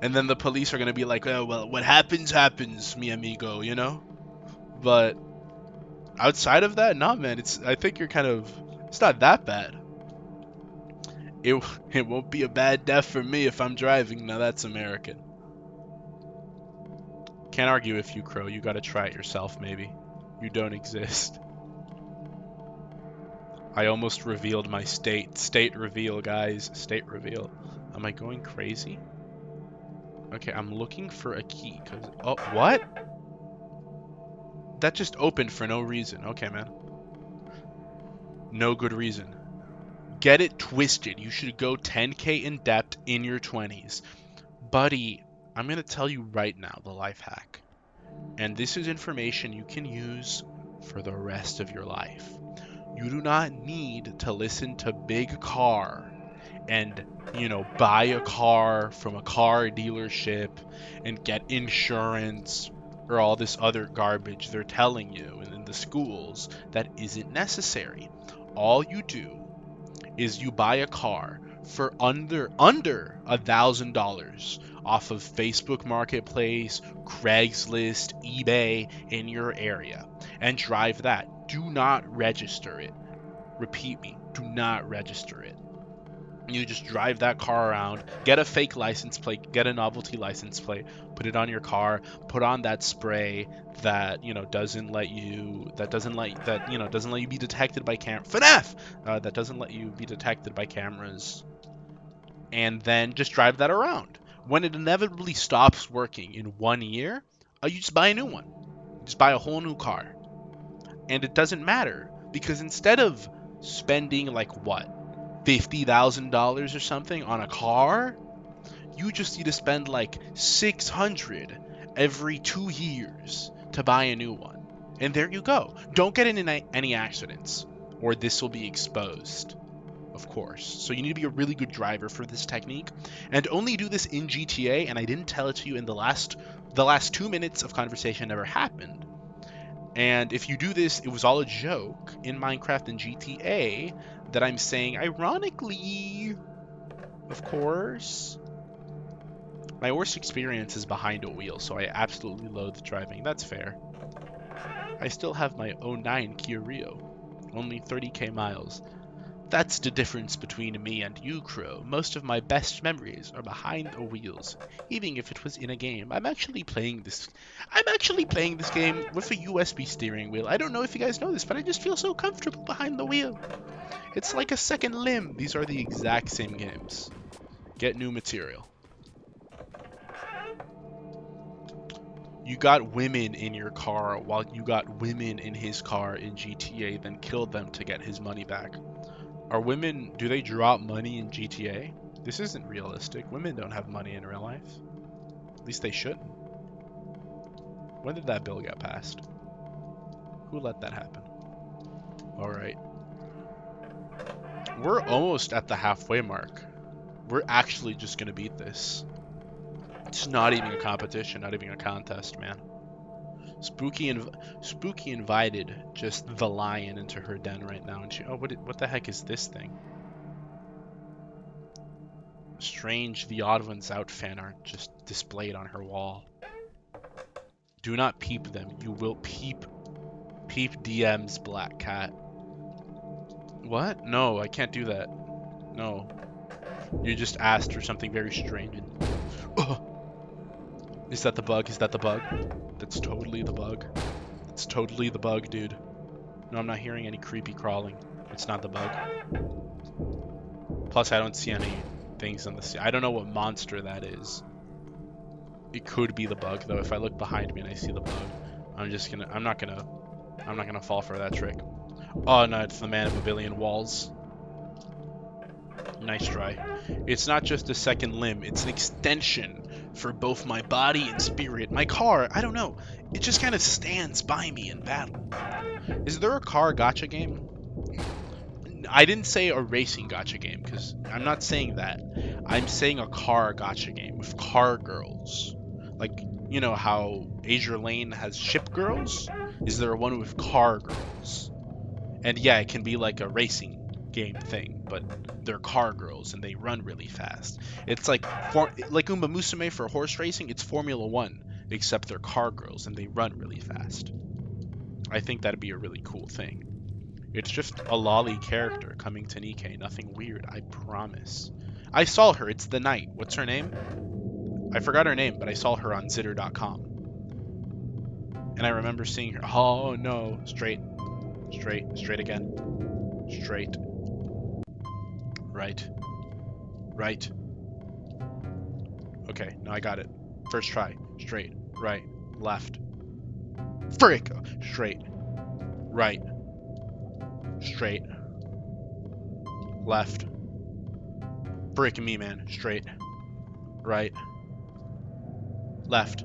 And then the police are gonna be like, oh, well, what happens, mi amigo, But outside of that, nah, man, I think it's not that bad. It won't be a bad death for me if I'm driving. Now that's American. Can't argue with you, Crow. You gotta try it yourself, maybe. You don't exist. I almost revealed my state. State reveal, guys. State reveal. Am I going crazy? Okay, I'm looking for a key. Oh, what? That just opened for no reason. Okay, man. No good reason. Get it twisted. You should go 10K in depth in your 20s. Buddy, I'm going to tell you right now the life hack. And this is information you can use for the rest of your life. You do not need to listen to Big Car and, buy a car from a car dealership and get insurance or all this other garbage they're telling you in the schools that isn't necessary. All you do is you buy a car for under $1,000 off of Facebook Marketplace, Craigslist, eBay in your area, and drive that. Do not register it. Repeat me, do not register it. You just drive that car around, get a fake license plate, get a novelty license plate, put it on your car, put on that spray that doesn't let you be detected by FNAF, that doesn't let you be detected by cameras, and then just drive that around. When it inevitably stops working in 1 year, you just buy a new one. Just buy a whole new car, and it doesn't matter because instead of spending like what, $50,000 or something on a car, you just need to spend like $600 every 2 years to buy a new one. And there you go. Don't get in any accidents, or this will be exposed, of course. So you need to be a really good driver for this technique, and only do this in GTA. And I didn't tell it to you in the last 2 minutes of conversation never happened. And if you do this, it was all a joke in Minecraft and GTA that I'm saying ironically, of course. My worst experience is behind a wheel, so I absolutely loathe driving. That's fair. I still have my '09 Kia Rio. Only 30k miles. That's the difference between me and you, Crow. Most of my best memories are behind the wheels, even if it was in a game. I'm actually playing this game with a USB steering wheel. I don't know if you guys know this, but I just feel so comfortable behind the wheel. It's like a second limb. These are the exact same games. Get new material. You got women in your car while you got women in his car in GTA, then killed them to get his money back. Are women, do they drop money in GTA? This isn't realistic. Women don't have money in real life. At least they shouldn't. When did that bill get passed? Who let that happen? Alright. We're almost at the halfway mark. We're actually just gonna beat this. It's not even a competition, not even a contest, man. Spooky invited just the lion into her den right now, and what the heck is this thing? Strange, the Odd Ones Out fan art just displayed on her wall. Do not peep them. You will peep DMs, Black Cat. What? No, I can't do that. No. You just asked for something very strange. Is that the bug? Is that the bug? That's totally the bug. It's totally the bug, dude. No, I'm not hearing any creepy crawling. It's not the bug. Plus, I don't see any things on the sea. I don't know what monster that is. It could be the bug, though. If I look behind me and I see the bug, I'm not gonna fall for that trick. Oh no, it's the man of a billion walls. Nice try. It's not just a second limb, it's an extension for both my body and spirit. My car, I don't know, it just kind of stands by me in battle. Is there a car gacha game? I didn't say a racing gacha game, because I'm not saying that. I'm saying a car gacha game with car girls. Like, you know how Azure Lane has ship girls? Is there one with car girls? And yeah, it can be like a racing game thing, but they're car girls and they run really fast. It's like Uma Musume for horse racing. It's Formula 1, except they're car girls and they run really fast. I think that'd be a really cool thing. It's just a lolly character coming to Nikkei. Nothing weird, I promise. I saw her. It's the Knight. What's her name? I forgot her name, but I saw her on Zitter.com. And I remember seeing her. Oh no. Straight again. Straight. Right. Okay, now I got it. First try. Straight. Right. Left. Frick! Straight. Right. Straight. Left. Frick me, man. Straight. Right. Left.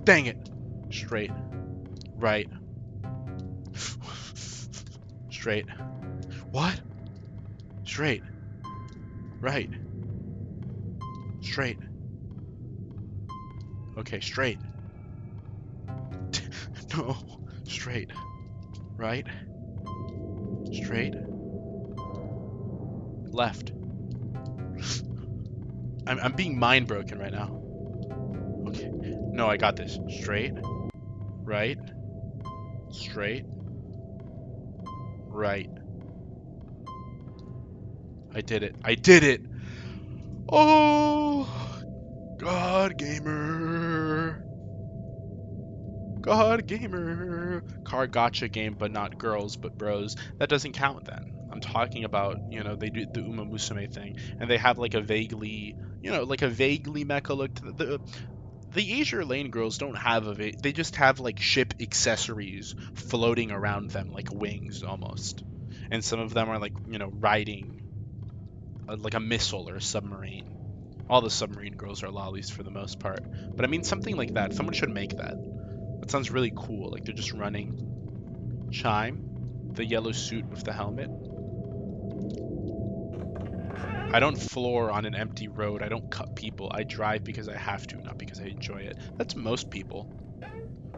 Dang it. Straight. Right. Straight. What? Straight. Right. Straight. Okay, straight. No. Straight. Right. Straight. Left. I'm being mind broken right now. Okay. No, I got this. Straight. Right. Straight. Right. I did it. I did it! Oh! God gamer. God gamer. Car gotcha game, but not girls, but bros. That doesn't count then. I'm talking about, you know, they do the Uma Musume thing, and they have like a vaguely, you know, like a vaguely mecha look to the Azure Lane girls don't have they just have like ship accessories floating around them like wings almost. And some of them are like, you know, riding like a missile or a submarine. All the submarine girls are lollies for the most part. But I mean something like that. Someone should make that. That sounds really cool. Like they're just running. Chime, the yellow suit with the helmet. I don't floor on an empty road. I don't cut people. I drive because I have to, not because I enjoy it. That's most people.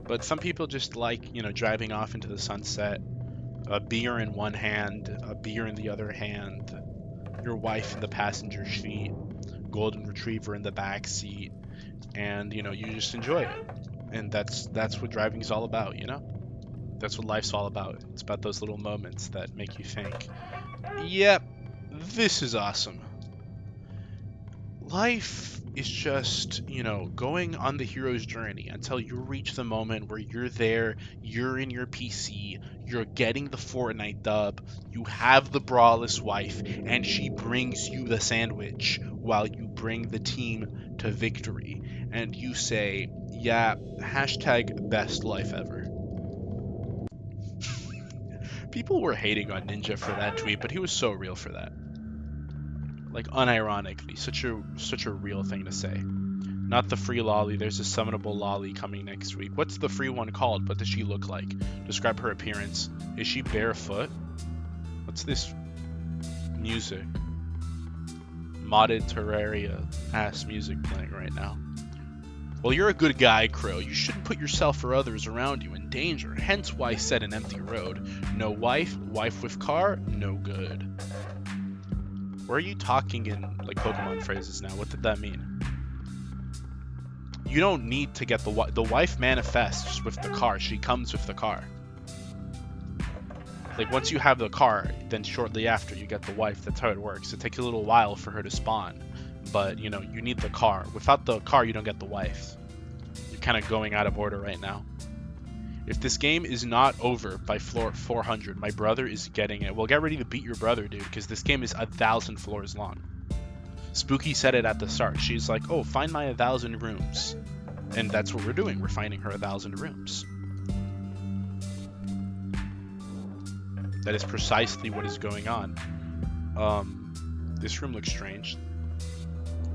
But some people just like, you know, driving off into the sunset, a beer in one hand, a beer in the other hand, your wife in the passenger seat, golden retriever in the back seat, and you know, you just enjoy it. And that's what driving is all about, you know? That's what life's all about. It's about those little moments that make you think, yep, this is awesome. Life is just, you know, going on the hero's journey until you reach the moment where you're there, you're in your PC, you're getting the Fortnite dub, you have the braless wife, and she brings you the sandwich while you bring the team to victory. And you say, yeah, hashtag best life ever. People were hating on Ninja for that tweet, but he was so real for that. Like unironically, such a real thing to say. Not the free lolly, there's a summonable lolly coming next week. What's the free one called? What does she look like? Describe her appearance. Is she barefoot? What's this music? Modded Terraria ass music playing right now. Well, you're a good guy, Crow. You shouldn't put yourself or others around you in danger. Hence why I said an empty road. No wife, wife with car, no good. Where are you talking in like Pokemon phrases now? What did that mean? You don't need to get the wife manifests with the car. She comes with the car. Like once you have the car, then shortly after you get the wife. That's how it works. It takes a little while for her to spawn, but you know, you need the car. Without the car, you don't get the wife. You're kind of going out of order right now. If this game is not over by floor 400, my brother is getting it. Well, get ready to beat your brother, dude, because this game is 1,000 floors long. Spooky said it at the start. She's like, oh, find my 1,000 rooms. And that's what we're doing. We're finding her 1,000 rooms. That is precisely what is going on. This room looks strange.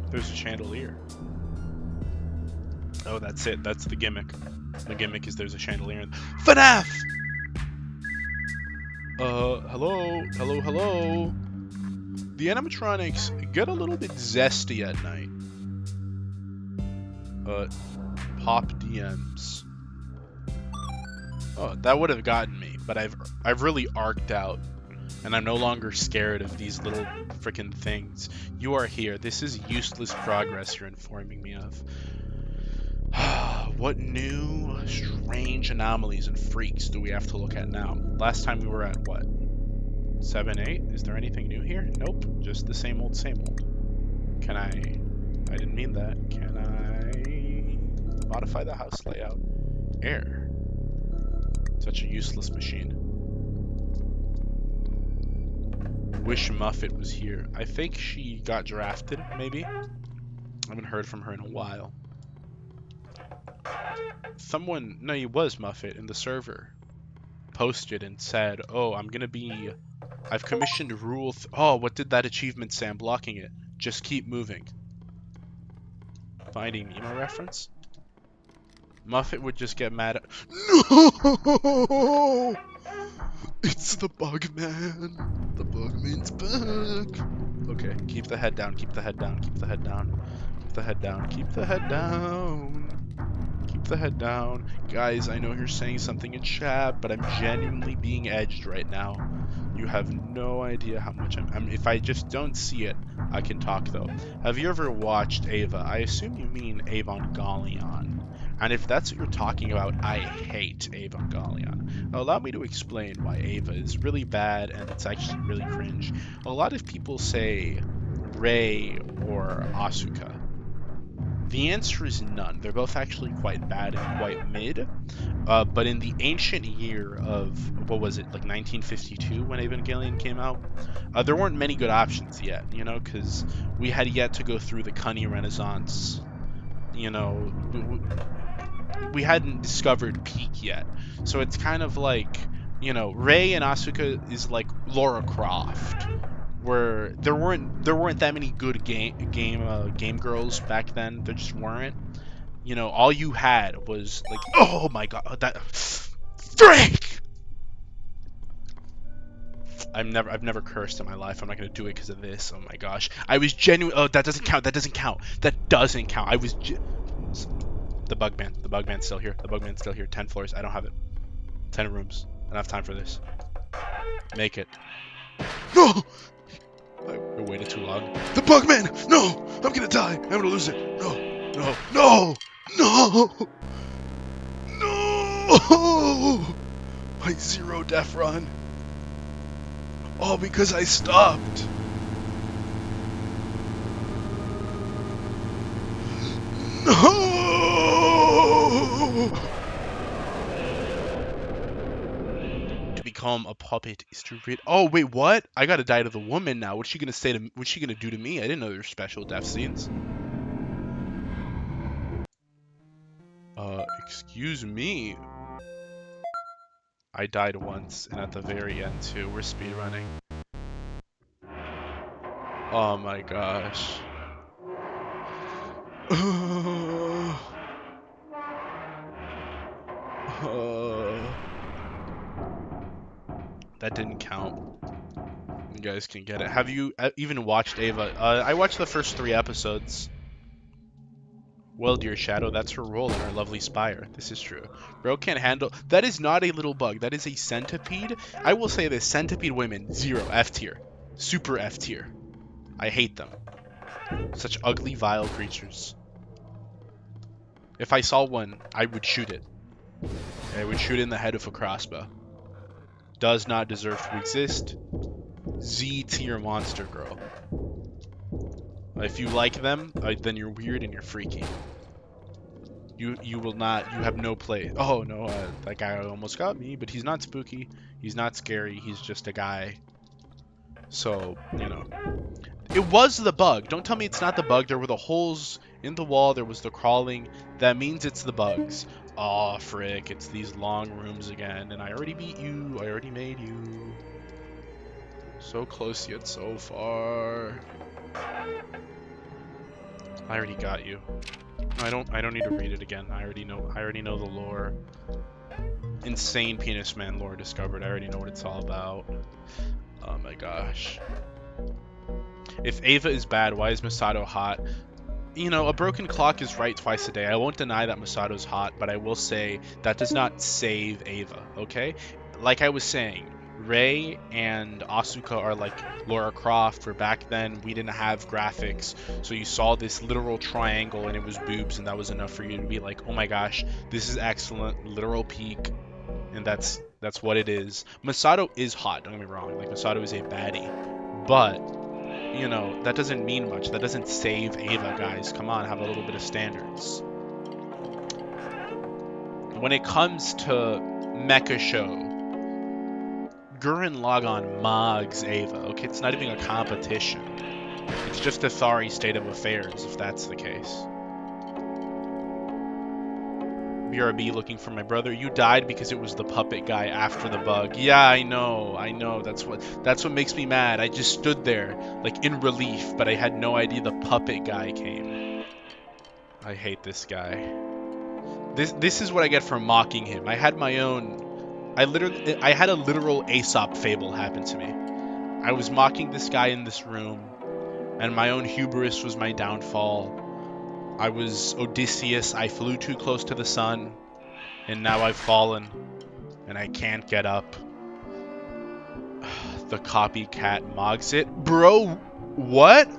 There's a chandelier. Oh, that's it. That's the gimmick. The gimmick is there's a chandelier in FNAF! Hello? Hello, hello? The animatronics get a little bit zesty at night. Pop DMs. Oh, that would have gotten me, but I've really arced out, and I'm no longer scared of these little freaking things. You are here. This is useless progress you're informing me of. What new, strange anomalies and freaks do we have to look at now? Last time we were at what? 7, 8? Is there anything new here? Nope. Just the same old, same old. Can I didn't mean that. Can I modify the house layout? Air. Such a useless machine. Wish Muffet was here. I think she got drafted, maybe? I haven't heard from her in a while. Someone, no, it was Muffet in the server, posted and said, oh, I've commissioned oh, what did that achievement say? I'm blocking it. Just keep moving. Finding Nemo reference? Muffet would just get mad at, no! It's the Bugman. The Bugman's back. Okay, keep the head down, keep the head down, keep the head down. Keep the head down, keep the head down. Keep the head down. Guys, I know you're saying something in chat, but I'm genuinely being edged right now. You have no idea how much if I just don't see it, I can talk though. Have you ever watched Ava? I assume you mean Evangelion. And if that's what you're talking about, I hate Evangelion. Allow me to explain why Ava is really bad and it's actually really cringe. A lot of people say Rei or Asuka. The answer is none. They're both actually quite bad and quite mid. But in the ancient year of, what was it, like 1952 when Evangelion came out, there weren't many good options yet, you know, because we had yet to go through the Cunny Renaissance. You know, we hadn't discovered peak yet. So it's kind of like, you know, Rei and Asuka is like Lara Croft, where there weren't that many good game girls back then. There just weren't. You know, all you had was like, oh my god, that frick. I've never cursed in my life. I'm not gonna do it because of this. Oh my gosh, I was genuine. Oh, that doesn't count. That doesn't count. That doesn't count. The Bugman's still here. The Bugman's still here. 10 floors. I don't have it. 10 rooms. I don't have time for this. Make it. No! I waited too long. The Bugman! No! I'm gonna die! I'm gonna lose it! No! No! No! No! No! My 0 death run. All because I stopped. No! To become a puppet is to read. Oh wait, what? I gotta die to the woman now. What's she gonna say to me? What's she gonna do to me? I didn't know there were special death scenes. Excuse me. I died once, and at the very end too. We're speedrunning. Oh my gosh. That didn't count. You guys can get it. Have you even watched Ava? I watched the first 3 episodes. Well, dear Shadow, that's her role in our lovely spire. This is true. Bro can't handle... That is not a little bug. That is a centipede. I will say this. Centipede women, 0. F tier. Super F tier. I hate them. Such ugly, vile creatures. If I saw one, I would shoot it. I would shoot it in the head with a crossbow. Does not deserve to exist. Z tier monster girl. If you like them, then you're weird and you're freaky. You will not. You have no place. Oh no, that guy almost got me, but he's not spooky. He's not scary. He's just a guy. So you know, it was the bug. Don't tell me it's not the bug. There were the holes in the wall. There was the crawling. That means it's the bugs. Aw, frick. It's these long rooms again, and I already beat you. I already made you. So close yet so far. I already got you. I don't need to read it again. I already know the lore. Insane penis man lore discovered. I already know what it's all about. Oh my gosh. If Ava is bad, why is Masato hot? You know, a broken clock is right twice a day. I won't deny that Masato's hot, but I will say that does not save Ava, okay? Like I was saying, Rei and Asuka are like Lara Croft, where back then we didn't have graphics, so you saw this literal triangle and it was boobs, and that was enough for you to be like, oh my gosh, this is excellent, literal peak, and that's what it is. Masato is hot, don't get me wrong, like Masato is a baddie, but you know, that doesn't mean much. That doesn't save Ava, guys. Come on, have a little bit of standards. When it comes to Mecha Show, Gurren Lagann mogs Ava, okay? It's not even a competition. It's just a sorry state of affairs, if that's the case. BRB looking for my brother. You died because it was the puppet guy after the bug. Yeah, I know. That's what makes me mad. I just stood there, like, in relief, but I had no idea the puppet guy came. I hate this guy. This is what I get for mocking him. I had my own... I had a literal Aesop fable happen to me. I was mocking this guy in this room, and my own hubris was my downfall. I was Odysseus, I flew too close to the sun, and now I've fallen, and I can't get up. The copycat mogs it. Bro, what?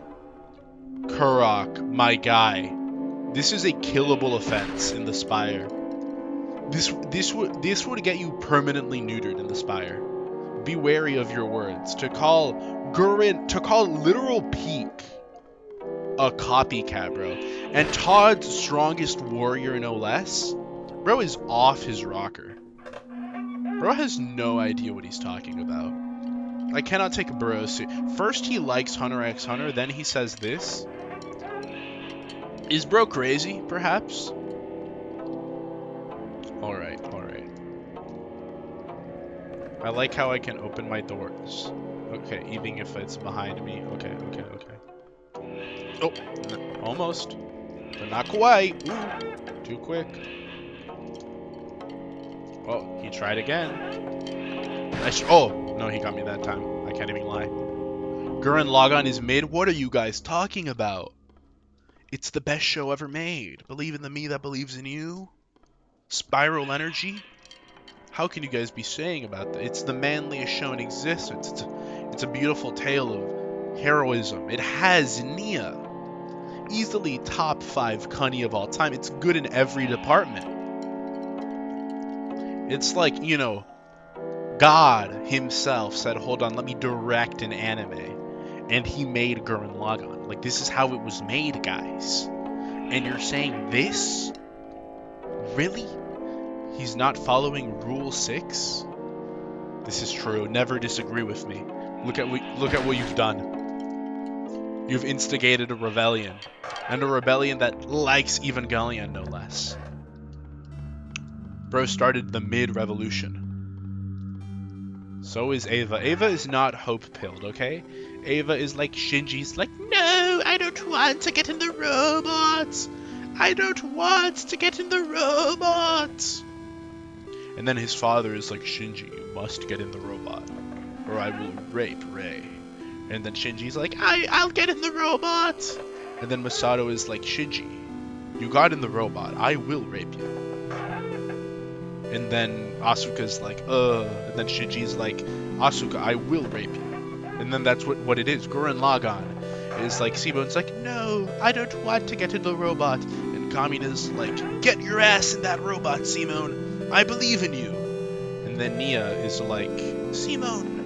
Kurok, my guy. This is a killable offense in the Spire. This would get you permanently neutered in the Spire. Be wary of your words. To call literal Peak a copycat, bro. And Todd's strongest warrior, no less. Bro is off his rocker. Bro has no idea what he's talking about. I cannot take bro seriously. First he likes Hunter x Hunter, then he says this. Is bro crazy, perhaps? Alright, alright. I like how I can open my doors. Okay, even if it's behind me. Okay, okay, okay. Oh, almost. But not quite. Ooh, too quick. Oh, he tried again. Oh, no, he got me that time. I can't even lie. Gurren Lagann is mid. What are you guys talking about? It's the best show ever made. Believe in the me that believes in you. Spiral energy. How can you guys be saying about that? It's the manliest show in existence. It's a beautiful tale of heroism. It has Nia. Easily top 5 cunny of all time. It's good in every department. It's like, you know, God himself said, hold on, let me direct an anime. And he made Gurren Lagann. Like, this is how it was made, guys. And you're saying this? Really? He's not following Rule 6? This is true. Never disagree with me. Look at what you've done. You've instigated a rebellion. And a rebellion that likes Evangelion, no less. Bro started the mid-revolution. So is Ava. Ava is not hope-pilled, okay? Ava is like Shinji's like, no, I don't want to get in the robots. I don't want to get in the robots. And then his father is like, Shinji, you must get in the robot, or I will rape Rei. And then Shinji's like, I'll get in the robot. And then Masato is like, Shinji, you got in the robot, I will rape you. And then Asuka's like, and then Shinji's like, Asuka, I will rape you. And then that's what it is. Gurren Lagann is like, Simon's like, no, I don't want to get in the robot. And Kamina's like, get your ass in that robot, Simone. I believe in you. And then Nia is like, Simone.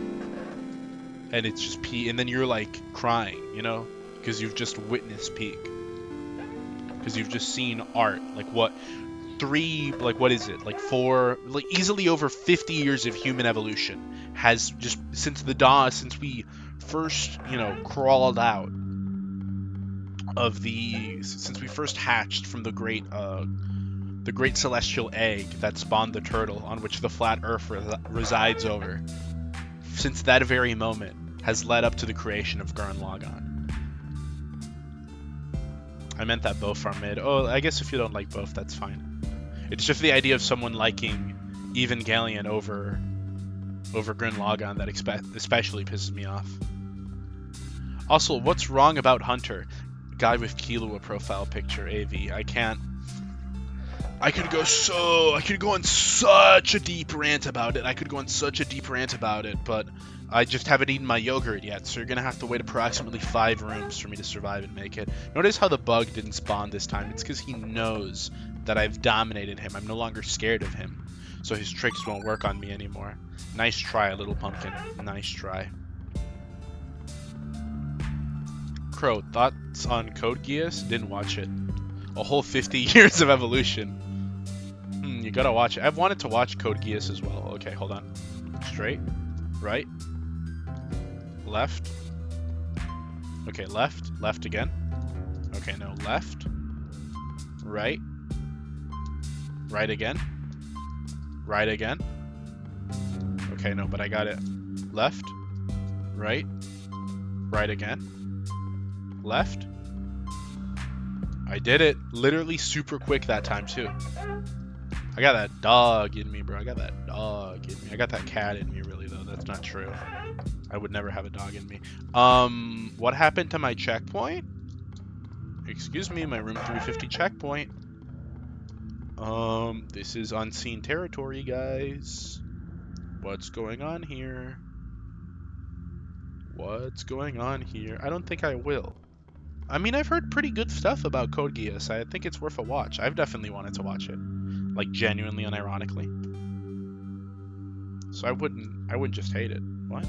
And it's just P. And then you're like crying, you know? Because you've just witnessed Peak. Because you've just seen art. Like what? 3, like what is it? Like 4, like easily over 50 years of human evolution has just, since the dawn, since we first, you know, crawled out of since we first hatched from the great celestial egg that spawned the turtle on which the flat earth resides over, since that very moment has led up to the creation of Gurren Lagann. I meant that both are mid. Oh, I guess if you don't like both, that's fine. It's just the idea of someone liking Evangelion over Gurren Lagann that especially pisses me off. Also, what's wrong about Hunter? Guy with Killua profile picture, AV. I could go on such a deep rant about it. But I just haven't eaten my yogurt yet, so you're gonna have to wait approximately 5 rooms for me to survive and make it. Notice how the bug didn't spawn this time. It's because he knows that I've dominated him. I'm no longer scared of him, so his tricks won't work on me anymore. Nice try, little pumpkin. Nice try. Crow, thoughts on Code Geass? Didn't watch it. A whole 50 years of evolution. You gotta watch it. I've wanted to watch Code Geass as well. Okay, hold on. Straight. Right. Left. Okay, left. Left again. Okay, no. Left. Right. Right again. Right again. Okay, no, but I got it. Left. Right. Right again. Left. I did it literally super quick that time too. I got that dog in me, bro. I got that dog in me. I got that cat in me, really, though. That's not true. I would never have a dog in me. What happened to my checkpoint? Excuse me, my room 350 checkpoint. This is unseen territory, guys. What's going on here? What's going on here? I don't think I will. I mean, I've heard pretty good stuff about Code Geass. I think it's worth a watch. I've definitely wanted to watch it, like genuinely, unironically. So I wouldn't just hate it. What?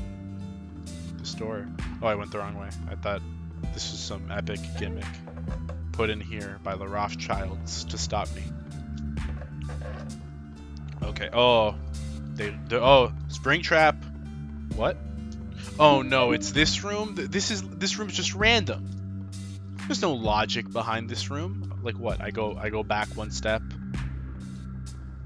The store. Oh, I went the wrong way. I thought this was some epic gimmick put in here by the Rothschilds to stop me. Okay. Oh, oh, Springtrap. What? Oh no, it's this room. This room's just random. There's no logic behind this room. Like what? I go back one step.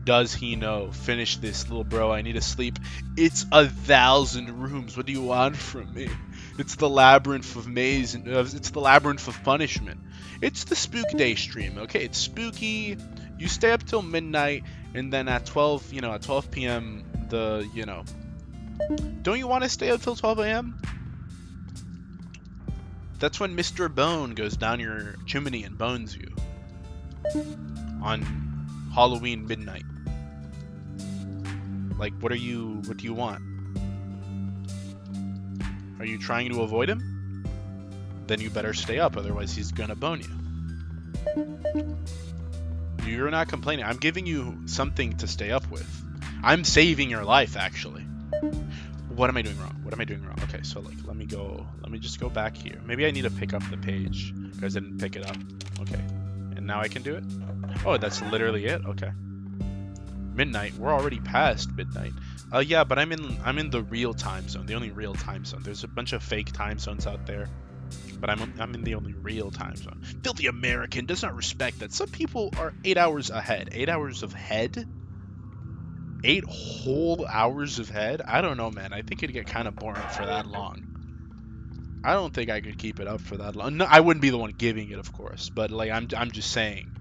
Does he know? Finish this, little bro. I need to sleep. It's 1,000 rooms. What do you want from me? It's the labyrinth of maze. It's the labyrinth of punishment. It's the Spook Day stream. Okay, it's spooky. You stay up till midnight, and then at 12, at 12 p.m. Don't you want to stay up till 12 a.m.? That's when Mr. Bone goes down your chimney and bones you on Halloween midnight. Like, what do you want? Are you trying to avoid him? Then you better stay up, otherwise he's gonna bone you. You're not complaining. I'm giving you something to stay up with. I'm saving your life, actually. What am I doing wrong? What am I doing wrong? Okay, so like, let me just go back here. Maybe I need to pick up the page because I didn't pick it up. Okay, and now I can do it. Oh, that's literally it. Okay. Midnight. We're already past midnight. Yeah, but I'm in the real time zone, the only real time zone. There's a bunch of fake time zones out there, but I'm in the only real time zone. Filthy American does not respect that some people are 8 hours ahead. 8 hours of head? 8 whole hours of head? I don't know, man. I think it'd get kind of boring for that long. I don't think I could keep it up for that long. No, I wouldn't be the one giving it, of course, but like I'm just saying,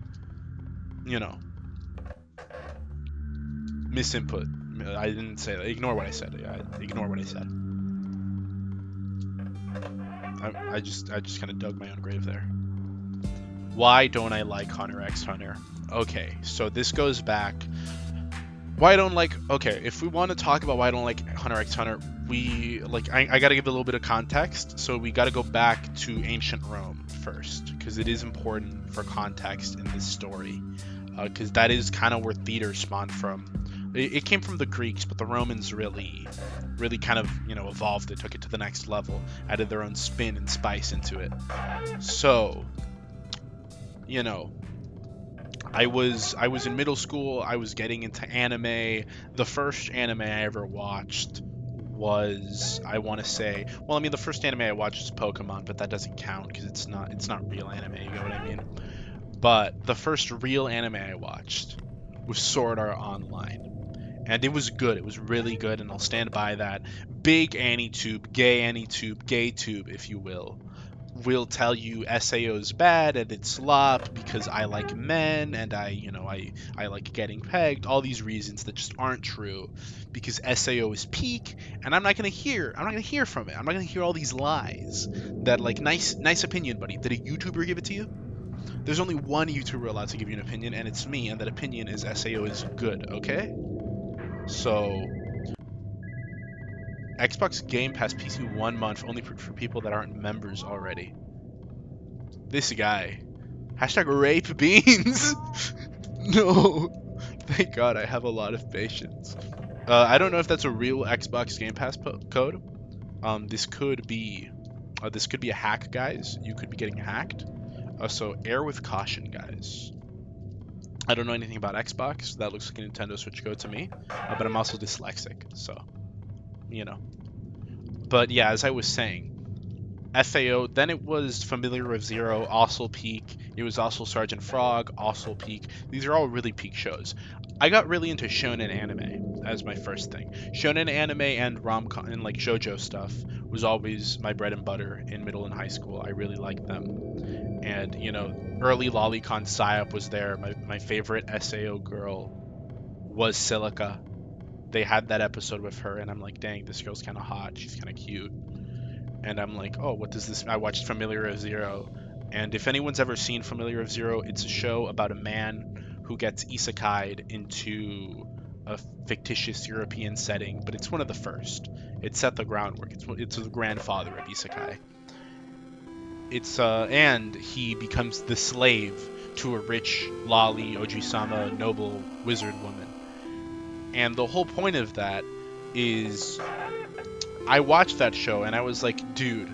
misinput. I didn't say that. Ignore what I said. Ignore what I said. I just kind of dug my own grave there. Why don't I like Hunter x Hunter? Okay, so this goes back. Why I don't like. Okay, if we want to talk about why I don't like Hunter x Hunter, I got to give a little bit of context. So we got to go back to ancient Rome first, because it is important for context in this story, because that is kind of where theater spawned from. It came from the Greeks, but the Romans really kind of, evolved it, took it to the next level, added their own spin and spice into it. So, I was in middle school, I was getting into anime. The first anime I ever watched was, I want to say, the first anime I watched was Pokemon, but that doesn't count because it's not real anime, you know what I mean? But the first real anime I watched was Sword Art Online. And it was good. It was really good, and I'll stand by that. Big AniTube, gay tube, if you will tell you SAO's bad and it's slop because I like men and I like getting pegged. All these reasons that just aren't true because SAO is peak, and I'm not gonna hear from it. I'm not gonna hear all these lies that like nice opinion, buddy. Did a YouTuber give it to you? There's only one YouTuber allowed to give you an opinion, and it's me, and that opinion is SAO is good, okay? So, Xbox Game Pass PC 1 month only for people that aren't members already. This guy. Hashtag rape beans. No. Thank God I have a lot of patience. I don't know if that's a real Xbox Game Pass code. This could be a hack, guys. You could be getting hacked. So err with caution, guys. I don't know anything about Xbox. That looks like a Nintendo Switch code to me. But I'm also dyslexic, so But yeah, as I was saying, FAO, then it was Familiar of Zero, also peak. It was also Sergeant Frog, also peak. These are all really peak shows. I got really into shonen anime as my first thing. Shonen anime and rom-com and like shoujo stuff was always my bread and butter in middle and high school. I really liked them. And, early Lolicon Psyop was there. My favorite SAO girl was Silica. They had that episode with her, and I'm like, dang, this girl's kind of hot. She's kind of cute. And I'm like, oh, what does this... I watched Familiar of Zero. And if anyone's ever seen Familiar of Zero, it's a show about a man who gets isekai'd into a fictitious European setting, but it's one of the first. It set the groundwork. It's the grandfather of isekai. And he becomes the slave to a rich loli Ojisama noble wizard woman. And the whole point of that is I watched that show and I was like, dude,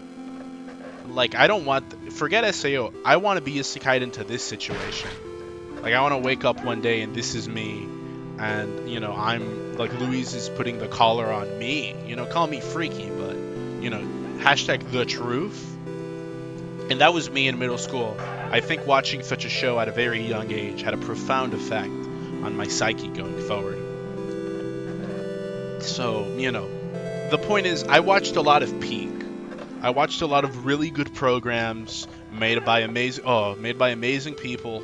like I don't want forget SAO. I want to be isekai'd into this situation. Like I want to wake up one day and this is me, and I'm like Louise is putting the collar on me. Call me freaky, but hashtag the truth. And that was me in middle school. I think watching such a show at a very young age had a profound effect on my psyche going forward. So, the point is, I watched a lot of Peak. I watched a lot of really good programs made by amazing people.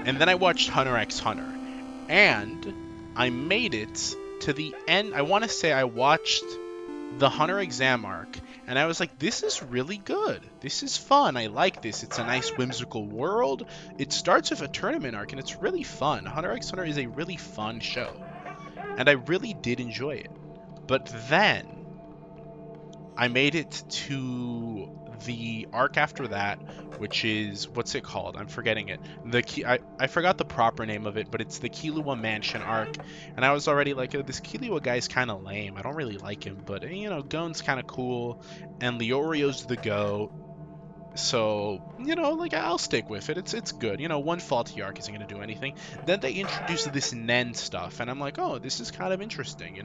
And then I watched Hunter x Hunter. And I made it to the end. I want to say I watched the Hunter exam arc, and I was like, this is really good. This is fun. I like this. It's a nice whimsical world. It starts with a tournament arc, and it's really fun. Hunter x Hunter is a really fun show, and I really did enjoy it. But then I made it to the arc after that, which is, what's it called? I'm forgetting it. I forgot the proper name of it, but it's the Killua Mansion arc. And I was already like, oh, this Killua guy's kind of lame. I don't really like him, but Gon's kind of cool, and Leorio's the GOAT. So, like I'll stick with it. It's good. One faulty arc isn't going to do anything. Then they introduced this Nen stuff, and I'm like, oh, this is kind of interesting.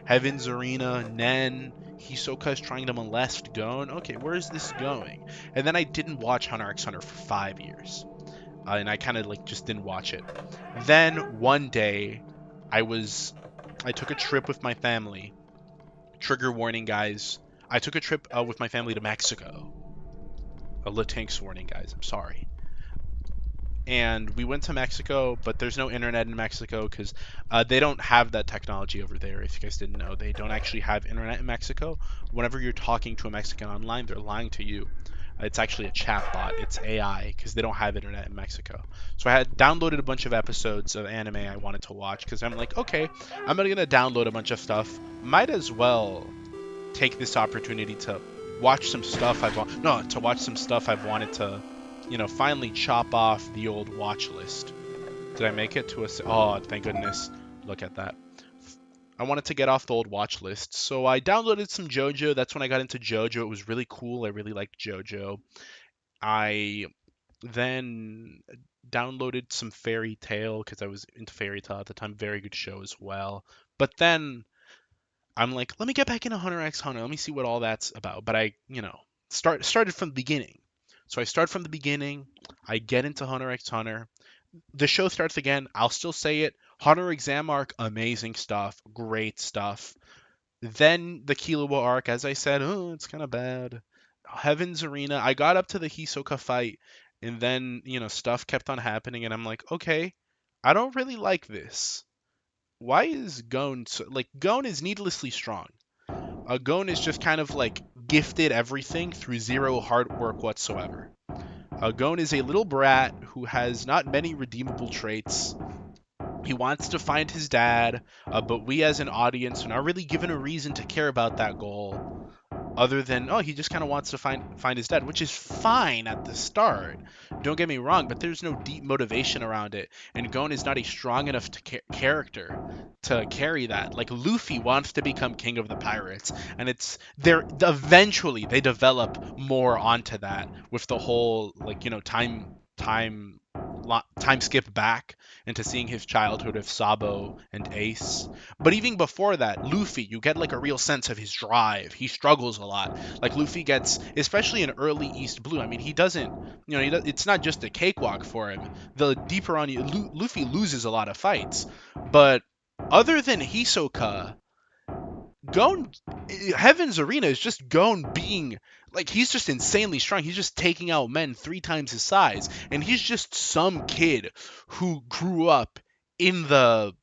Heaven's Arena, Nen, Hisoka's trying to molest Gon. Okay, where is this going? And then I didn't watch Hunter x Hunter for 5 years, and I kind of like just didn't watch it. Then one day, I took a trip with my family. Trigger warning, guys. I took a trip with my family to Mexico. A Latinx warning, guys. I'm sorry. And we went to Mexico, but there's no internet in Mexico because they don't have that technology over there. If you guys didn't know, they don't actually have internet in Mexico. Whenever you're talking to a Mexican online, they're lying to you. It's actually a chatbot. It's AI because they don't have internet in Mexico. So I had downloaded a bunch of episodes of anime I wanted to watch because I'm like, okay, I'm going to download a bunch of stuff. Might as well take this opportunity to watch some stuff I've wanted to, finally chop off the old watch list. Did I make it to oh, thank goodness. Look at that. I wanted to get off the old watch list, so I downloaded some JoJo. That's when I got into JoJo. It was really cool. I really liked JoJo. I then downloaded some Fairy Tail because I was into Fairy Tail at the time. Very good show as well. But then I'm like, let me get back into Hunter x Hunter. Let me see what all that's about. But I, started from the beginning. So I start from the beginning. I get into Hunter x Hunter. The show starts again. I'll still say it. Hunter exam arc, amazing stuff. Great stuff. Then the Killua arc, as I said, oh, it's kind of bad. Heaven's Arena. I got up to the Hisoka fight, and then, stuff kept on happening, and I'm like, okay, I don't really like this. Why is Gon so, Gon is needlessly strong. Gon is just kind of like gifted everything through zero hard work whatsoever. Gon is a little brat who has not many redeemable traits. He wants to find his dad, but we as an audience are not really given a reason to care about that goal. Other than, oh, he just kind of wants to find his dad, which is fine at the start. Don't get me wrong, but there's no deep motivation around it. And Gon is not a strong enough character to carry that. Like, Luffy wants to become king of the pirates, and eventually they develop more onto that with the whole, time skip back into seeing his childhood of Sabo and Ace. But even before that, Luffy, you get like a real sense of his drive. He struggles a lot. Like Luffy gets, especially in early East Blue. I mean, he doesn't, it's not just a cakewalk for him. The deeper on you, Luffy loses a lot of fights. But other than Hisoka, Gon, Heaven's Arena is just Gon being he's just insanely strong. He's just taking out men 3 times his size, and he's just some kid who grew up in a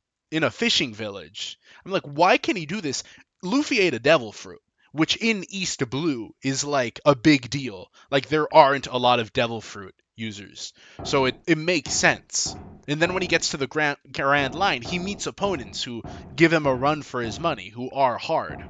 fishing village. I'm like, why can he do this? Luffy ate a devil fruit, which in East Blue is like a big deal. Like there aren't a lot of devil fruit users, so it makes sense. And then when he gets to the grand line, he meets opponents who give him a run for his money, who are hard.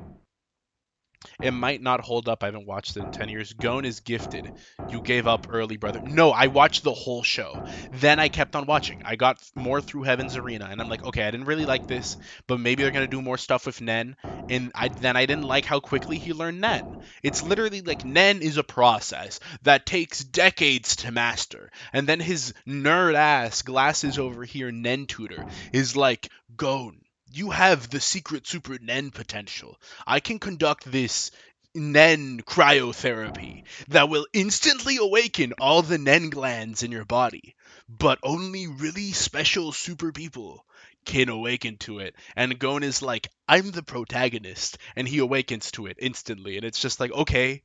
It might not hold up. I haven't watched it in 10 years. Gon is gifted. You gave up early, brother. No, I watched the whole show. Then I kept on watching. I got more through Heaven's Arena, and I'm like, okay, I didn't really like this, but maybe they're going to do more stuff with Nen. And then I didn't like how quickly he learned Nen. It's literally like Nen is a process that takes decades to master. And then his nerd ass, glasses over here, Nen tutor, is like, Gon, you have the secret super Nen potential. I can conduct this Nen cryotherapy that will instantly awaken all the Nen glands in your body. But only really special super people can awaken to it. And Gon is like, I'm the protagonist. And he awakens to it instantly. And it's just like, okay,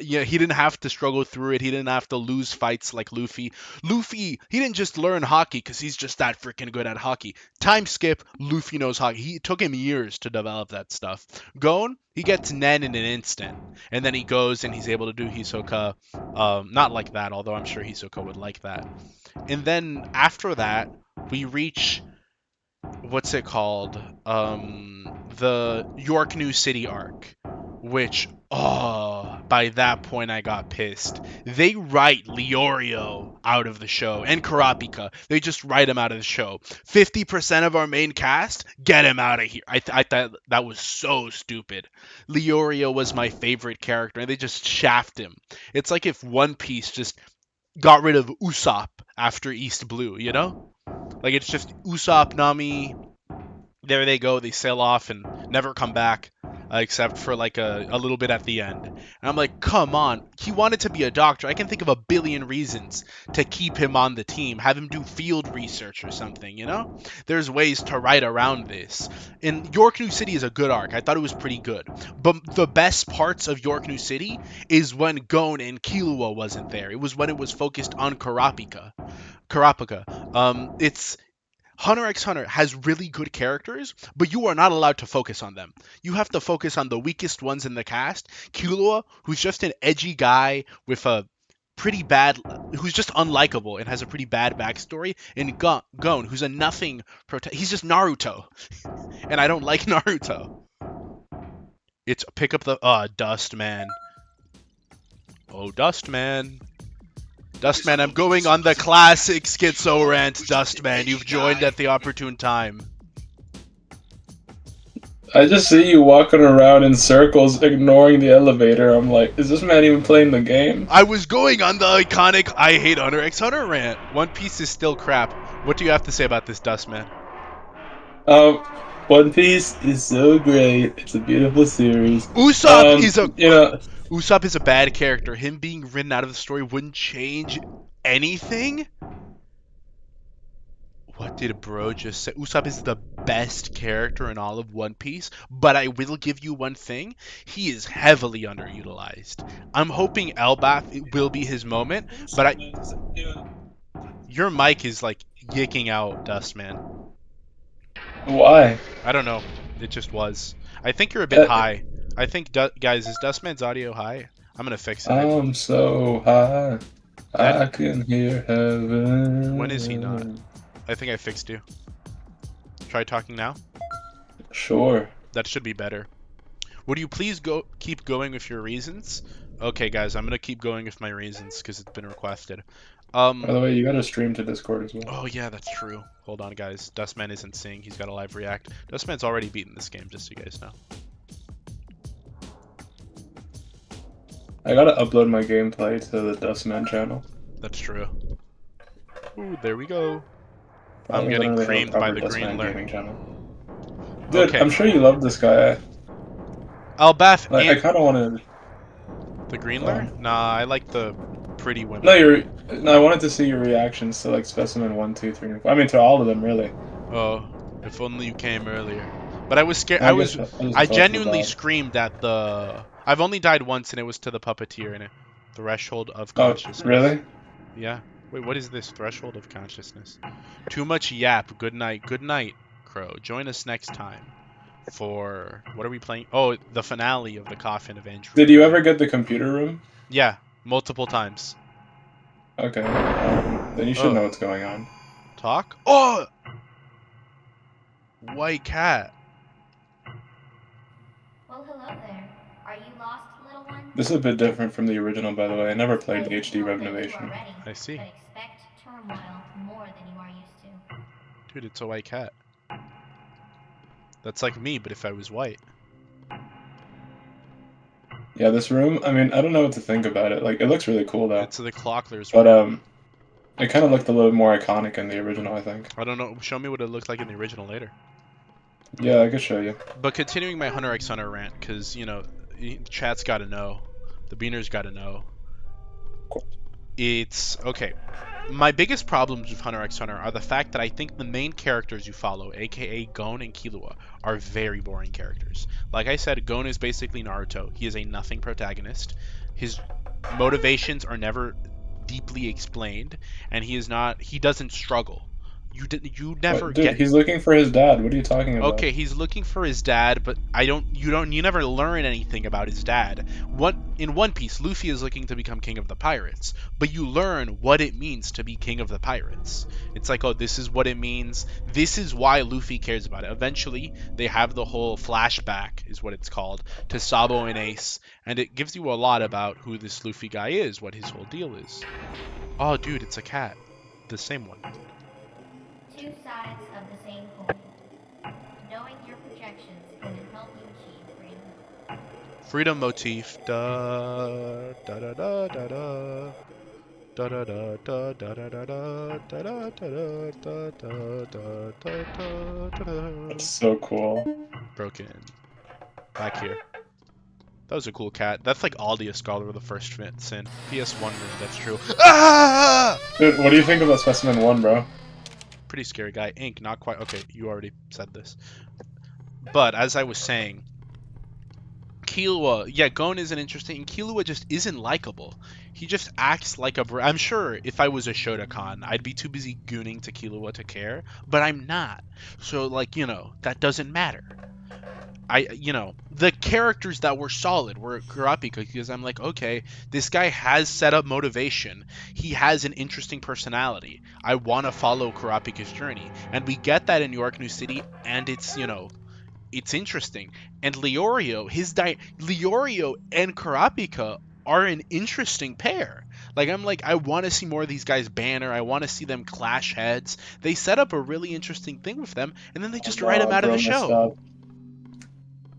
yeah, he didn't have to struggle through it. He didn't have to lose fights like Luffy. Luffy, he didn't just learn hockey because he's just that freaking good at hockey. Time skip, Luffy knows hockey. It took him years to develop that stuff. Gon, he gets Nen in an instant. And then he goes and he's able to do Hisoka. Not like that, although I'm sure Hisoka would like that. And then after that, we reach what's it called? The York New City arc, which, oh, by that point I got pissed. They write Leorio out of the show and Karapika. They just write him out of the show. 50% of our main cast, get him out of here. I thought that was so stupid. Leorio was my favorite character, and they just shaft him. It's like if One Piece just got rid of Usopp after East Blue, you know? Like, it's just Usopp, Nami, there they go. They sail off and never come back, except for like a little bit at the end. And I'm like, come on. He wanted to be a doctor. I can think of a billion reasons to keep him on the team. Have him do field research or something, you know? There's ways to write around this. And York New City is a good arc. I thought it was pretty good. But the best parts of York New City is when Gon and Killua wasn't there. It was when it was focused on Karapika. It's Hunter x Hunter has really good characters, but you are not allowed to focus on them. You have to focus on the weakest ones in the cast. Killua, who's just an edgy guy with a pretty bad, who's just unlikable and has a pretty bad backstory, and Gon, who's a nothing, he's just Naruto, and I don't like Naruto. It's pick up the Dustman. Oh, Dustman. Dustman, I'm going on the classic schizo rant, Dustman. You've joined at the opportune time. I just see you walking around in circles, ignoring the elevator. I'm like, is this man even playing the game? I was going on the iconic I hate Hunter x Hunter rant. One Piece is still crap. What do you have to say about this, Dustman? One Piece is so great. It's a beautiful series. Usopp Usopp is a bad character. Him being written out of the story wouldn't change anything? What did bro just say? Usopp is the best character in all of One Piece, but I will give you one thing. He is heavily underutilized. I'm hoping Elbath will be his moment, but your mic is like yicking out, Dustman. Why? I don't know. It just was. I think you're a bit high. I think, guys, is Dustman's audio high? I'm gonna fix it. I'm so high, I can hear heaven. When is he not? I think I fixed you. Try talking now. Sure. That should be better. Would you please keep going with your reasons? Okay, guys, I'm gonna keep going with my reasons because it's been requested. By the way, you gotta stream to Discord as well. Oh yeah, that's true. Hold on, guys. Dustman isn't seeing. He's got a live react. Dustman's already beaten this game, just so you guys know. I gotta upload my gameplay to the Dustman channel. That's true. Ooh, there we go. Probably I'm getting creamed by the Dustman green gaming lurk. channel. Dude, Okay. I'm sure you love this guy. Albath Like, I kind of wanted. the green lurk? Nah, I like the pretty women. No, I wanted to see your reactions to like Specimen 1, 2, 3, and 4. I mean, to all of them, really. Oh, if only you came earlier. But I was scared. I I genuinely screamed at the. I've only died once, and it was to the puppeteer in it. Threshold of consciousness. Oh, really? Yeah. Wait, what is this? Threshold of consciousness. Too much yap. Good night. Good night, Crow. Join us next time for what are we playing? Oh, the finale of the Coffin of Andrew. Did you ever get the computer room? Yeah, multiple times. Okay. Then you should know what's going on. Talk? Oh! White cat. Well, hello there. Are you lost, little one? This is a bit different from the original, by the way. I never This played place the is HD no good to you renovation. already, I see. but expect turmoil more than you are used to. Dude, it's a white cat. That's like me, but if I was white. Yeah, this room, I mean, I don't know what to think about it. Like, it looks really cool, though. It's the Clockler's But, room. it kind of looked a little more iconic in the original, I think. I don't know. Show me what it looked like in the original later. Yeah, I could show you. But continuing my Hunter x Hunter rant, because, you know, chat's got to know. The beaners got to know. Of course. It's okay. My biggest problems with Hunter x Hunter are the fact that I think the main characters you follow, aka Gon and Killua, are very boring characters. Like I said, Gon is basically Naruto. He is a nothing protagonist. His motivations are never deeply explained, and he doesn't struggle. You never What, dude, get. he's looking for his dad. What are you talking about? Okay, he's looking for his dad, but you never learn anything about his dad. In One Piece, Luffy is looking to become king of the pirates, but you learn what it means to be king of the pirates. It's like, oh, this is what it means. This is why Luffy cares about it. Eventually, they have the whole flashback, is what it's called, to Sabo and Ace, and it gives you a lot about who this Luffy guy is, what his whole deal is. Oh, dude, it's a cat. The same one. Two sides of the same coin. Knowing your projections can help you achieve freedom. Freedom motif. Da da da da da da. Da da da da da da da da da da da da da da da. That's so cool. Broken. Back here. That was a cool cat. That's like Aldia Scholar of the first sin. PS1 room, that's true. Ah! Dude, what do you think about Specimen 1, bro? Pretty scary guy. Ink, not quite. Okay, you already said this. But as I was saying, Killua, yeah, Gon isn't interesting. Killua just isn't likable. He just acts like a. I'm sure if I was a Shotokan, I'd be too busy gooning to Killua to care, but I'm not. So, like, you know, that doesn't matter. The characters that were solid were Kurapika, because I'm like, okay, this guy has set up motivation. He has an interesting personality. I want to follow Kurapika's journey. And we get that in York New City, and it's, it's interesting. And Leorio and Kurapika are an interesting pair. Like, I want to see more of these guys banner. I want to see them clash heads. They set up a really interesting thing with them, and then they just write them out of the show.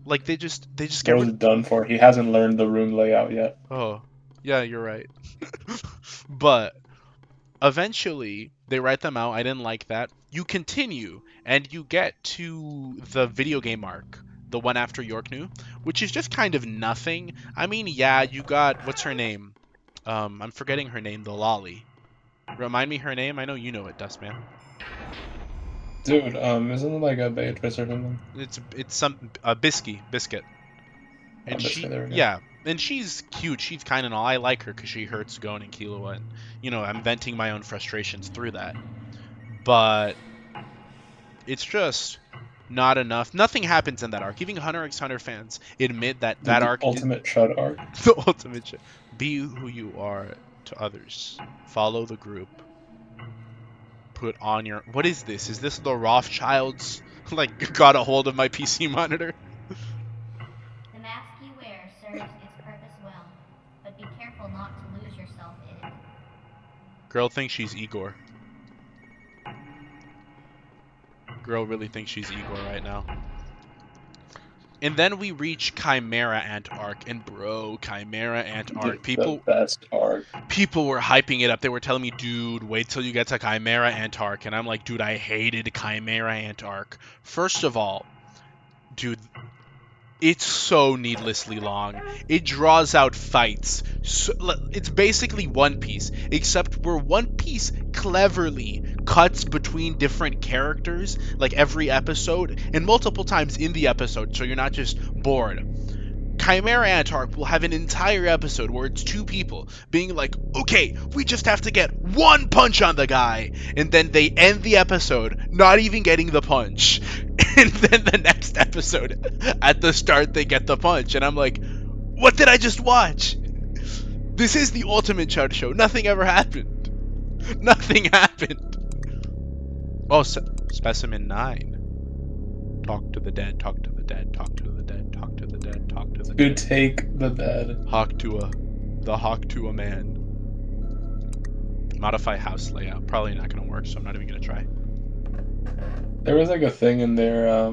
Like, they just get Bro's done for. He hasn't learned the room layout yet. Oh, yeah, you're right. But eventually, they write them out. I didn't like that. You continue, and you get to the video game arc, the one after York New, which is just kind of nothing. I mean, yeah, you got, what's her name? I'm forgetting her name, the Lolly. Remind me her name? I know you know it, Dustman. Dude, isn't it like a Beatrice or something? It's some biscuit. And and she's cute. She's kind of all. I like her because she hurts Gon and Killua, and I'm venting my own frustrations through that. But it's just not enough. Nothing happens in that arc. Even Hunter x Hunter fans admit that arc. Ultimate Chud arc. The ultimate Chud. Be who you are to others. Follow the group. Put on your. What is this? Is this the Rothschilds? Like, got a hold of my PC monitor? The mask you wear serves its purpose well, but be careful not to lose yourself in it. Girl thinks she's Igor. Girl really thinks she's Igor right now. And then we reach Chimera Ant arc, and bro, Chimera Ant arc, the best arc. People were hyping it up. They were telling me, dude, wait till you get to Chimera Ant arc, and I'm like, dude, I hated Chimera Ant arc. First of all, dude, it's so needlessly long. It draws out fights. So, it's basically One Piece, except where One Piece cleverly cuts between different characters, like every episode, and multiple times in the episode, so you're not just bored. Chimera Ant arc will have an entire episode where it's two people being like, okay, we just have to get one punch on the guy, and then they end the episode not even getting the punch, and then the next episode, at the start, they get the punch, and I'm like, what did I just watch? This is the ultimate Chud show. Nothing ever happened. Nothing happened. Oh, specimen 9. Talk to the dead, talk to the dead, talk to the dead, talk to the dead, talk to the You dead. take the dead. The hawk to a man. Modify house layout. Probably not gonna work, so I'm not even gonna try. There was like a thing in there.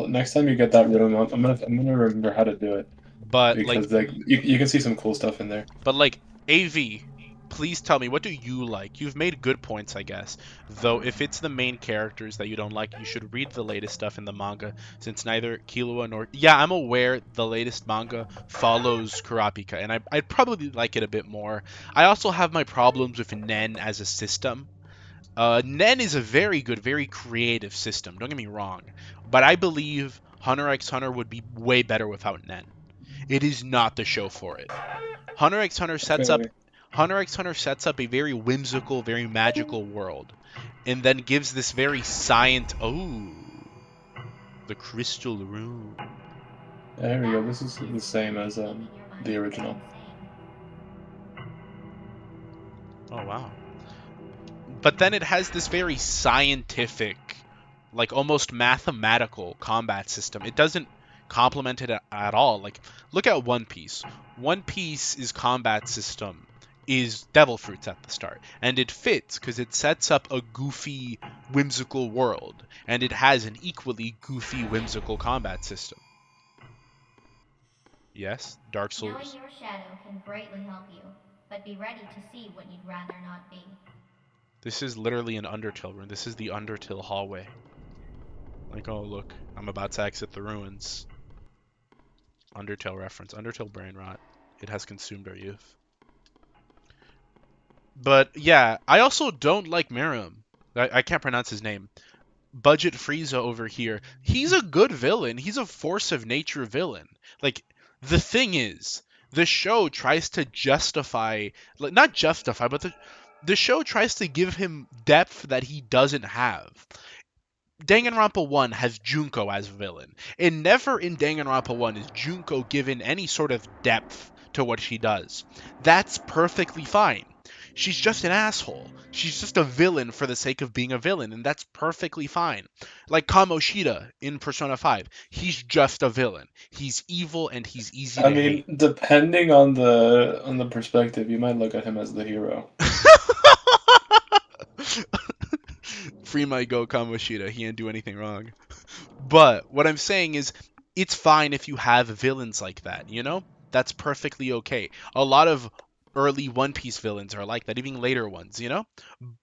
Next time you get that room, I'm gonna remember how to do it But like, because like you can see some cool stuff in there. AV, please tell me, what do you like? You've made good points, I guess. Though if it's the main characters that you don't like, you should read the latest stuff in the manga, since neither Killua nor... Yeah, I'm aware the latest manga follows Kurapika, and I'd probably like it a bit more. I also have my problems with Nen as a system. Nen is a very good, very creative system, don't get me wrong. But I believe Hunter x Hunter would be way better without Nen. It is not the show for it. Hunter x Hunter sets up Okay. Hunter x Hunter sets up a very whimsical, very magical world, and then gives this very the crystal room. There we That go. This is the is same as making your mind the original. insane. Oh wow. But then it has this very scientific, like almost mathematical combat system. It doesn't complement it at all. Like, look at One Piece. One Piece's combat system is devil fruits at the start, and it fits because it sets up a goofy, whimsical world, and it has an equally goofy, whimsical combat system. Yes, Dark Knowing Souls. your shadow can greatly help you, but be ready to see what you'd rather not be. This is literally an Undertale room. This is the Undertale hallway. Like, oh look, I'm about to exit the ruins. Undertale reference. Undertale brain rot. It has consumed our youth. But yeah, I also don't like Miriam. I can't pronounce his name. Budget Frieza over here. He's a good villain. He's a force of nature villain. Like, the thing is, the show tries to justify, like, not justify, but the show tries to give him depth that he doesn't have. Danganronpa 1 has Junko as a villain, and never in Danganronpa 1 is Junko given any sort of depth to what she does. That's perfectly fine. She's just an asshole. She's just a villain for the sake of being a villain, and that's perfectly fine. Like Kamoshida in Persona 5, he's just a villain. He's evil and he's easy I to mean, hate. depending on the perspective, you might look at him as the hero. Free my go Kamoshida. He didn't do anything wrong. But what I'm saying is, it's fine if you have villains like that, you know? That's perfectly okay. A lot of early One Piece villains are like that, even later ones, you know?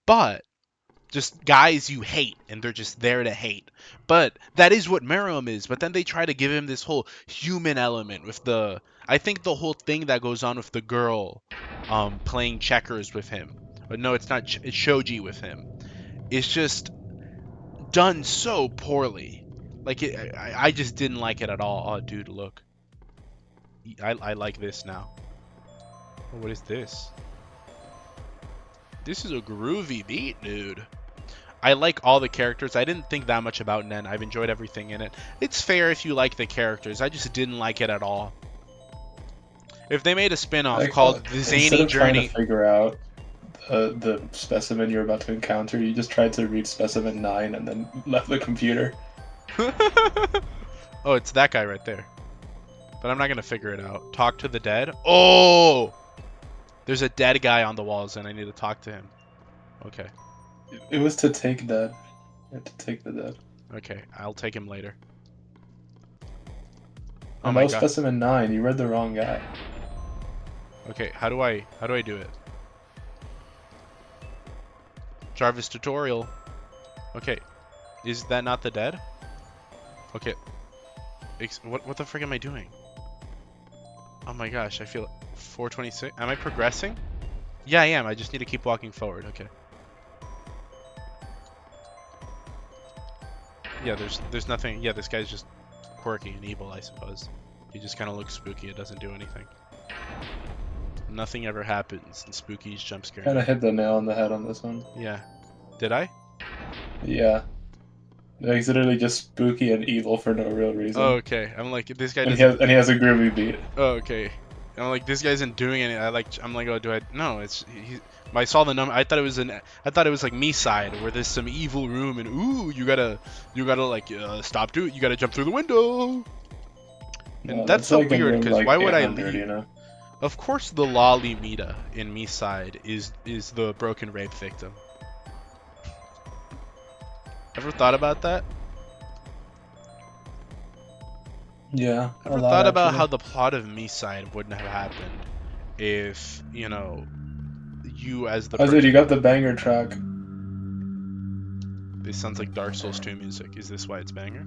But just guys you hate, and they're just there to hate. But that is what Meruem is. But then they try to give him this whole human element with the... I think the whole thing that goes on with the girl playing checkers with him. But no, it's not. It's Shoji with him. It's just done so poorly. Like, I just didn't like it at all. Oh, dude, look. I like this now. Oh, what is this? This is a groovy beat, dude. I like all the characters. I didn't think that much about Nen. I've enjoyed everything in it. It's fair if you like the characters. I just didn't like it at all. If they made a spin-off Like, called The instead Zany of trying Journey... to figure out the specimen you're about to encounter, you just tried to read specimen 9 and then left the computer. Oh, it's that guy right there. But I'm not going to figure it out. Talk to the dead? Oh! There's a dead guy on the walls and I need to talk to him. Okay. It was to take dead. You had to take the dead. Okay, I'll take him later. Oh And my that was god. specimen 9. You read the wrong guy. Okay, how do I do it? Jarvis tutorial. Okay. Is that not the dead? Okay. What the frick am I doing? Oh my gosh, I feel 426. Am I progressing? Yeah, I am. I just need to keep walking forward. Okay. Yeah, there's nothing. Yeah, this guy's just quirky and evil, I suppose. He just kind of looks spooky. It doesn't do anything. Nothing ever happens, and Spooky's jump scare. Kind of hit the nail on the head on this one. Yeah. Did I? Yeah. He's literally just spooky and evil for no real reason. Oh, okay. I'm like, this guy and doesn't... he has a groovy beat. Oh, okay. And I'm like, this guy isn't doing it. I'm like, oh, do I? No, it's I saw the number. I thought it was like me side where there's some evil room and ooh, you gotta like stop do it. You gotta jump through the window. And No, that's so like in weird room, because like, why would I 800, leave? you know? Of course, the lolly Mita in me side is the broken rape victim. Ever thought about that? Yeah, a Ever lot, thought about actually. how the plot of me side wouldn't have happened if, you know, you as the Oh, dude, person... you got the banger track. This sounds like Dark Souls 2 music. Is this why it's banger?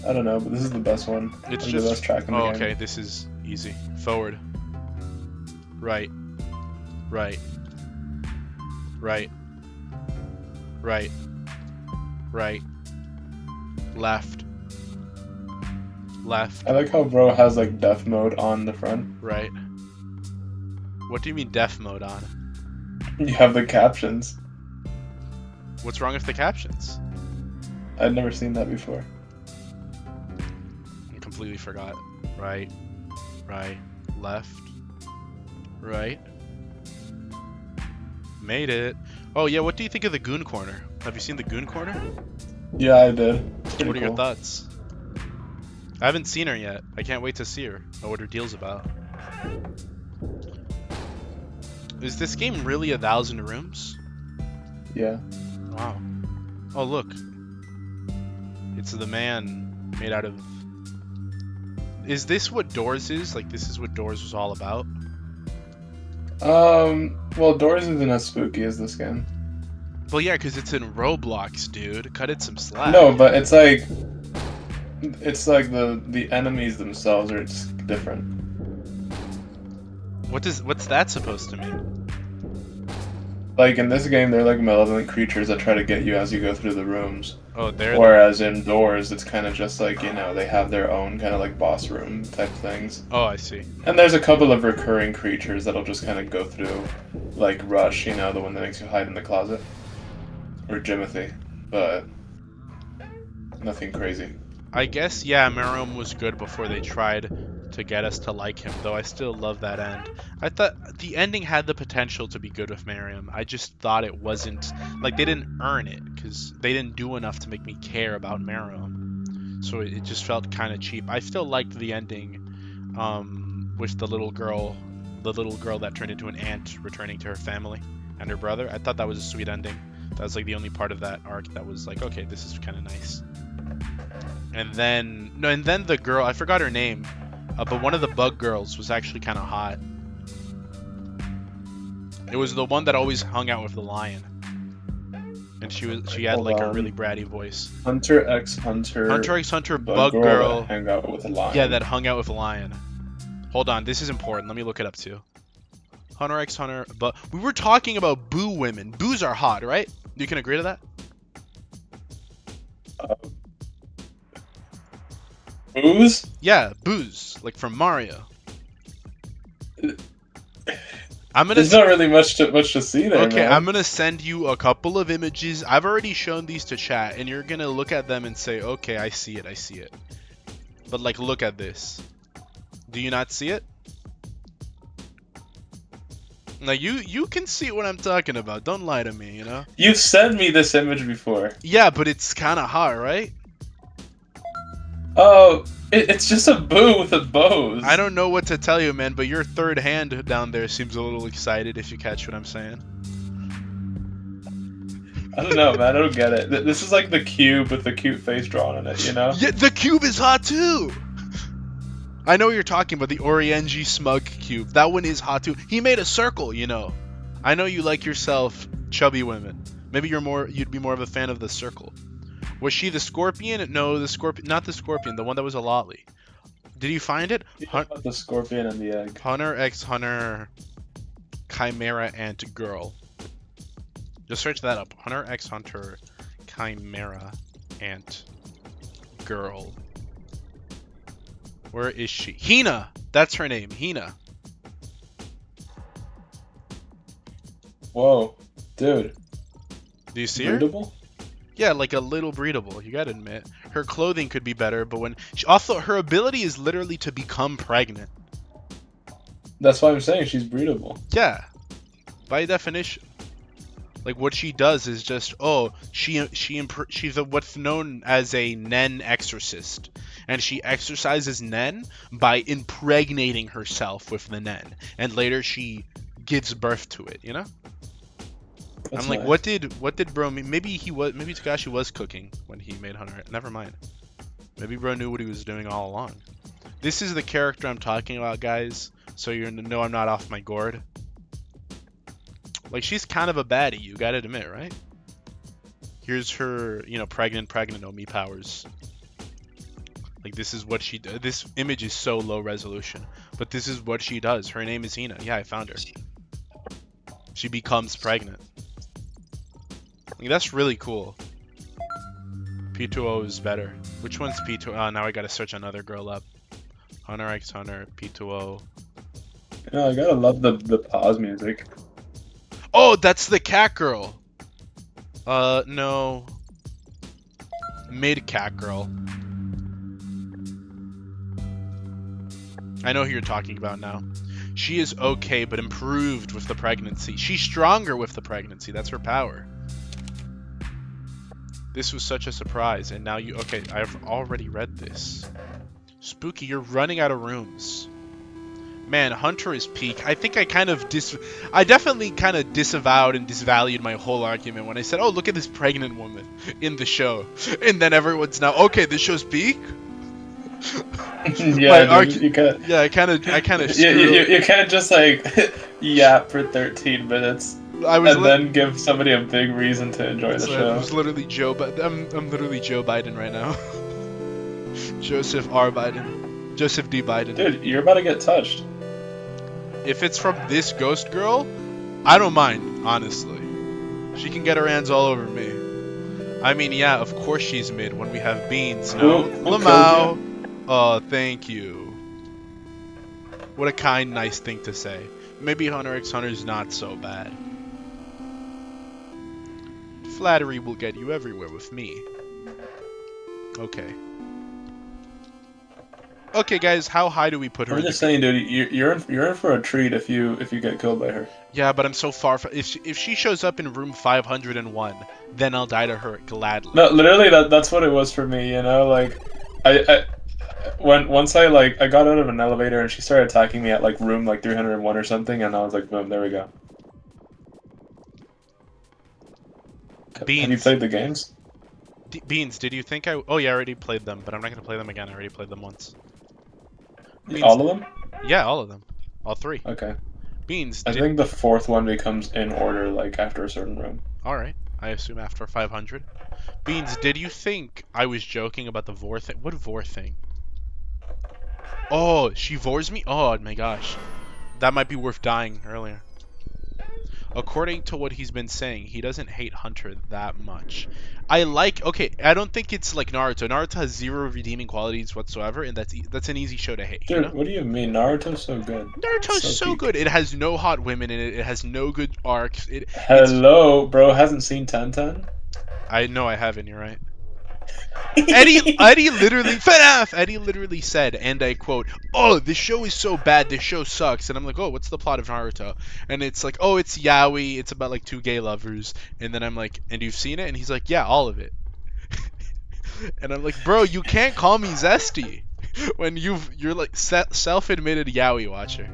I don't know, but this is the best one. It's Like, just... the best track in the Oh, game. okay. This is easy. Forward. Right. Right. Right. Right. Right. Left. Left. I like how bro has like death mode on the front. Right. What do you mean deaf mode on? You have the captions. What's wrong with the captions? I'd never seen that before. I completely forgot. Right. Right. Left. Right. Made it. Oh yeah, what do you think of the Goon Corner? Have you seen the Goon Corner? Yeah, I did. It's pretty What are your cool. thoughts? I haven't seen her yet. I can't wait to see her. Know what her deal's about. Is this game really 1,000 rooms? Yeah. Wow. Oh look. It's the man made out of... Is this what Doors is? Like this is what Doors was all about? Well, Doors isn't as spooky as this game. Well yeah, because it's in Roblox, dude. Cut it some slack. No, but it's like the enemies themselves are just different. What's that supposed to mean? Like in this game, they're like malevolent creatures that try to get you as you go through the rooms. Oh, they're Whereas in Doors, it's kind of just like, you know, they have their own kind of like boss room type things. Oh, I see. And there's a couple of recurring creatures that'll just kind of go through, like Rush, you know, the one that makes you hide in the closet. Or Jimothy. But nothing crazy. I guess, yeah, Merom was good before they tried to get us to like him, though I still love that end. I thought the ending had the potential to be good with Miriam. I just thought it wasn't, like, they didn't earn it, because they didn't do enough to make me care about Miriam. So it just felt kind of cheap. I still liked the ending with the little girl that turned into an ant returning to her family and her brother. I thought that was a sweet ending. That was like the only part of that arc that was like, okay, this is kind of nice. And then the girl, I forgot her name, but one of the bug girls was actually kind of hot. It was the one that always hung out with the lion, and she had Hold like a on. really bratty voice. Hunter x Hunter. Hunter x Hunter Bug bug girl girl. that hang out with a lion. Yeah, that hung out with a lion. Hold on, this is important. Let me look it up too. Hunter x Hunter, but we were talking about boo women. Boos are hot, right? You can agree to that? Booze? Yeah, boos, like from Mario. I'm gonna There's not really much to see there, Okay, man. I'm gonna send you a couple of images. I've already shown these to chat, and you're gonna look at them and say, okay, I see it. But like, look at this. Do you not see it? Like, you can see what I'm talking about. Don't lie to me, you know? You've sent me this image before. Yeah, but it's kind of hot, right? Oh, it's just a boo with a bows. I don't know what to tell you, man, but your third hand down there seems a little excited, if you catch what I'm saying. I don't know, man. I don't get it. This is like the cube with the cute face drawn on it, you know? Yeah, the cube is hot too! I know what you're talking about, the Orienji Smug cube. That one is hot too. He made a circle, you know. I know you like yourself chubby women. Maybe you'd be more of a fan of the circle. Was she the scorpion? No, the scorpion, not the scorpion, the one that was a lolly. Did you find it? About the scorpion and the egg. Hunter x Hunter Chimera Ant Girl. Just search that up. Hunter x Hunter Chimera Ant Girl. Where is she? Hina! That's her name, Hina. Whoa, dude. Do you see her? Readable? Yeah, like a little breedable. You gotta admit, her clothing could be better, but also her ability is literally to become pregnant. That's why I'm saying she's breedable. Yeah, by definition. Like what she does is just she's what's known as a Nen exorcist, and she exorcises Nen by impregnating herself with the Nen, and later she gives birth to it. You know. That's I'm like, nice. what did bro? Maybe Takashi was cooking when he made Hunter. Never mind. Maybe bro knew what he was doing all along. This is the character I'm talking about, guys. So you know I'm not off my gourd. Like, she's kind of a baddie, you gotta admit, right? Here's her, you know, pregnant Omi powers. Like, this is what she does. This image is so low resolution, but this is what she does. Her name is Hina. Yeah, I found her. She becomes pregnant. Like, that's really cool. P2O is better. Which one's P2O? Oh, now I gotta search another girl up. Hunter x Hunter, P2O. You know, I gotta love the pause music. Oh, that's the cat girl. No. Mid cat girl. I know who you're talking about now. She is okay, but improved with the pregnancy. She's stronger with the pregnancy. That's her power. This was such a surprise, and now you... Okay, I've already read this. Spooky, you're running out of rooms. Man, Hunter is peak. I think I definitely kind of disavowed and disvalued my whole argument when I said, oh, look at this pregnant woman in the show. And then everyone's now, okay, this show's peak? Yeah, dude, you can't... Yeah, I kind of You can't just, like, yap for 13 minutes and then give somebody a big reason to enjoy the show. I was literally I'm literally Joe Biden right now. Joseph R. Biden. Joseph D. Biden. Dude, you're about to get touched. If it's from this ghost girl, I don't mind, honestly. She can get her hands all over me. I mean, yeah, of course she's mid when we have Beans. No, Lamau. Oh, thank you. What a kind, nice thing to say. Maybe Hunter x Hunter's not so bad. Flattery will get you everywhere with me. Okay. Okay, guys, how high do we put her? I'm just saying, dude, you're in for a treat if you get killed by her. Yeah, but I'm so far from... If she shows up in room 501, then I'll die to her gladly. No, literally, that's what it was for me. You know, like, once I got out of an elevator and she started attacking me at like room like 301 or something, and I was like, boom, there we go. Beans. Have you played the games? Beans, did you think I... Oh, yeah, I already played them, but I'm not going to play them again. I already played them once. Beans, all of them? Yeah, all of them. All three. Okay. Beans, I think the fourth one becomes in order, like, after a certain room. Alright. I assume after 500. Beans, did you think I was joking about the Vor thing? What Vor thing? Oh, she Vors me? Oh, my gosh. That might be worth dying earlier. According to what he's been saying, he doesn't hate Hunter that much. I don't think it's like Naruto. Naruto has zero redeeming qualities whatsoever, and that's an easy show to hate. Dude, you know? What do you mean? Naruto's so good. Naruto's so good. It has no hot women in it. It has no good arcs. Hello, bro. Hasn't seen 10-10? I know I haven't. You're right. Eddie literally said, and I quote, "Oh, this show is so bad. This show sucks." And I'm like, "Oh, what's the plot of Naruto?" And it's like, "Oh, it's yaoi. It's about like two gay lovers." And then I'm like, "And you've seen it?" And he's like, "Yeah, all of it." And I'm like, "Bro, you can't call me zesty when you're like self-admitted yaoi watcher."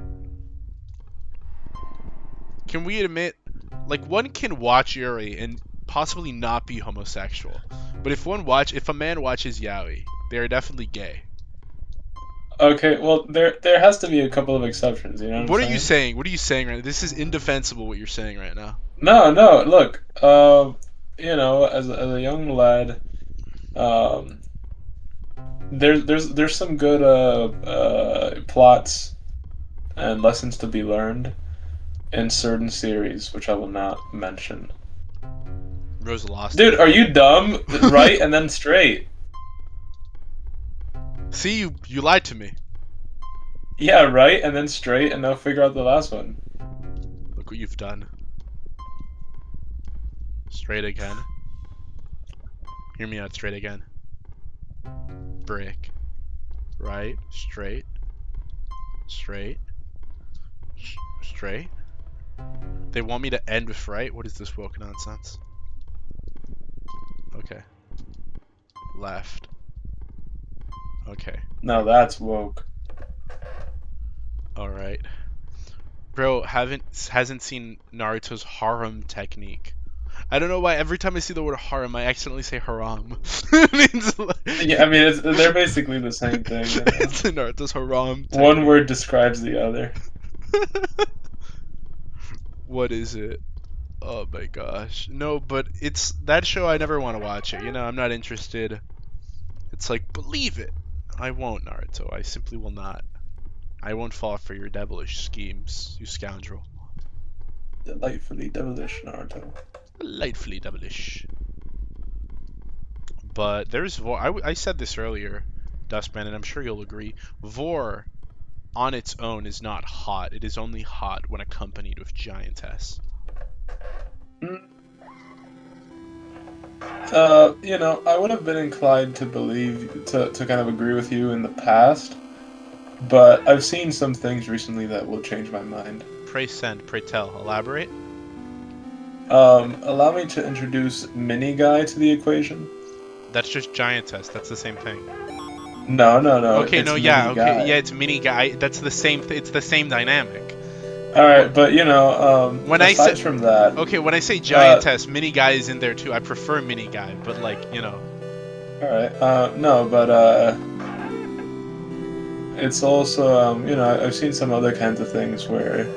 Can we admit, like, one can watch Yuri and possibly not be homosexual, but if a man watches yaoi, they are definitely gay. Okay, well there has to be a couple of exceptions, you know. What are you saying? What are you saying right now? This is indefensible what you're saying right now. No, look, you know, as a young lad, there's some good plots and lessons to be learned in certain series, which I will not mention. Rose lost. Dude, are you dumb? Right and then straight. See, you lied to me. Yeah, right and then straight, and now figure out the last one. Look what you've done. Straight again. Hear me out straight again. Brick. Right. Straight. Straight. Straight. They want me to end with right? What is this woke nonsense? Okay. Left. Okay. Now that's woke. Alright. Bro, hasn't seen Naruto's harem technique. I don't know why every time I see the word harem, I accidentally say haram. It means like... Yeah, I mean, they're basically the same thing. You know? It's Naruto's haram technique. One word describes the other. What is it? Oh my gosh. No, but it's that show I never want to watch it. You know, I'm not interested. It's like, believe it. I won't, Naruto. I simply will not. I won't fall for your devilish schemes, you scoundrel. Delightfully devilish, Naruto. Delightfully devilish. But there's Vor. I said this earlier, Dustman, and I'm sure you'll agree. Vor, on its own, is not hot. It is only hot when accompanied with Giantess. You know, I would have been inclined to believe, to kind of agree with you in the past, but I've seen some things recently that will change my mind. Pray send, pray tell. Elaborate? Allow me to introduce Mini Guy to the equation. That's just Giantess. That's the same thing. No. Okay, it's no, yeah, Mini okay, Guy. yeah, it's Mini Guy. That's the same. It's the same dynamic. Alright, but you know, When I aside say- from that, Okay, when I say Giantess, Mini Guy is in there too. I prefer Mini Guy, but like, you know. alright, no, but it's also, you know, I've seen some other kinds of things where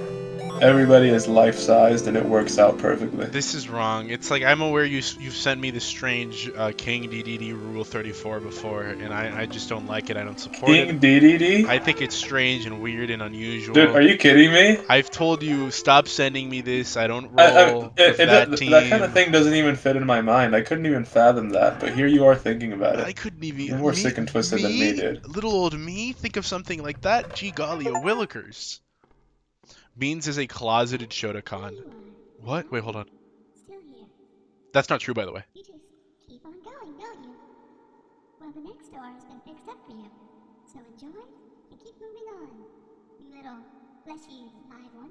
everybody is life-sized and it works out perfectly. This is wrong. It's like, I'm aware you've sent me this strange King DDD Rule 34 before, and I just don't like it. I don't support King it. DDD? I think it's strange and weird and unusual. Dude, are you kidding me? I've told you, stop sending me this. I don't roll with that team. That kind of thing doesn't even fit in my mind. I couldn't even fathom that, but here you are thinking about I it. couldn't even. You're more sick and twisted than me, dude. Little old me, think of something like that. Gee golly, a Willikers. Beans is a closeted Shotokan. What? Wait, hold on. Still here. That's not true, by the way. You just keep on going, don't you? Well, the next door has been fixed up for you. So enjoy and keep moving on. You little fleshy live one.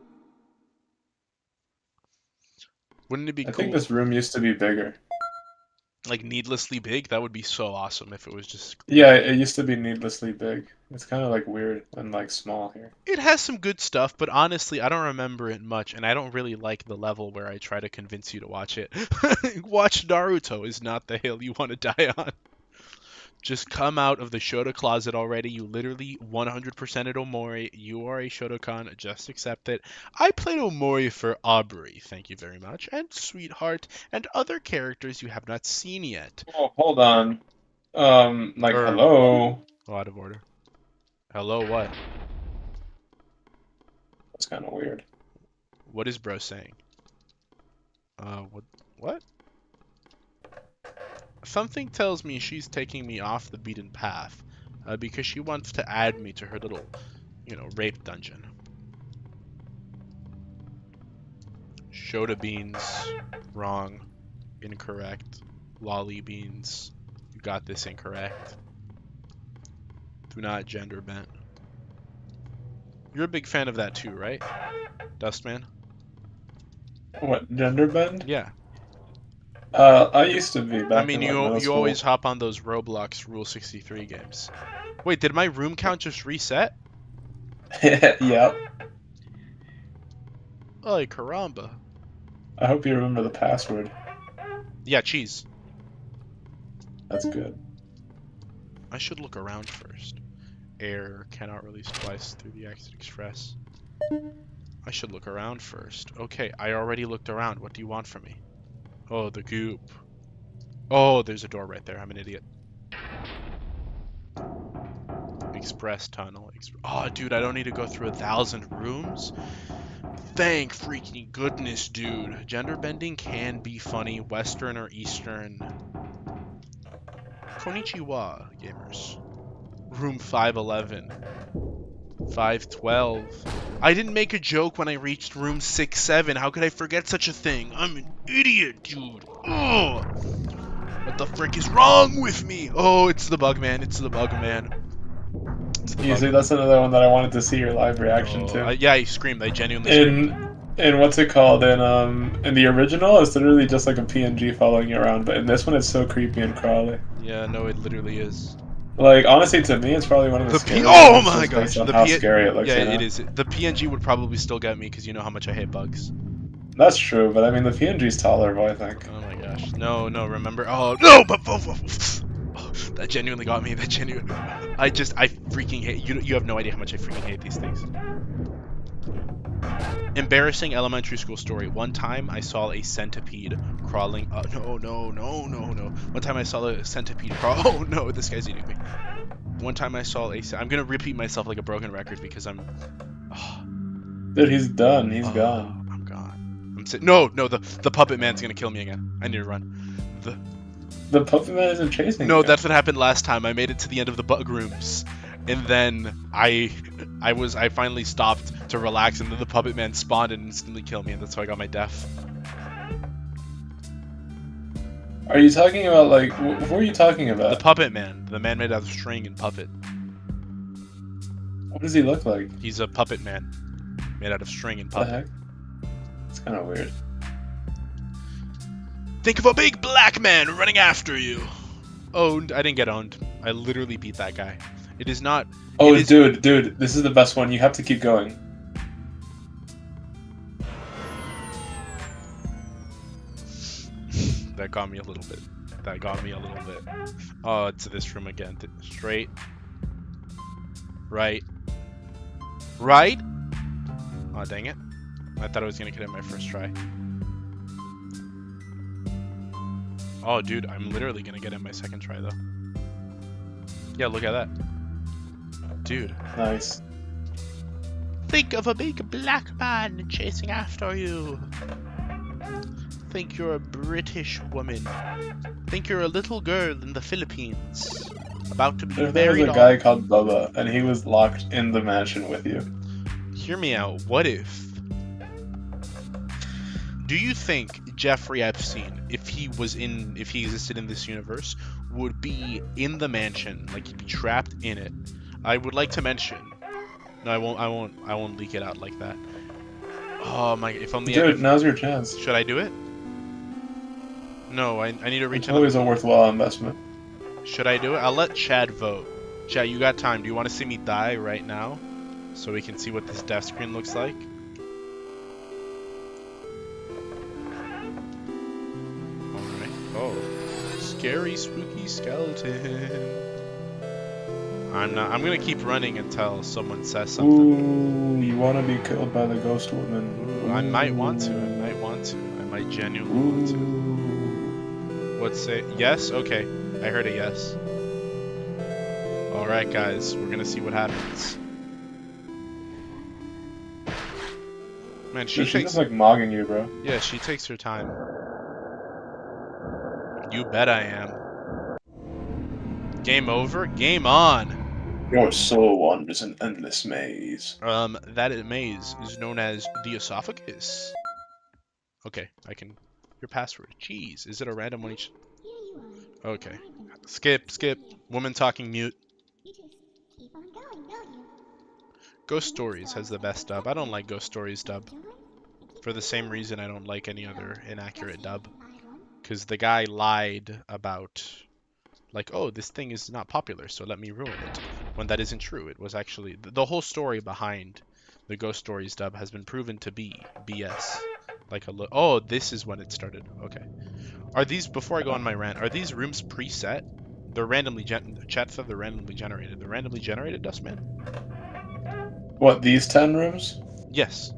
Wouldn't it be I cool? think this room used to be bigger. Like needlessly big? That would be so awesome if it was just. Yeah, it used to be needlessly big. It's kind of like weird and like small here. It has some good stuff, but honestly, I don't remember it much, and I don't really like the level where I try to convince you to watch it. Watch Naruto is not the hill you want to die on. Just come out of the Shota closet already. You literally 100%ed Omori. You are a Shotokan. Just accept it. I played Omori for Aubrey, thank you very much, and Sweetheart, and other characters you have not seen yet. Oh, hold on. Like, Er. hello? Oh, out of order. Hello, what? That's kind of weird. What is bro saying? What? Something tells me she's taking me off the beaten path, because she wants to add me to her little, rape dungeon. Shota beans, wrong, incorrect. Lolly beans, you got this incorrect. Do not gender bent. You're a big fan of that too, right? Dustman? What, gender bend? Yeah. I used to be back I mean, in like, middle you school. always hop on those Roblox Rule 63 games. Wait, did my room count just reset? Yep. Ay, caramba. I hope you remember the password. Yeah, cheese. That's good. I should look around first. Error, cannot release twice through the Exit Express. I should look around first. Okay, I already looked around. What do you want from me? Oh, the goop. Oh, there's a door right there. I'm an idiot. Express tunnel. Oh, dude, I don't need to go through 1,000 rooms? Thank freaking goodness, dude. Gender bending can be funny, Western or Eastern. Konnichiwa, gamers. Room 511. 512. I didn't make a joke when I reached room 67. How could I forget such a thing? I'm an idiot, dude. Ugh. What the frick is wrong with me? Oh, it's the bug man. It's the bug man. It's the You bug see, man. that's another one that I wanted to see your live reaction Oh, to. yeah, I screamed. I genuinely screamed. In what's it called? In the original, it's literally just like a PNG following you around, but in this one, it's so creepy and crawly. Yeah, no, it literally is. Like, honestly, to me, it's probably one of the scariest Oh ones my just based gosh, on how scary it looks, yeah, you know? it is. The PNG would probably still get me because you know how much I hate bugs. That's true, but I mean, the PNG's tolerable, I think. Oh my gosh, no, no, remember? Oh no, but oh, that genuinely got me. That genuinely, I freaking hate you. You have no idea how much I freaking hate these things. Embarrassing elementary school story. One time I saw a centipede crawling up. No, no, no, no, no. One time I saw a centipede crawl. Oh no, this guy's eating me. One time I saw I'm gonna repeat myself like a broken record because I'm. Oh, Dude, he's done. He's oh, gone. I'm gone. I'm sitting. No, no, the puppet man's gonna kill me again. I need to run. The puppet man isn't chasing No, you. that's what happened last time. I made it to the end of the bug rooms, and then I finally stopped to relax, and then the puppet man spawned and instantly killed me, and that's how I got my death. Are you talking about, like, who are you talking The about? puppet man, the man made out of string and puppet. What does he look like? He's a puppet man made out of string and What the puppet. heck? It's kind of weird. Think of a big black man running after you. Owned. I didn't get owned. I literally beat that guy. It is not. Oh, it is, dude, this is the best one. You have to keep going. That got me a little bit. That got me a little bit. Oh, it's this room again. Straight. Right. Right? Oh, dang it. I thought I was gonna get it my first try. Oh, dude, I'm literally gonna get it my second try, though. Yeah, look at that. Dude. Nice. Think of a big black man chasing after you. Think you're a British woman. Think you're a little girl in the Philippines. About to be If there was married a guy off. called Bubba, and he was locked in the mansion with you. Hear me out. What if... Do you think Jeffrey Epstein, if he existed in this universe, would be in the mansion, like he'd be trapped in it? I would like to mention... No, I won't leak it out like that. Oh my, if only Dude, now's your chance. Should I do it? No, I need to reach It's always another... a worthwhile investment. Should I do it? I'll let Chad vote. Chad, you got time. Do you want to see me die right now? So we can see what this death screen looks like? Alright. Oh. Scary, spooky skeleton. I'm gonna keep running until someone says something. Ooh, you want to be killed by the ghost woman. Ooh, I might want to. I might genuinely want to. Ooh. What's it? Yes? Okay. I heard a yes. Alright, guys. We're gonna see what happens. Man, she Dude, she's takes... just like mogging you, bro. Yeah, she takes her time. You bet I am. Game over? Game on! Your soul wanders an endless maze. That maze is known as the esophagus. Okay, I can... Your password. Jeez, is it a random one each? Here you are. Okay. Skip. Woman talking mute. You just keep on going, don't you? Ghost Stories has the best dub. I don't like Ghost Stories dub. Enjoy, and keep For the same going. reason I don't like any other inaccurate dub. Live one. Because the guy lied about... Like, oh, this thing is not popular, so let me ruin it. When that isn't true. It was actually... The whole story behind the Ghost Stories dub has been proven to be BS. Like a oh, this is when it started. Okay. Are these... Before I go on my rant, are these rooms preset? They're randomly... Chat said they're randomly generated. They're randomly generated, Dustman? What, these 10 rooms? Yes.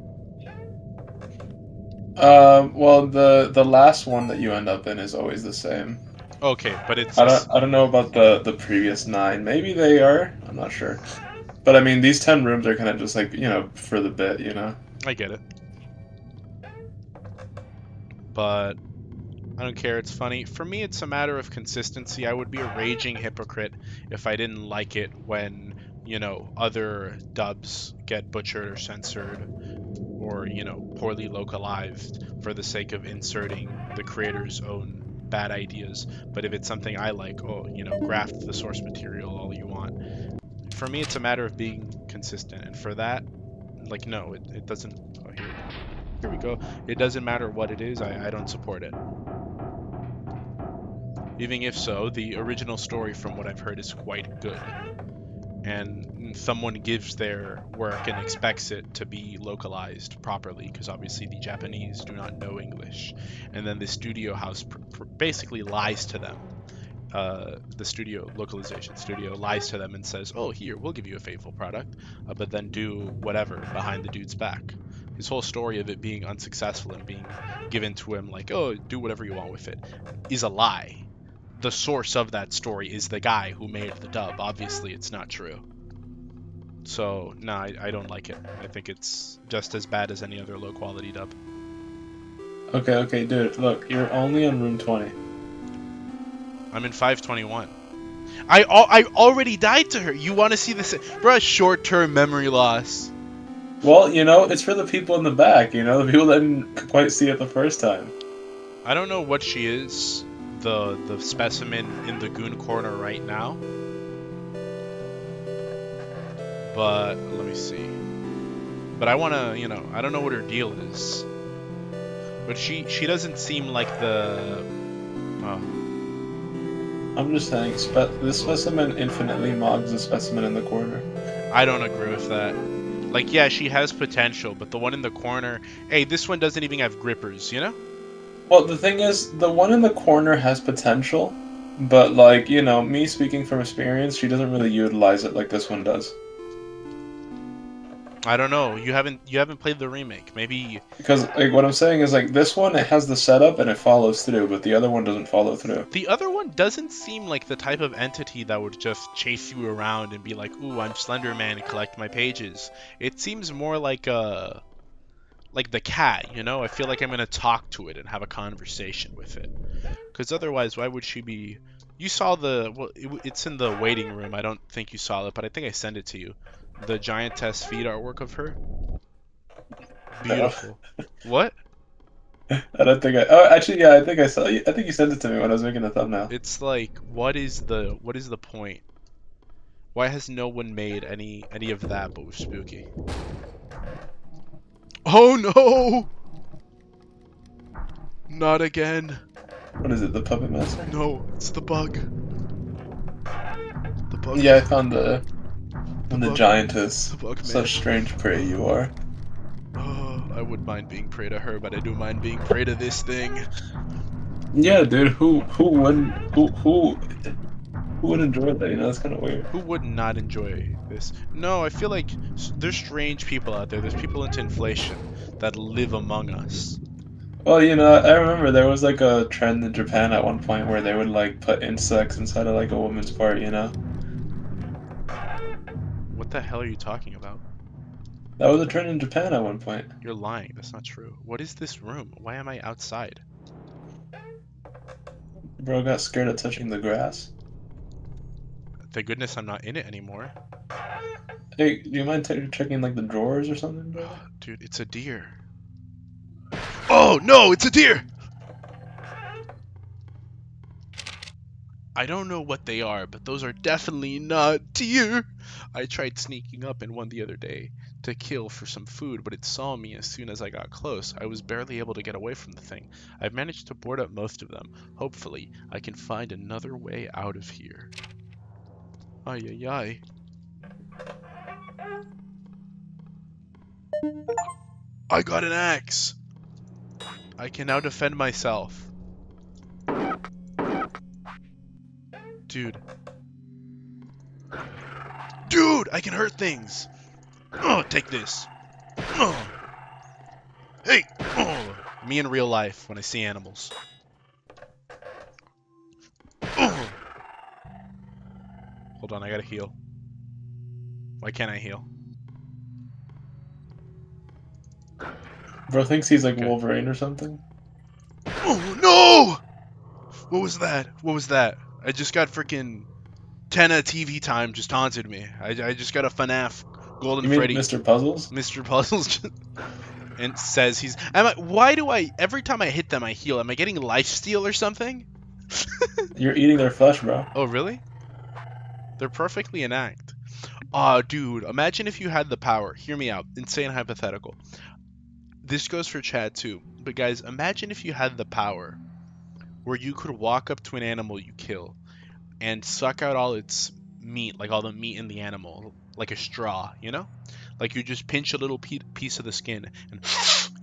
Well, the last one that you end up in is always the same. Okay, but it's... I don't know about the previous 9. Maybe they are. I'm not sure. But I mean, these 10 rooms are kind of just like, you know, for the bit, you know? I get it. But I don't care, it's funny. For me, it's a matter of consistency. I would be a raging hypocrite if I didn't like it when, you know, other dubs get butchered or censored or, you know, poorly localized for the sake of inserting the creator's own bad ideas. But if it's something I like, oh, you know, graft the source material all you want. For me, it's a matter of being consistent, and for that, like, no, it doesn't. Oh, here we go. It doesn't matter what it is. I don't support it. Even if so, the original story, from what I've heard, is quite good. And someone gives their work and expects it to be localized properly, because obviously the Japanese do not know English. And then the studio house basically lies to them. The studio localization studio lies to them and says, "Oh, here, we'll give you a faithful product," but then do whatever behind the dude's back. His whole story of it being unsuccessful and being given to him like, "Oh, do whatever you want with it," is a lie. The source of that story is the guy who made the dub. Obviously, it's not true. So, no, I don't like it. I think it's just as bad as any other low-quality dub. Okay, dude, look, you're only on room 20. I'm in 521. I already died to her. You want to see this? Bruh, short-term memory loss. Well, you know, it's for the people in the back, you know, the people that didn't quite see it the first time. I don't know what she is, the specimen in the goon corner right now. But, let me see. But I want to, you know, I don't know what her deal is. But she doesn't seem like the... I'm just saying, this specimen infinitely mobs the specimen in the corner. I don't agree with that. Like, yeah, she has potential, but the one in the corner... Hey, this one doesn't even have grippers, you know? Well, the thing is, the one in the corner has potential, but, like, you know, me speaking from experience, she doesn't really utilize it like this one does. I don't know. You haven't played the remake. Maybe... Because, like, what I'm saying is, like, this one, it has the setup and it follows through, but the other one doesn't follow through. The other one doesn't seem like the type of entity that would just chase you around and be like, "Ooh, I'm Slender Man, collect my pages." It seems more like the cat, you know? I feel like I'm gonna talk to it and have a conversation with it. Because otherwise, why would she be... You saw the... Well, it's in the waiting room. I don't think you saw it, but I think I sent it to you. The giantess feet artwork of her. Beautiful. What? I don't think I... Oh, actually, yeah, I think I saw... I think you sent it to me when I was making the thumbnail. It's like, what is the point? Why has no one made any of that but with Spooky? Oh no! Not again. What is it, the Puppet Master? No, it's the bug. The bug. Yeah, I found the bug. giantess. The bug man. Such strange prey you are. Oh, I wouldn't mind being prey to her, but I do mind being prey to this thing. Yeah, dude, who would enjoy that? You know, it's kind of weird. Who would not enjoy this? No, I feel like there's strange people out there. There's people into inflation that live among us. Well, you know, I remember there was like a trend in Japan at one point where they would like put insects inside of like a woman's part, you know? What the hell are you talking about? That was a trend in Japan at one point. You're lying. That's not true. What is this room? Why am I outside? Bro got scared of touching the grass. Thank goodness I'm not in it anymore. Hey, do you mind checking like the drawers or something, bro? Dude, it's a deer. Oh no, it's a deer! I don't know what they are, but those are definitely not deer. I tried sneaking up in one the other day to kill for some food, but it saw me as soon as I got close. I was barely able to get away from the thing. I've managed to board up most of them. Hopefully, I can find another way out of here. Ay ay ay. I got an axe! I can now defend myself. Dude. Dude, I can hurt things! Oh, take this. Oh. Hey! Oh. Me in real life when I see animals. Oh. Hold on, I gotta heal. Why can't I heal? Bro thinks he's like Okay. Wolverine or something. Oh no! What was that? What was that? I just got freaking Tenna TV time just taunted me. I just got a FNAF Golden You mean Freddy. Mr. Puzzles? Mr. Puzzles just, and says he's. Why do I every time I hit them I heal? Am I getting lifesteal or something? You're eating their flesh, bro. Oh, really? They're perfectly intact. Aw, dude, imagine if you had the power. Hear me out. Insane hypothetical. This goes for Chad too. But guys, imagine if you had the power where you could walk up to an animal you kill and suck out all its meat, like all the meat in the animal, like a straw, you know? Like you just pinch a little piece of the skin and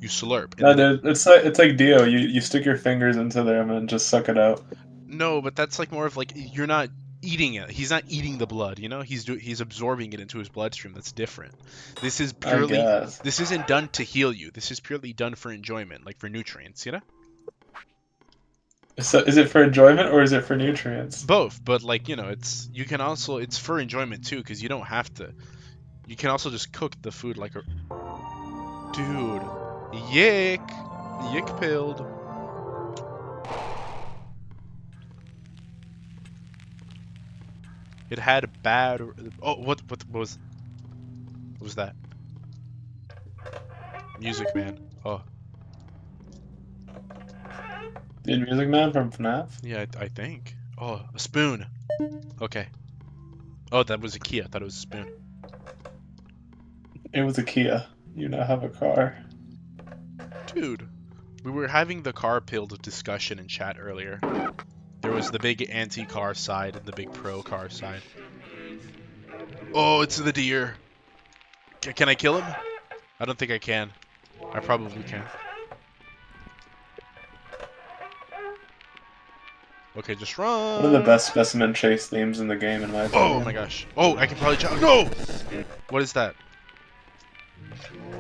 you slurp, and No, then dude, it's like Dio. You stick your fingers into them and just suck it out. no, but that's like more of like you're not eating it. He's not eating the blood, you know? He's absorbing it into his bloodstream. That's different. This is I purely guess. this isn't done to heal you. This is purely done for enjoyment, like for nutrients, you know? So is it for enjoyment or is it for nutrients? Both, but like, you know, it's for enjoyment too cuz you don't have to. You can also just cook the food like a dude. Yick. Yick pilled. It had bad. Oh, what was that? Music Man. Oh, Dude, Music Man from FNAF? yeah, I think. Oh, a spoon. Okay. Oh, that was a key. I thought it was a spoon. It was a Kia. You now have a car. Dude, we were having the car pilled discussion in chat earlier. There was the big anti-car side and the big pro-car side. Oh, it's the deer. Can I kill him? I don't think I can. I probably can. Okay, just run. One of the best specimen chase themes in the game, in my opinion. Oh my gosh. Oh, I can probably jump. No! What is that?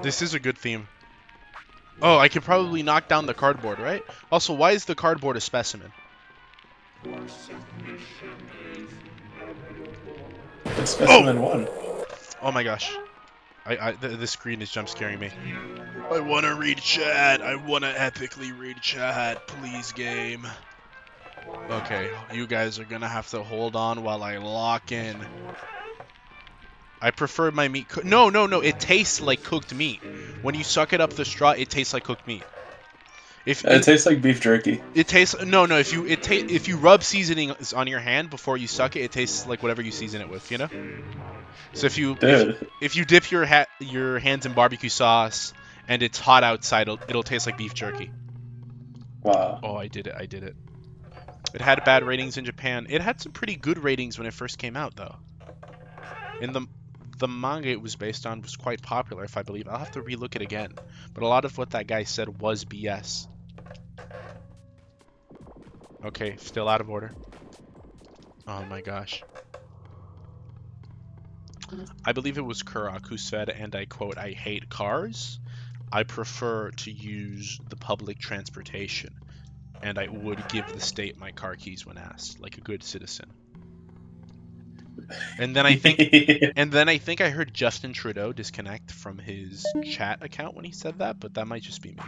This is a good theme. Oh, I could probably knock down the cardboard, right? Also, why is the cardboard a specimen? It's specimen one. Oh my gosh. The screen is jump scaring me. I want to read chat. I want to epically read chat. Please, game. Okay, you guys are gonna have to hold on while I lock in. I prefer my meat no, it tastes like cooked meat. When you suck it up the straw, it tastes like cooked meat. If It tastes like beef jerky. it tastes no, if you rub seasoning on your hand before you suck it, it tastes like whatever you season it with, you know? So Dude. if you dip your hands in barbecue sauce and it's hot outside, it'll taste like beef jerky. Wow. Oh, I did it. It had bad ratings in Japan. It had some pretty good ratings when it first came out, though. In the manga it was based on was quite popular, if I believe. I'll have to relook it again. But a lot of what that guy said was BS. Okay, still out of order. Oh my gosh. I believe it was Kurak who said, and I quote, "I hate cars. I prefer to use the public transportation. And I would give the state my car keys when asked, like a good citizen." And then I think I heard Justin Trudeau disconnect from his chat account when he said that, but that might just be me.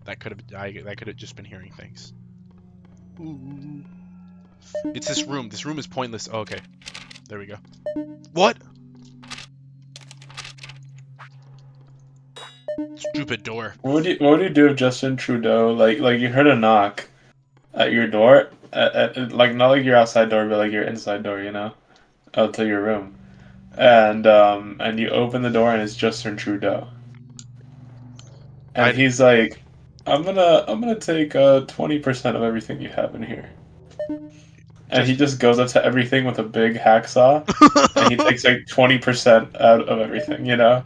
That could have just been hearing things. Ooh. It's this room. This room is pointless. Oh, okay. There we go. What? Stupid door. What would you do if Justin Trudeau, like you heard a knock at your door, like not like your outside door, but like your inside door, you know, out to your room, and you open the door and it's Justin Trudeau, and he's like, I'm gonna take 20% of everything you have in here. And he just goes up to everything with a big hacksaw, and he takes like 20% out of everything, you know?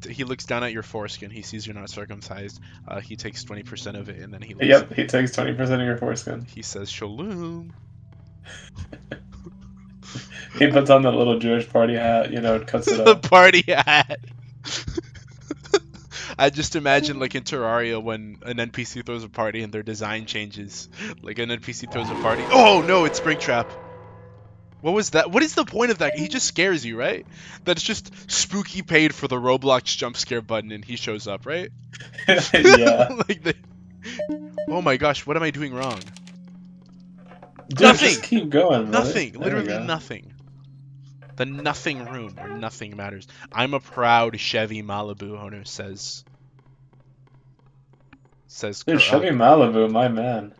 He looks down at your foreskin. He sees you're not circumcised. He takes 20% of it, and then he looks. Yep, he takes 20% of your foreskin. He says shalom. He puts on that little Jewish party hat, you know, and cuts it The up. party hat. I just imagine like in Terraria when an NPC throws a party and their design changes. Like an NPC throws a party. Oh no, it's Springtrap. What was that? What is the point of that? He just scares you, right? That's just Spooky paid for the Roblox jump scare button and he shows up, right? Yeah. Oh my gosh, what am I doing wrong? Dude, Nothing! just keep going, brother. Nothing. There we Literally go. nothing. The nothing room where nothing matters. I'm a proud Chevy Malibu owner, says Dude, Kurak. Chevy Malibu, my man.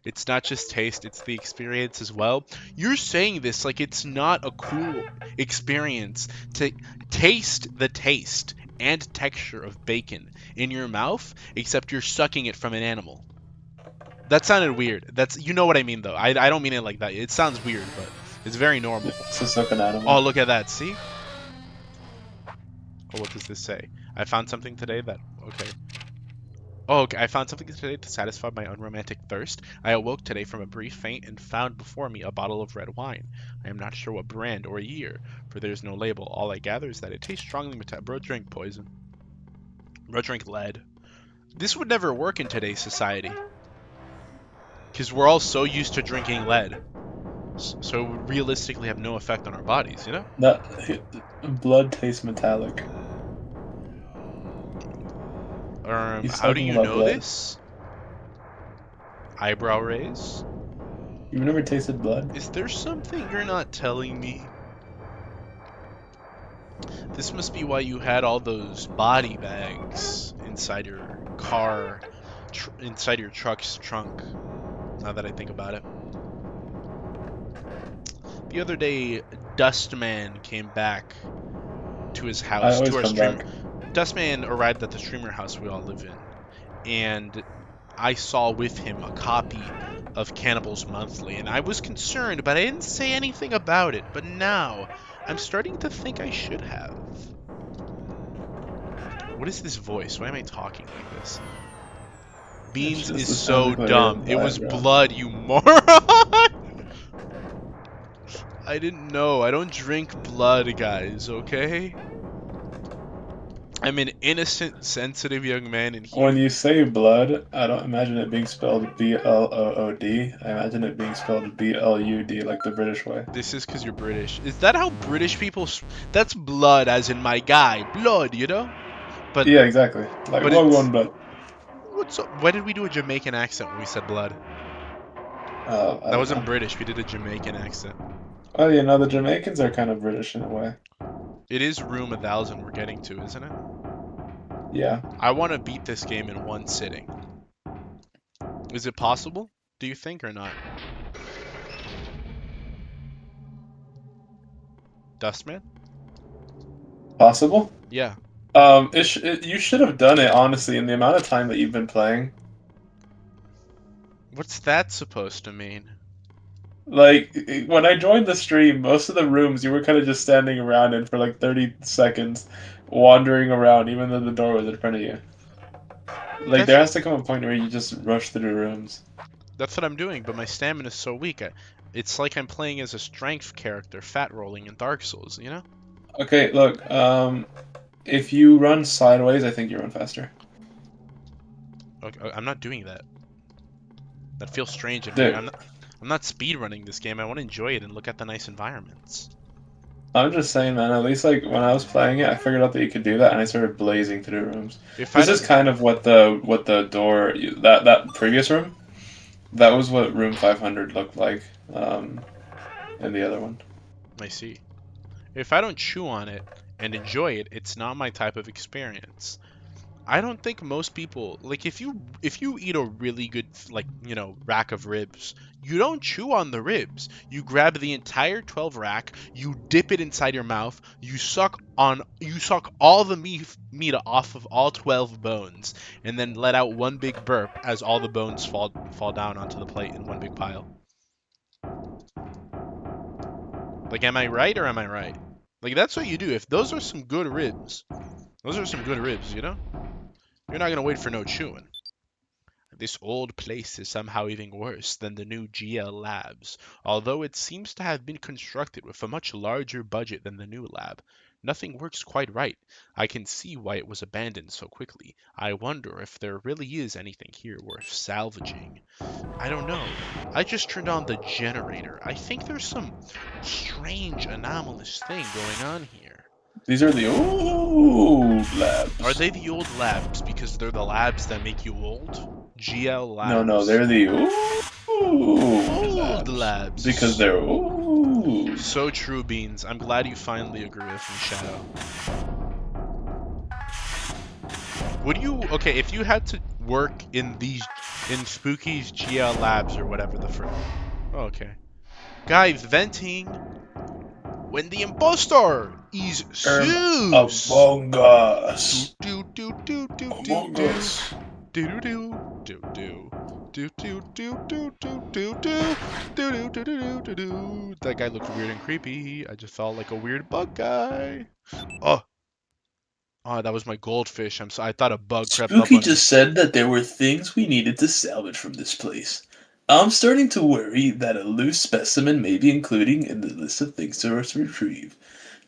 It's not just taste, it's the experience as well. You're saying this like it's not a cool experience to taste the taste and texture of bacon in your mouth, except you're sucking it from an animal. That sounded weird. That's you know what I mean though. I don't mean it like that. It sounds weird, but it's very normal. It's just like an animal. Oh, look at that. See? Oh, what does this say? I found something today that okay. Oh, okay. I found something today to satisfy my unromantic thirst. I awoke today from a brief faint and found before me a bottle of red wine. I am not sure what brand or year, for there is no label. All I gather is that it tastes strongly metallic. Bro, drink poison. Bro, drink lead. This would never work in today's society. Because we're all so used to drinking lead. So it would realistically have no effect on our bodies, you know? That blood tastes metallic. He's How do talking you about know blood. this? Eyebrow raise? You've never tasted blood? Is there something you're not telling me? This must be why you had all those body bags inside your car, inside your truck's trunk, now that I think about it. The other day, Dustman came back to his I house, always to our come stream. back. Dustman arrived at the streamer house we all live in, and I saw with him a copy of Cannibals Monthly, and I was concerned, but I didn't say anything about it. But now, I'm starting to think I should have. What is this voice? Why am I talking like this? Beans just is the so sound of dumb. your It was background. blood, you moron! I didn't know. I don't drink blood, guys, okay? I'm an innocent, sensitive young man, and When he... you say blood, I don't imagine it being spelled Blood. I imagine it being spelled Blud, like the British way. This is because you're British. Is that how British people... That's blood, as in my guy. Blood, you know? But Yeah, exactly. Like, but well, it's... one blood. What's up? Why did we do a Jamaican accent when we said blood? I That don't wasn't know. British. We did a Jamaican accent. Oh, you know, the Jamaicans are kind of British in a way. It is room 1000 we're getting to, isn't it? Yeah. I want to beat this game in one sitting. Is it possible? Do you think or not? Dustman? Possible? Yeah. You should have done it, honestly, in the amount of time that you've been playing. What's that supposed to mean? Like, when I joined the stream, most of the rooms you were kind of just standing around in for like 30 seconds, wandering around, even though the door was in front of you. Like, there has to come a point where you just rush through rooms. That's what I'm doing, but my stamina is so weak. It's like I'm playing as a strength character, fat rolling in Dark Souls, you know? Okay, look, if you run sideways, I think you run faster. Okay, I'm not doing that. That feels strange and Dude. weird. I'm not speed running this game. I want to enjoy it and look at the nice environments. I'm just saying, man, at least, like, when I was playing it, I figured out that you could do that, and I started blazing through rooms. This is kind of what the door, that previous room, that was what room 500 looked like, in the other one. I see. If I don't chew on it and enjoy it, it's not my type of experience. I don't think most people, like, if you eat a really good, like, you know, rack of ribs, you don't chew on the ribs. You grab the entire 12 rack, you dip it inside your mouth, you suck all the meat off of all 12 bones, and then let out one big burp as all the bones fall down onto the plate in one big pile. Like, am I right or am I right? Like, that's what you do. If those are some good ribs, you know? You're not gonna wait for no chewing. This old place is somehow even worse than the new GL Labs, although it seems to have been constructed with a much larger budget than the new lab. Nothing works quite right. I can see why it was abandoned so quickly. I wonder if there really is anything here worth salvaging. I don't know. I just turned on the generator. I think there's some strange anomalous thing going on here. These are the old labs. Are they the old labs because they're the labs that make you old? GL Labs. No, they're the old labs. Because they're old. So true, Beans. I'm glad you finally agree with me, Shadow. Would you... Okay, if you had to work in these In Spooky's GL Labs or whatever the frick. Oh, okay. Guys, venting when the impostor is Zeus. Among Us. Do do do do do Among do Us. do do do do do. Do do do do do do do do do do do do do. That guy looked weird and creepy. I just felt like a weird bug guy. Oh, oh, that was my goldfish. I thought a bug crept up Spooky on me. just said that there were things we needed to salvage from this place. I'm starting to worry that a loose specimen may be included in the list of things to retrieve.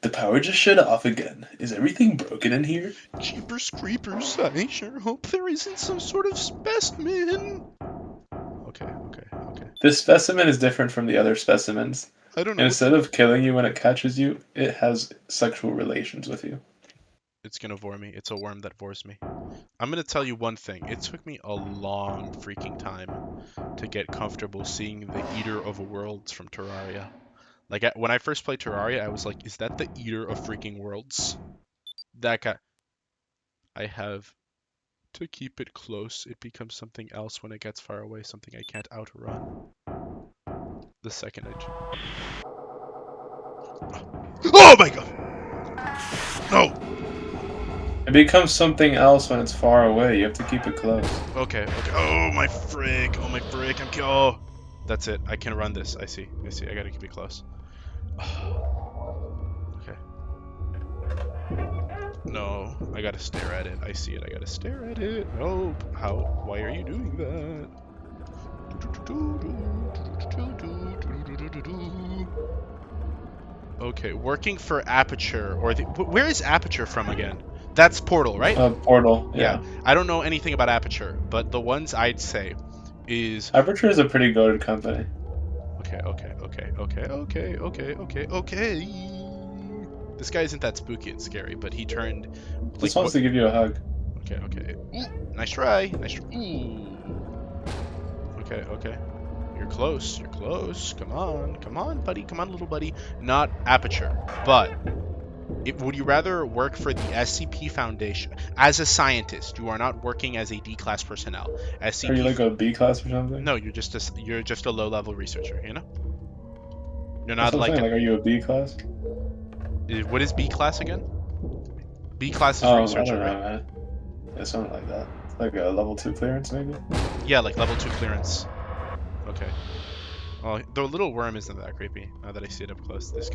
The power just shut off again. Is everything broken in here? Jeepers creepers, I sure hope there isn't some sort of specimen. Okay, okay, okay. This specimen is different from the other specimens. I don't know. Instead of killing you when it catches you, it has sexual relations with you. It's gonna vor me. It's a worm that vores me. I'm gonna tell you one thing. It took me a long freaking time to get comfortable seeing the Eater of Worlds from Terraria. Like, when I first played Terraria, I was like, is that the Eater of freaking Worlds? That guy. I have to keep it close. It becomes something else when it gets far away, something I can't outrun. The second I... Oh my god! No! It becomes something else when it's far away. You have to keep it close. Okay, okay. Oh my frick! Oh my frick! Oh! That's it. I can run this. I see. I see. I gotta keep it close. Okay. No, I gotta stare at it. I see it. I gotta stare at it. Nope. How? Why are you doing that? Okay, working for Aperture, or where is Aperture from again? That's Portal, right? Portal. Yeah. I don't know anything about Aperture, but the ones I'd say is... Aperture is a pretty goated company. Okay, okay, okay, okay, okay, okay, okay, okay. This guy isn't that spooky and scary, but he turned... Just wants to give you a hug. Okay, okay. Ooh, nice try. Nice try. Ooh. Okay, okay. You're close. You're close. Come on. Come on, buddy. Come on, little buddy. Not Aperture, but... would you rather work for the SCP Foundation as a scientist? You are not working as a D-class personnel. SCP. Are you like a B class or something? No, you're just a low-level researcher. You know. You're That's not what I'm like. saying. Like, are you a B class? What is B class again? B class is I researcher, don't know, right? man. Yeah, something like that. Like a level 2 clearance, maybe. Yeah, like level 2 clearance. Okay. Well, the little worm isn't that creepy. Now that I see it up close, this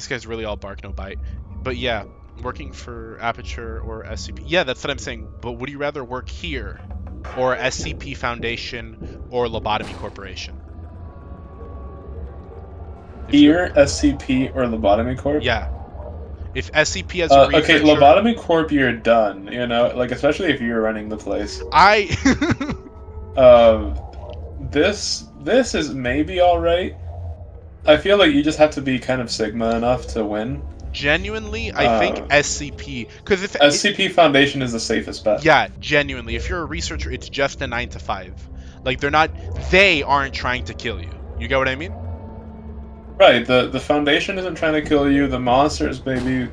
guy's really all bark, no bite. But yeah, working for Aperture or SCP. Yeah, that's what I'm saying. But would you rather work here, or SCP Foundation, or Lobotomy Corporation? Here, SCP or Lobotomy Corp? Yeah. If SCP as a researcher... Okay, Lobotomy Corp, you're done. You know, like especially if you're running the place. This is maybe all right. I feel like you just have to be kind of Sigma enough to win. Genuinely, I think SCP, because if SCP Foundation is the safest bet. Yeah, genuinely, if you're a researcher, it's just a 9 to 5. Like they aren't trying to kill you. You get what I mean? Right. The Foundation isn't trying to kill you. The monsters, maybe,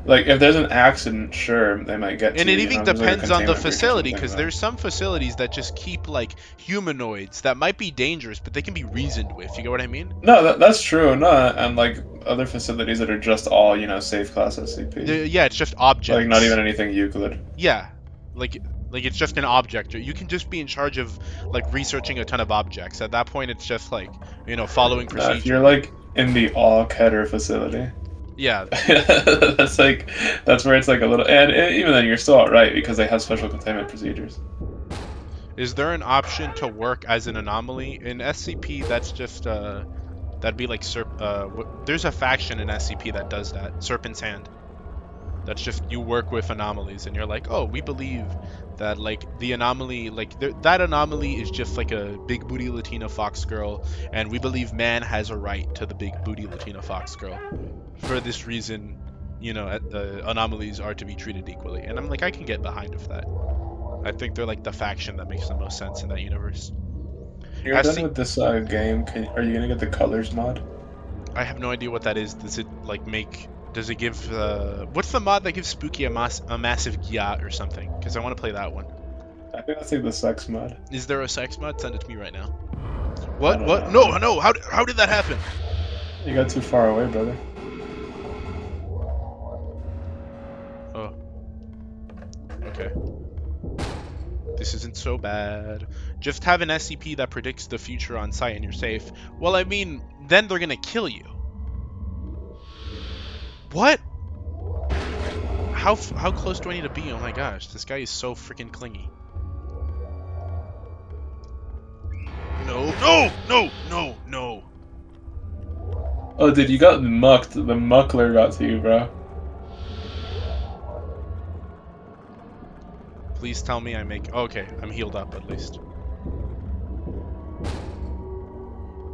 like if there's an accident, sure, they might get. And to it you, even there's like a depends on the containment breach or facility, something, because right? there's some facilities that just keep like humanoids that might be dangerous, but they can be reasoned with. You get what I mean? No, that's true. No, and like other facilities that are just all safe class SCP. Yeah, it's just objects. Like not even anything Euclid. Yeah, like it's just an object. You can just be in charge of like researching a ton of objects. At that point, it's just like following procedure. If you're like in the All-Keter facility. Yeah. that's where it's like a little, and even then you're still alright because they have special containment procedures. Is there an option to work as an anomaly in SCP? That's just that'd be like there's a faction in SCP that does that. Serpent's Hand. That's just you work with anomalies and you're like, oh, we believe that like the anomaly, like that anomaly is just like a big booty Latina fox girl, and we believe man has a right to the big booty Latina fox girl. For this reason, anomalies are to be treated equally. And I'm like, I can get behind with that. I think they're like the faction that makes the most sense in that universe. You're done with this game. Are you gonna get the colors mod? I have no idea what that is. Does it like make? Does it give? What's the mod that gives Spooky a massive gyat or something? Because I want to play that one. I think that's like the sex mod. Is there a sex mod? Send it to me right now. I What? don't What? know. No, no. How did that happen? You got too far away, brother. Oh. Okay. This isn't so bad. Just have an SCP that predicts the future on site and you're safe. Well, I mean, then they're gonna kill you. What? How close do I need to be? Oh my gosh, this guy is so freaking clingy. No, no, no, no, no. Oh, dude, you got mucked. The muckler got to you, bro. Please tell me I make... Okay, I'm healed up at least.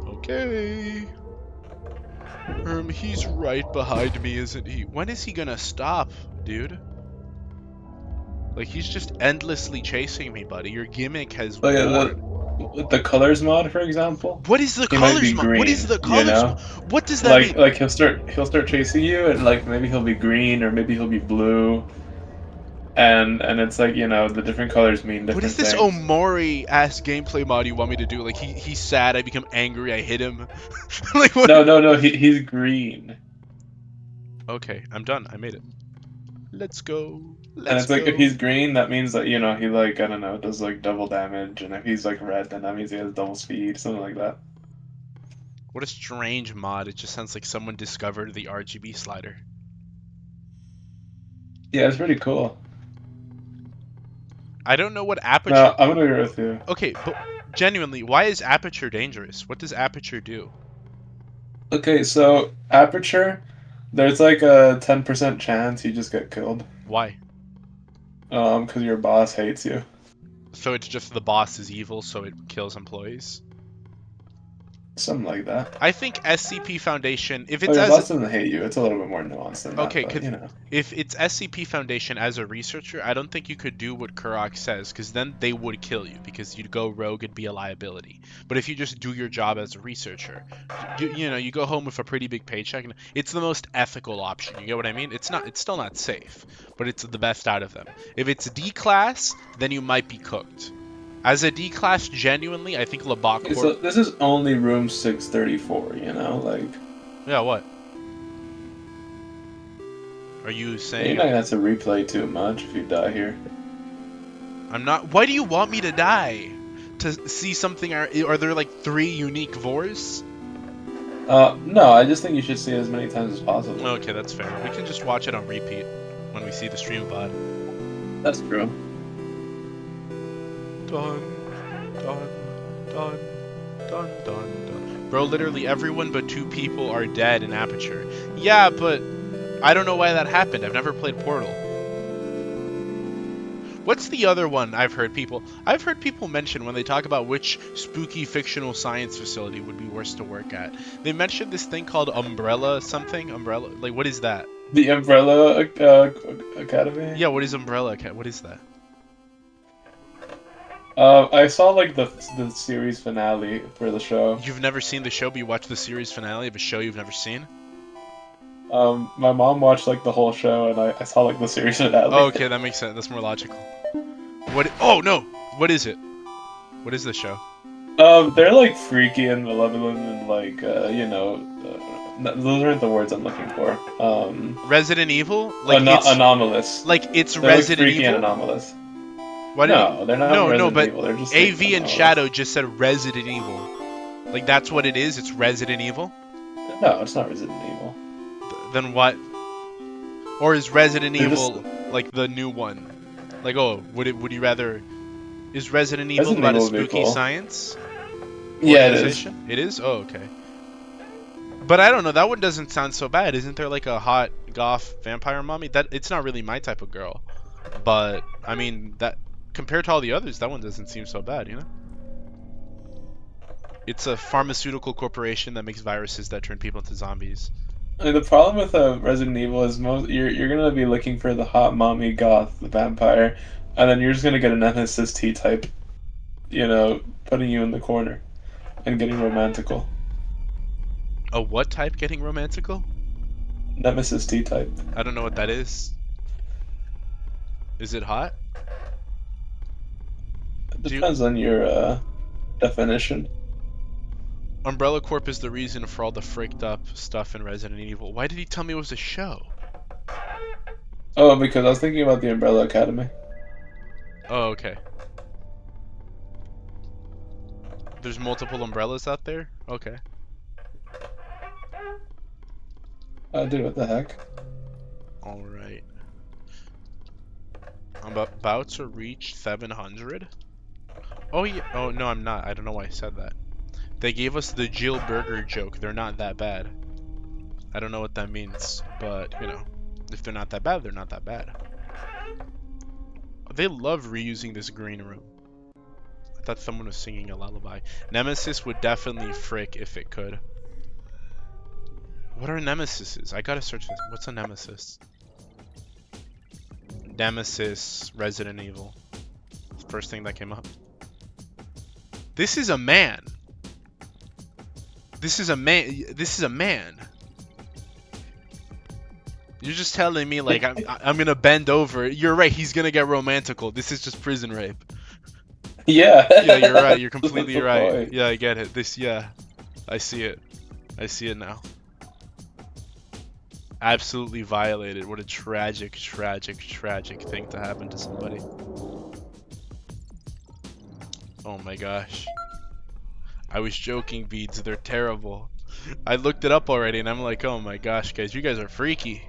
Okay. He's right behind me, isn't he? When is he gonna stop, dude? Like, he's just endlessly chasing me, buddy. Your gimmick has Like worn. the colors mod, for example. What is the He might be colors mod? What green, is the you colors know? mod? What does that mean? Like he'll start chasing you, and like maybe he'll be green or maybe he'll be blue, and it's like, you know, the different colors mean different What is this things. Omori ass gameplay mod you want me to do? Like he's sad, I become angry, I hit him. Like what? No, he's green. Okay, I'm done. I made it. Let's go. And Let's it's like go. if he's green, that means that, you know, he like, I don't know, does like double damage, and if he's like red, then that means he has double speed, something like that. What a strange mod. It just sounds like someone discovered the RGB slider. Yeah, it's pretty cool. I don't know what aperture. No, I'm gonna agree with you. Okay, but genuinely, why is aperture dangerous? What does aperture do? Okay, so aperture, there's like a 10% chance you just get killed. Why? Because your boss hates you. So it's just the boss is evil, so it kills employees? Something like that. I think SCP Foundation, if Oh, it's your as boss doesn't hate you. It's a little bit more nuanced than that. okay, But, you know. if it's SCP Foundation as a researcher, I don't think you could do what Kurok says, because then they would kill you, because you'd go rogue and be a liability. But if you just do your job as a researcher, you know, you go home with a pretty big paycheck, and it's the most ethical option. You get what I mean? It's still not safe, but it's the best out of them. If it's D class, then you might be cooked. As a D class, genuinely, I think Labak. Okay, so this is only room 634. You know, like. Yeah, what? Are you You're saying? not gonna have to replay too much if you die here. I'm not. Why do you want me to die? To see something? Are there like 3 unique Vors? No, I just think you should see it as many times as possible. Okay, that's fair. We can just watch it on repeat when we see the stream VOD. That's true. Done. Bro, literally everyone but 2 people are dead in Aperture. Yeah, but I don't know why that happened. I've never played Portal. What's the other one I've heard people mention when they talk about which spooky fictional science facility would be worse to work at? They mentioned this thing called Umbrella something. Umbrella, like, what is that? The Umbrella Academy? Yeah, what is Umbrella? What is that? I saw like the series finale for the show. You've never seen the show, but you watched the series finale of a show you've never seen? My mom watched like the whole show, and I saw like the series finale. Oh, okay, that makes sense. That's more logical. What? Oh no! What is it? What is the show? They're like freaky and malevolent and like you know, those aren't the words I'm looking for. Resident Evil? Like it's anomalous. like it's They're Resident like freaky Evil. and anomalous. Why No, they're not. No, Resident but Evil. They're just AV like, and anomalous. Shadow just said Resident Evil. Like that's what it is. It's Resident Evil. No, it's not Resident Evil. Then what? Or is Resident They're Evil like the new one? Like, oh, would you rather? Is Resident Evil Resident about a Evil would be spooky cool. science? Yeah, it is. Organization? It is? Oh, okay. But I don't know. That one doesn't sound so bad. Isn't there like a hot goth vampire mommy? That it's not really my type of girl. But I mean that compared to all the others, that one doesn't seem so bad, you know? It's a pharmaceutical corporation that makes viruses that turn people into zombies. I mean, the problem with Resident Evil is you're gonna be looking for the hot mommy goth vampire, and then you're just gonna get an Nemesis T type, you know, putting you in the corner and getting romantical. A what type getting romantical? Nemesis T type. I don't know what that is. Is it hot? Depends on your definition. Umbrella Corp is the reason for all the fricked up stuff in Resident Evil. Why did he tell me it was a show? Oh, because I was thinking about the Umbrella Academy. Oh, okay. There's multiple umbrellas out there? Okay. Dude, what the heck? Alright. I'm about to reach 700. Oh, yeah. Oh, no, I'm not. I don't know why I said that. They gave us the Jill Burger joke. They're not that bad. I don't know what that means, but, you know, if they're not that bad, they're not that bad. They love reusing this green room. I thought someone was singing a lullaby. Nemesis would definitely frick if it could. What are nemesises? I gotta search this. What's a nemesis? Nemesis, Resident Evil. First thing that came up. This is a man. This is a man. This is a man. You're just telling me like I'm gonna bend over. You're right. He's gonna get romantical. This is just prison rape. Yeah. Yeah, you're right. You're completely That's the right. point. Yeah, I get it. This, yeah, I see it. I see it now. Absolutely violated. What a tragic, tragic, tragic thing to happen to somebody. Oh my gosh. I was joking, Beads. They're terrible. I looked it up already and I'm like, oh my gosh, guys, you guys are freaky.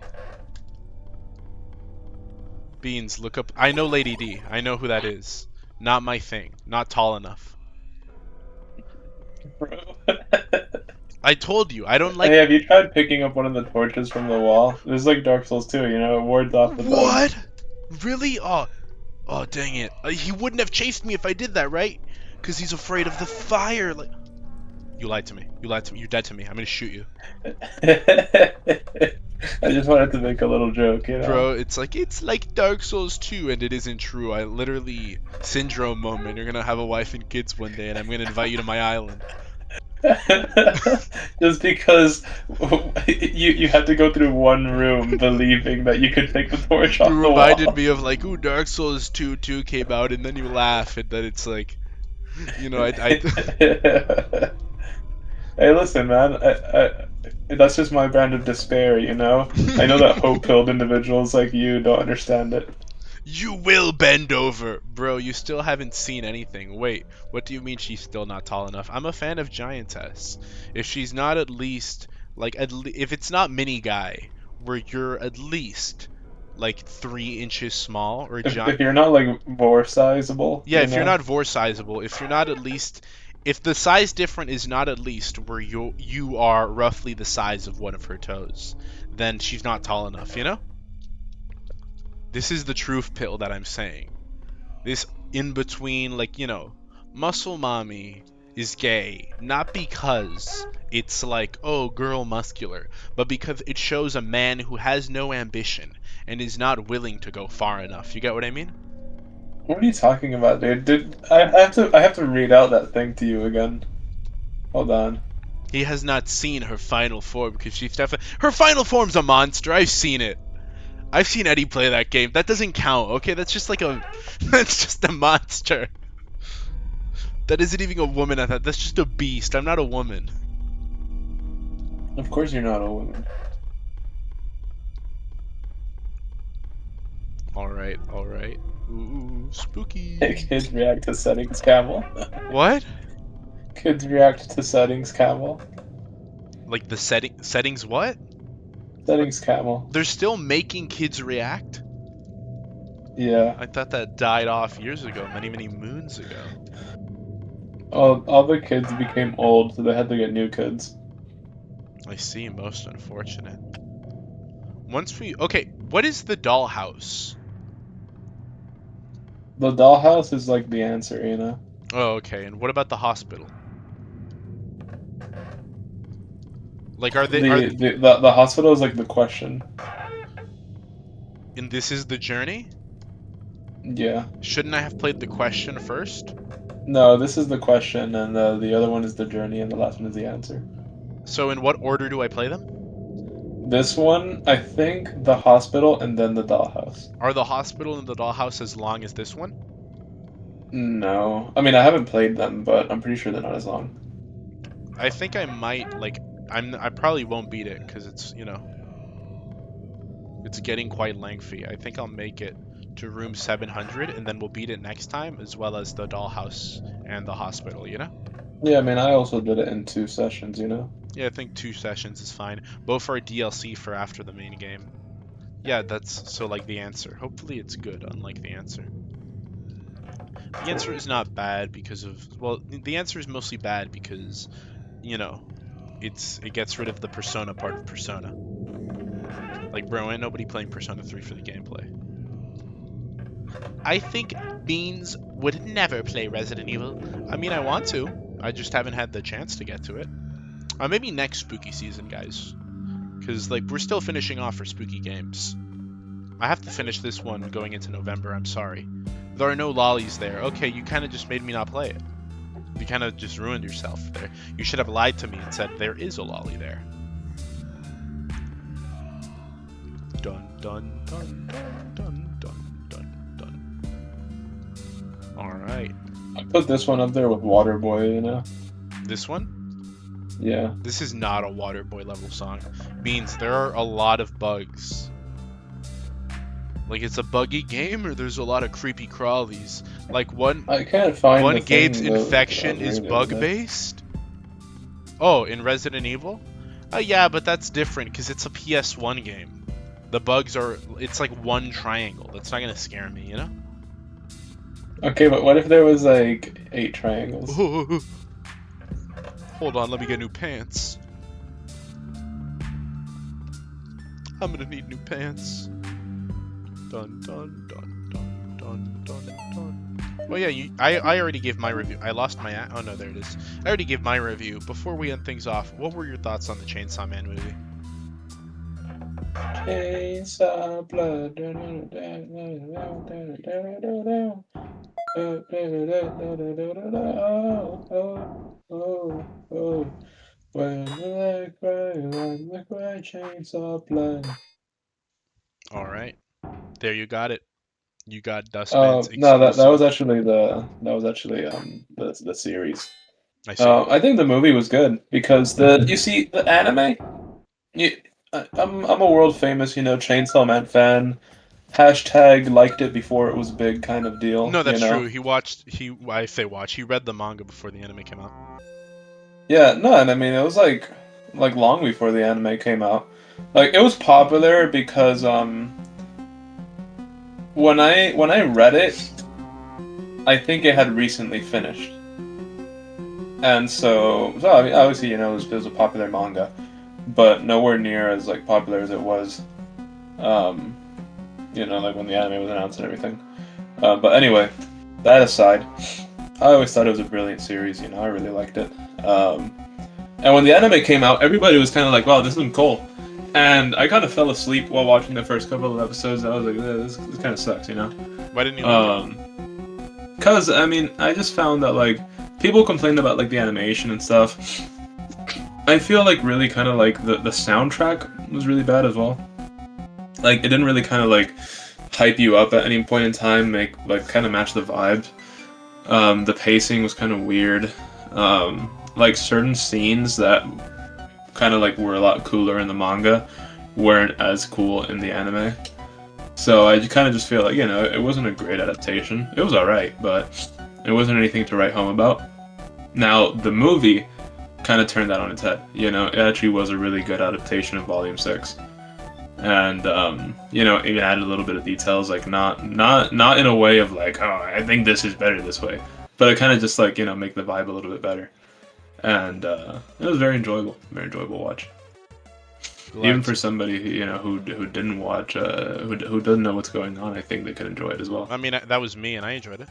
Beans, look up. I know Lady D. I know who that is. Not my thing. Not tall enough. Bro. I told you, I don't like. Hey, have you tried picking up one of the torches from the wall? There's like Dark Souls 2, you know, it wards off the bugs. What? Really? Oh, oh, dang it! He wouldn't have chased me if I did that, right? Because he's afraid of the fire. Like, you lied to me. You lied to me. You're dead to me. I'm gonna shoot you, I just wanted to make a little joke, you know. bro. It's like Dark Souls 2, and it isn't true. I literally syndrome moment. You're gonna have a wife and kids one day, and I'm gonna invite you to my island. Just because you had to go through one room believing that you could take the torch off You the reminded wall. me of like, ooh, Dark Souls 2 came out, and then you laugh, and then it's like, you know, Hey, listen, man. That's just my brand of despair, you know. I know that hope-filled individuals like you don't understand it. You will bend over, bro. You still haven't seen anything. Wait, what do you mean she's still not tall enough? I'm a fan of giantess. If she's not at least like if it's not mini guy, where you're at least like 3 inches small or If giant. you're not like more sizable, Yeah, you if you're know? not vor sizable, if you're not at least, if the size different is not at least where you are roughly the size of one of her toes, then she's not tall enough, you know? This is the truth pill that I'm saying. This in between, like, you know, muscle mommy is gay, not because it's like, oh, girl muscular, but because it shows a man who has no ambition and is not willing to go far enough. You get what I mean? What are you talking about, dude? I have to read out that thing to you again. Hold on. He has not seen her final form because she's definitely her final form's a monster. I've seen it. I've seen Eddie play that game. That doesn't count, okay? That's just like a that's just a monster. That isn't even a woman. I thought that's just a beast. I'm not a woman. Of course you're not a woman. All right, all right. Ooh, spooky. Kids react to settings, Camel. What? Kids react to settings, Camel. Like the settings? What? Settings, Camel. They're still making kids react? Yeah. I thought that died off years ago, many, many moons ago. All the kids became old, so they had to get new kids. I see. Most unfortunate. Okay, what is the dollhouse? The dollhouse is like the answer, you know? Oh, okay. And what about the hospital? Like, are they? The hospital is like the question. And this is the journey? Yeah. Shouldn't I have played the question first? No, this is the question, and the other one is the journey, and the last one is the answer. So in what order do I play them? This one, I think, the hospital, and then the dollhouse. Are the hospital and the dollhouse as long as this one? No. I mean, I haven't played them, but I'm pretty sure they're not as long. I think I might like. I probably won't beat it because it's it's getting quite lengthy. I think I'll make it to room 700 and then we'll beat it next time, as well as the dollhouse and the hospital. Yeah, I mean, I also did it in 2 sessions, you know? Yeah, I think 2 sessions is fine. Both are DLC for after the main game. Yeah, that's so like the answer. Hopefully it's good, unlike the answer. The answer is not bad because of, well, the answer is mostly bad because, it gets rid of the Persona part of Persona. Like, bro, ain't nobody playing Persona 3 for the gameplay. I think Beans would never play Resident Evil. I mean, I want to. I just haven't had the chance to get to it. Maybe next spooky season, guys. Because, like, we're still finishing off for spooky games. I have to finish this one going into November, I'm sorry. There are no lollies there. Okay, you kind of just made me not play it. You kind of just ruined yourself there. You should have lied to me and said there is a lolly there. Dun dun dun dun dun dun dun. Alright. I put this one up there with Waterboy, you know? This one? Yeah. This is not a Waterboy level song. Means there are a lot of bugs. Like, it's a buggy game, or there's a lot of creepy crawlies. Like, I can't find one the thing Gabe's that infection I was is reading the other day. bug-based? Oh, in Resident Evil? Oh, yeah, but that's different, because it's a PS1 game. The bugs are... It's like one triangle. That's not gonna scare me, you know? Okay, but what if there was like 8 triangles? Hold on, let me get new pants. I'm gonna need new pants. Dun dun dun dun dun dun dun. Well, yeah, I already gave my review. I lost my... Oh, no, there it is. I already gave my review. Before we end things off, what were your thoughts on the Chainsaw Man movie? Chainsaw blood. When I cry, chainsaw blood. All right, there you got it. You got Dustman's No, that was exclusive. actually the series. I see. I think the movie was good because the anime. You, I'm a world famous Chainsaw Man fan. Hashtag liked it before it was big kind of deal. No, that's true. I say watch. He read the manga before the anime came out. Yeah, no, and I mean it was like long before the anime came out. Like it was popular because when I read it, I think it had recently finished. And so I mean, obviously, it was a popular manga, but nowhere near as like popular as it was, like when the anime was announced and everything. But anyway, that aside, I always thought it was a brilliant series. I really liked it. And when the anime came out, everybody was kind of like, "Wow, this is cool." And I kind of fell asleep while watching the first couple of episodes. I was like, "This kind of sucks," Why didn't you like it? Because I mean, I just found that like people complained about like the animation and stuff. I feel like really kind of like the soundtrack was really bad as well. Like it didn't really kind of like hype you up at any point in time, make like kind of match the vibe. The pacing was kind of weird. Like certain scenes that kind of like were a lot cooler in the manga weren't as cool in the anime. So I kind of just feel like, it wasn't a great adaptation. It was alright, but it wasn't anything to write home about. Now, the movie kind of turned that on its head. It actually was a really good adaptation of Volume 6. And, even added a little bit of details, like not in a way of like, oh, I think this is better this way. But it kind of just like, make the vibe a little bit better. And it was very enjoyable watch. Even for somebody who didn't watch, who doesn't know what's going on, I think they could enjoy it as well. I mean, that was me, and I enjoyed it.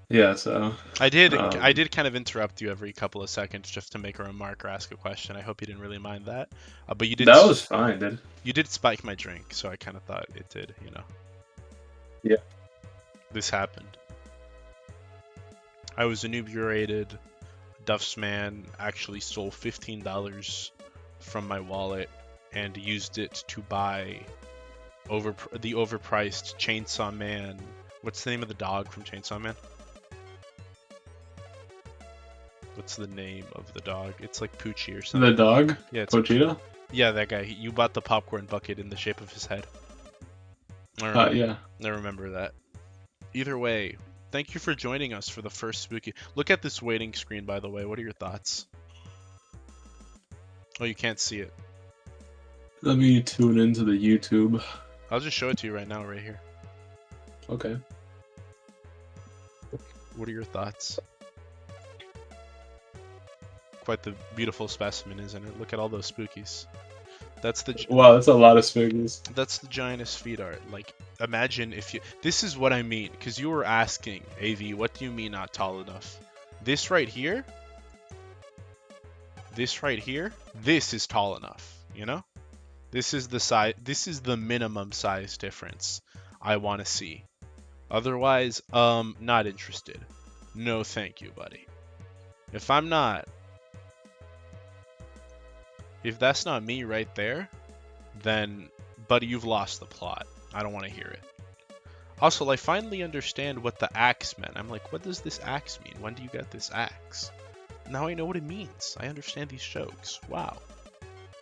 Yeah, so I did kind of interrupt you every couple of seconds just to make a remark or ask a question. I hope you didn't really mind that. But you did. That was fine, dude. You did spike my drink, so I kind of thought it did. Yeah. This happened. I was inebriated. Dustman actually stole $15 from my wallet and used it to buy the overpriced Chainsaw Man. What's the name of the dog from Chainsaw Man? What's the name of the dog? It's like Poochie or The something. dog? Yeah, it's Pochita? yeah, that guy. You bought the popcorn bucket in the shape of his head. I remember, Yeah. I remember that. Either way, thank you for joining us for the first spooky. Look at this waiting screen, by the way. What are your thoughts? Oh, you can't see it. Let me tune into the YouTube. I'll just show it to you right now, right here. Okay. What are your thoughts? Quite the beautiful specimen, isn't it? Look at all those spookies. That's the Wow, that's a lot of spookies. that's the giantest feet art. Like, imagine if you. This is what I mean, because you were asking, AV, what do you mean not tall enough? This right here. This right here. This is tall enough. You know. This is the size. This is the minimum size difference I want to see. Otherwise, not interested. No, thank you, buddy. If I'm not. If that's not me right there, then, buddy, you've lost the plot. I don't want to hear it. Also, I finally understand what the axe meant. I'm like, what does this axe mean? When do you get this axe? Now I know what it means. I understand these jokes. Wow.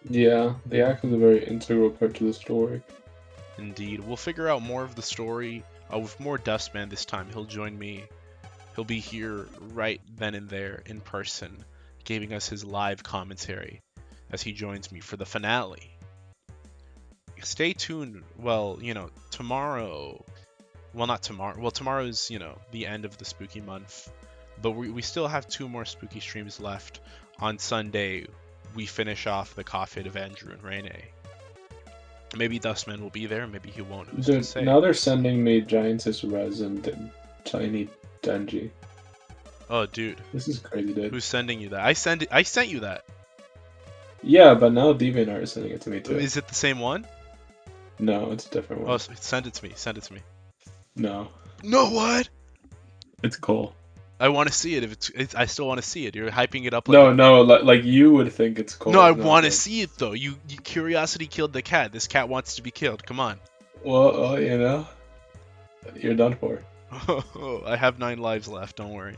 Yeah, the act is a very integral part to the story. Indeed. We'll figure out more of the story with more Dustman this time. He'll join me. He'll be here right then and there in person, giving us his live commentary as he joins me for the finale. Stay tuned. Well, tomorrow. Well, not tomorrow. Well, tomorrow's, the end of the spooky month. But we still have 2 more spooky streams left. On Sunday, we finish off the coffin of Andrew and Rene. Maybe Dustman will be there, maybe he won't. Who's to say? Now they're sending me Giantess Res and Tiny Denji. Oh, dude. This is crazy, dude. Who's sending you that? I sent you that. Yeah, but now DeviantArt is sending it to me too. Is it the same one? No, it's a different one. Oh, send it to me. Send it to me. No. No, what? It's cool. I want to see it. If I still want to see it. You're hyping it up. No, like you would think it's cool. No, I want to see it though. You curiosity killed the cat. This cat wants to be killed. Come on. Well, you're done for. I have 9 lives left. Don't worry.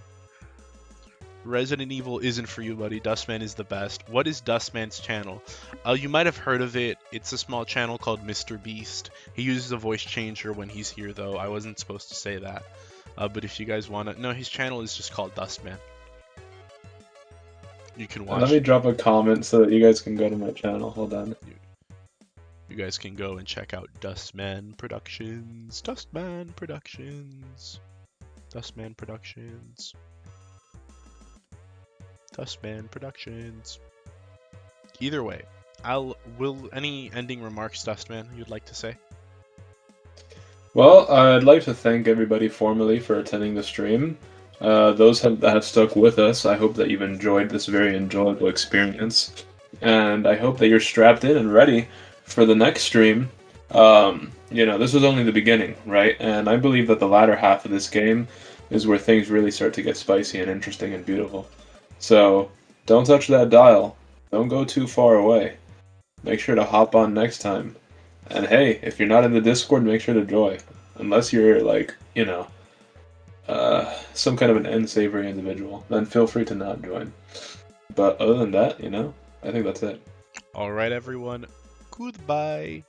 Resident Evil isn't for you, buddy. Dustman is the best. What is Dustman's channel? You might have heard of it. It's a small channel called Mr. Beast. He uses a voice changer when he's here, though. I wasn't supposed to say that. But if you guys want to... No, his channel is just called Dustman. You can watch... Let me drop a comment so that you guys can go to my channel. Hold on. You guys can go and check out Dustman Productions. Dustman Productions. Dustman Productions. Dustman Productions. Either way, will any ending remarks, Dustman, you'd like to say? Well, I'd like to thank everybody formally for attending the stream. Those that have stuck with us, I hope that you've enjoyed this very enjoyable experience. And I hope that you're strapped in and ready for the next stream. This was only the beginning, right? And I believe that the latter half of this game is where things really start to get spicy and interesting and beautiful. So, don't touch that dial. Don't go too far away. Make sure to hop on next time. And hey, if you're not in the Discord, make sure to join. Unless you're some kind of an unsavory individual, then feel free to not join. But other than that, I think that's it. Alright, everyone. Goodbye.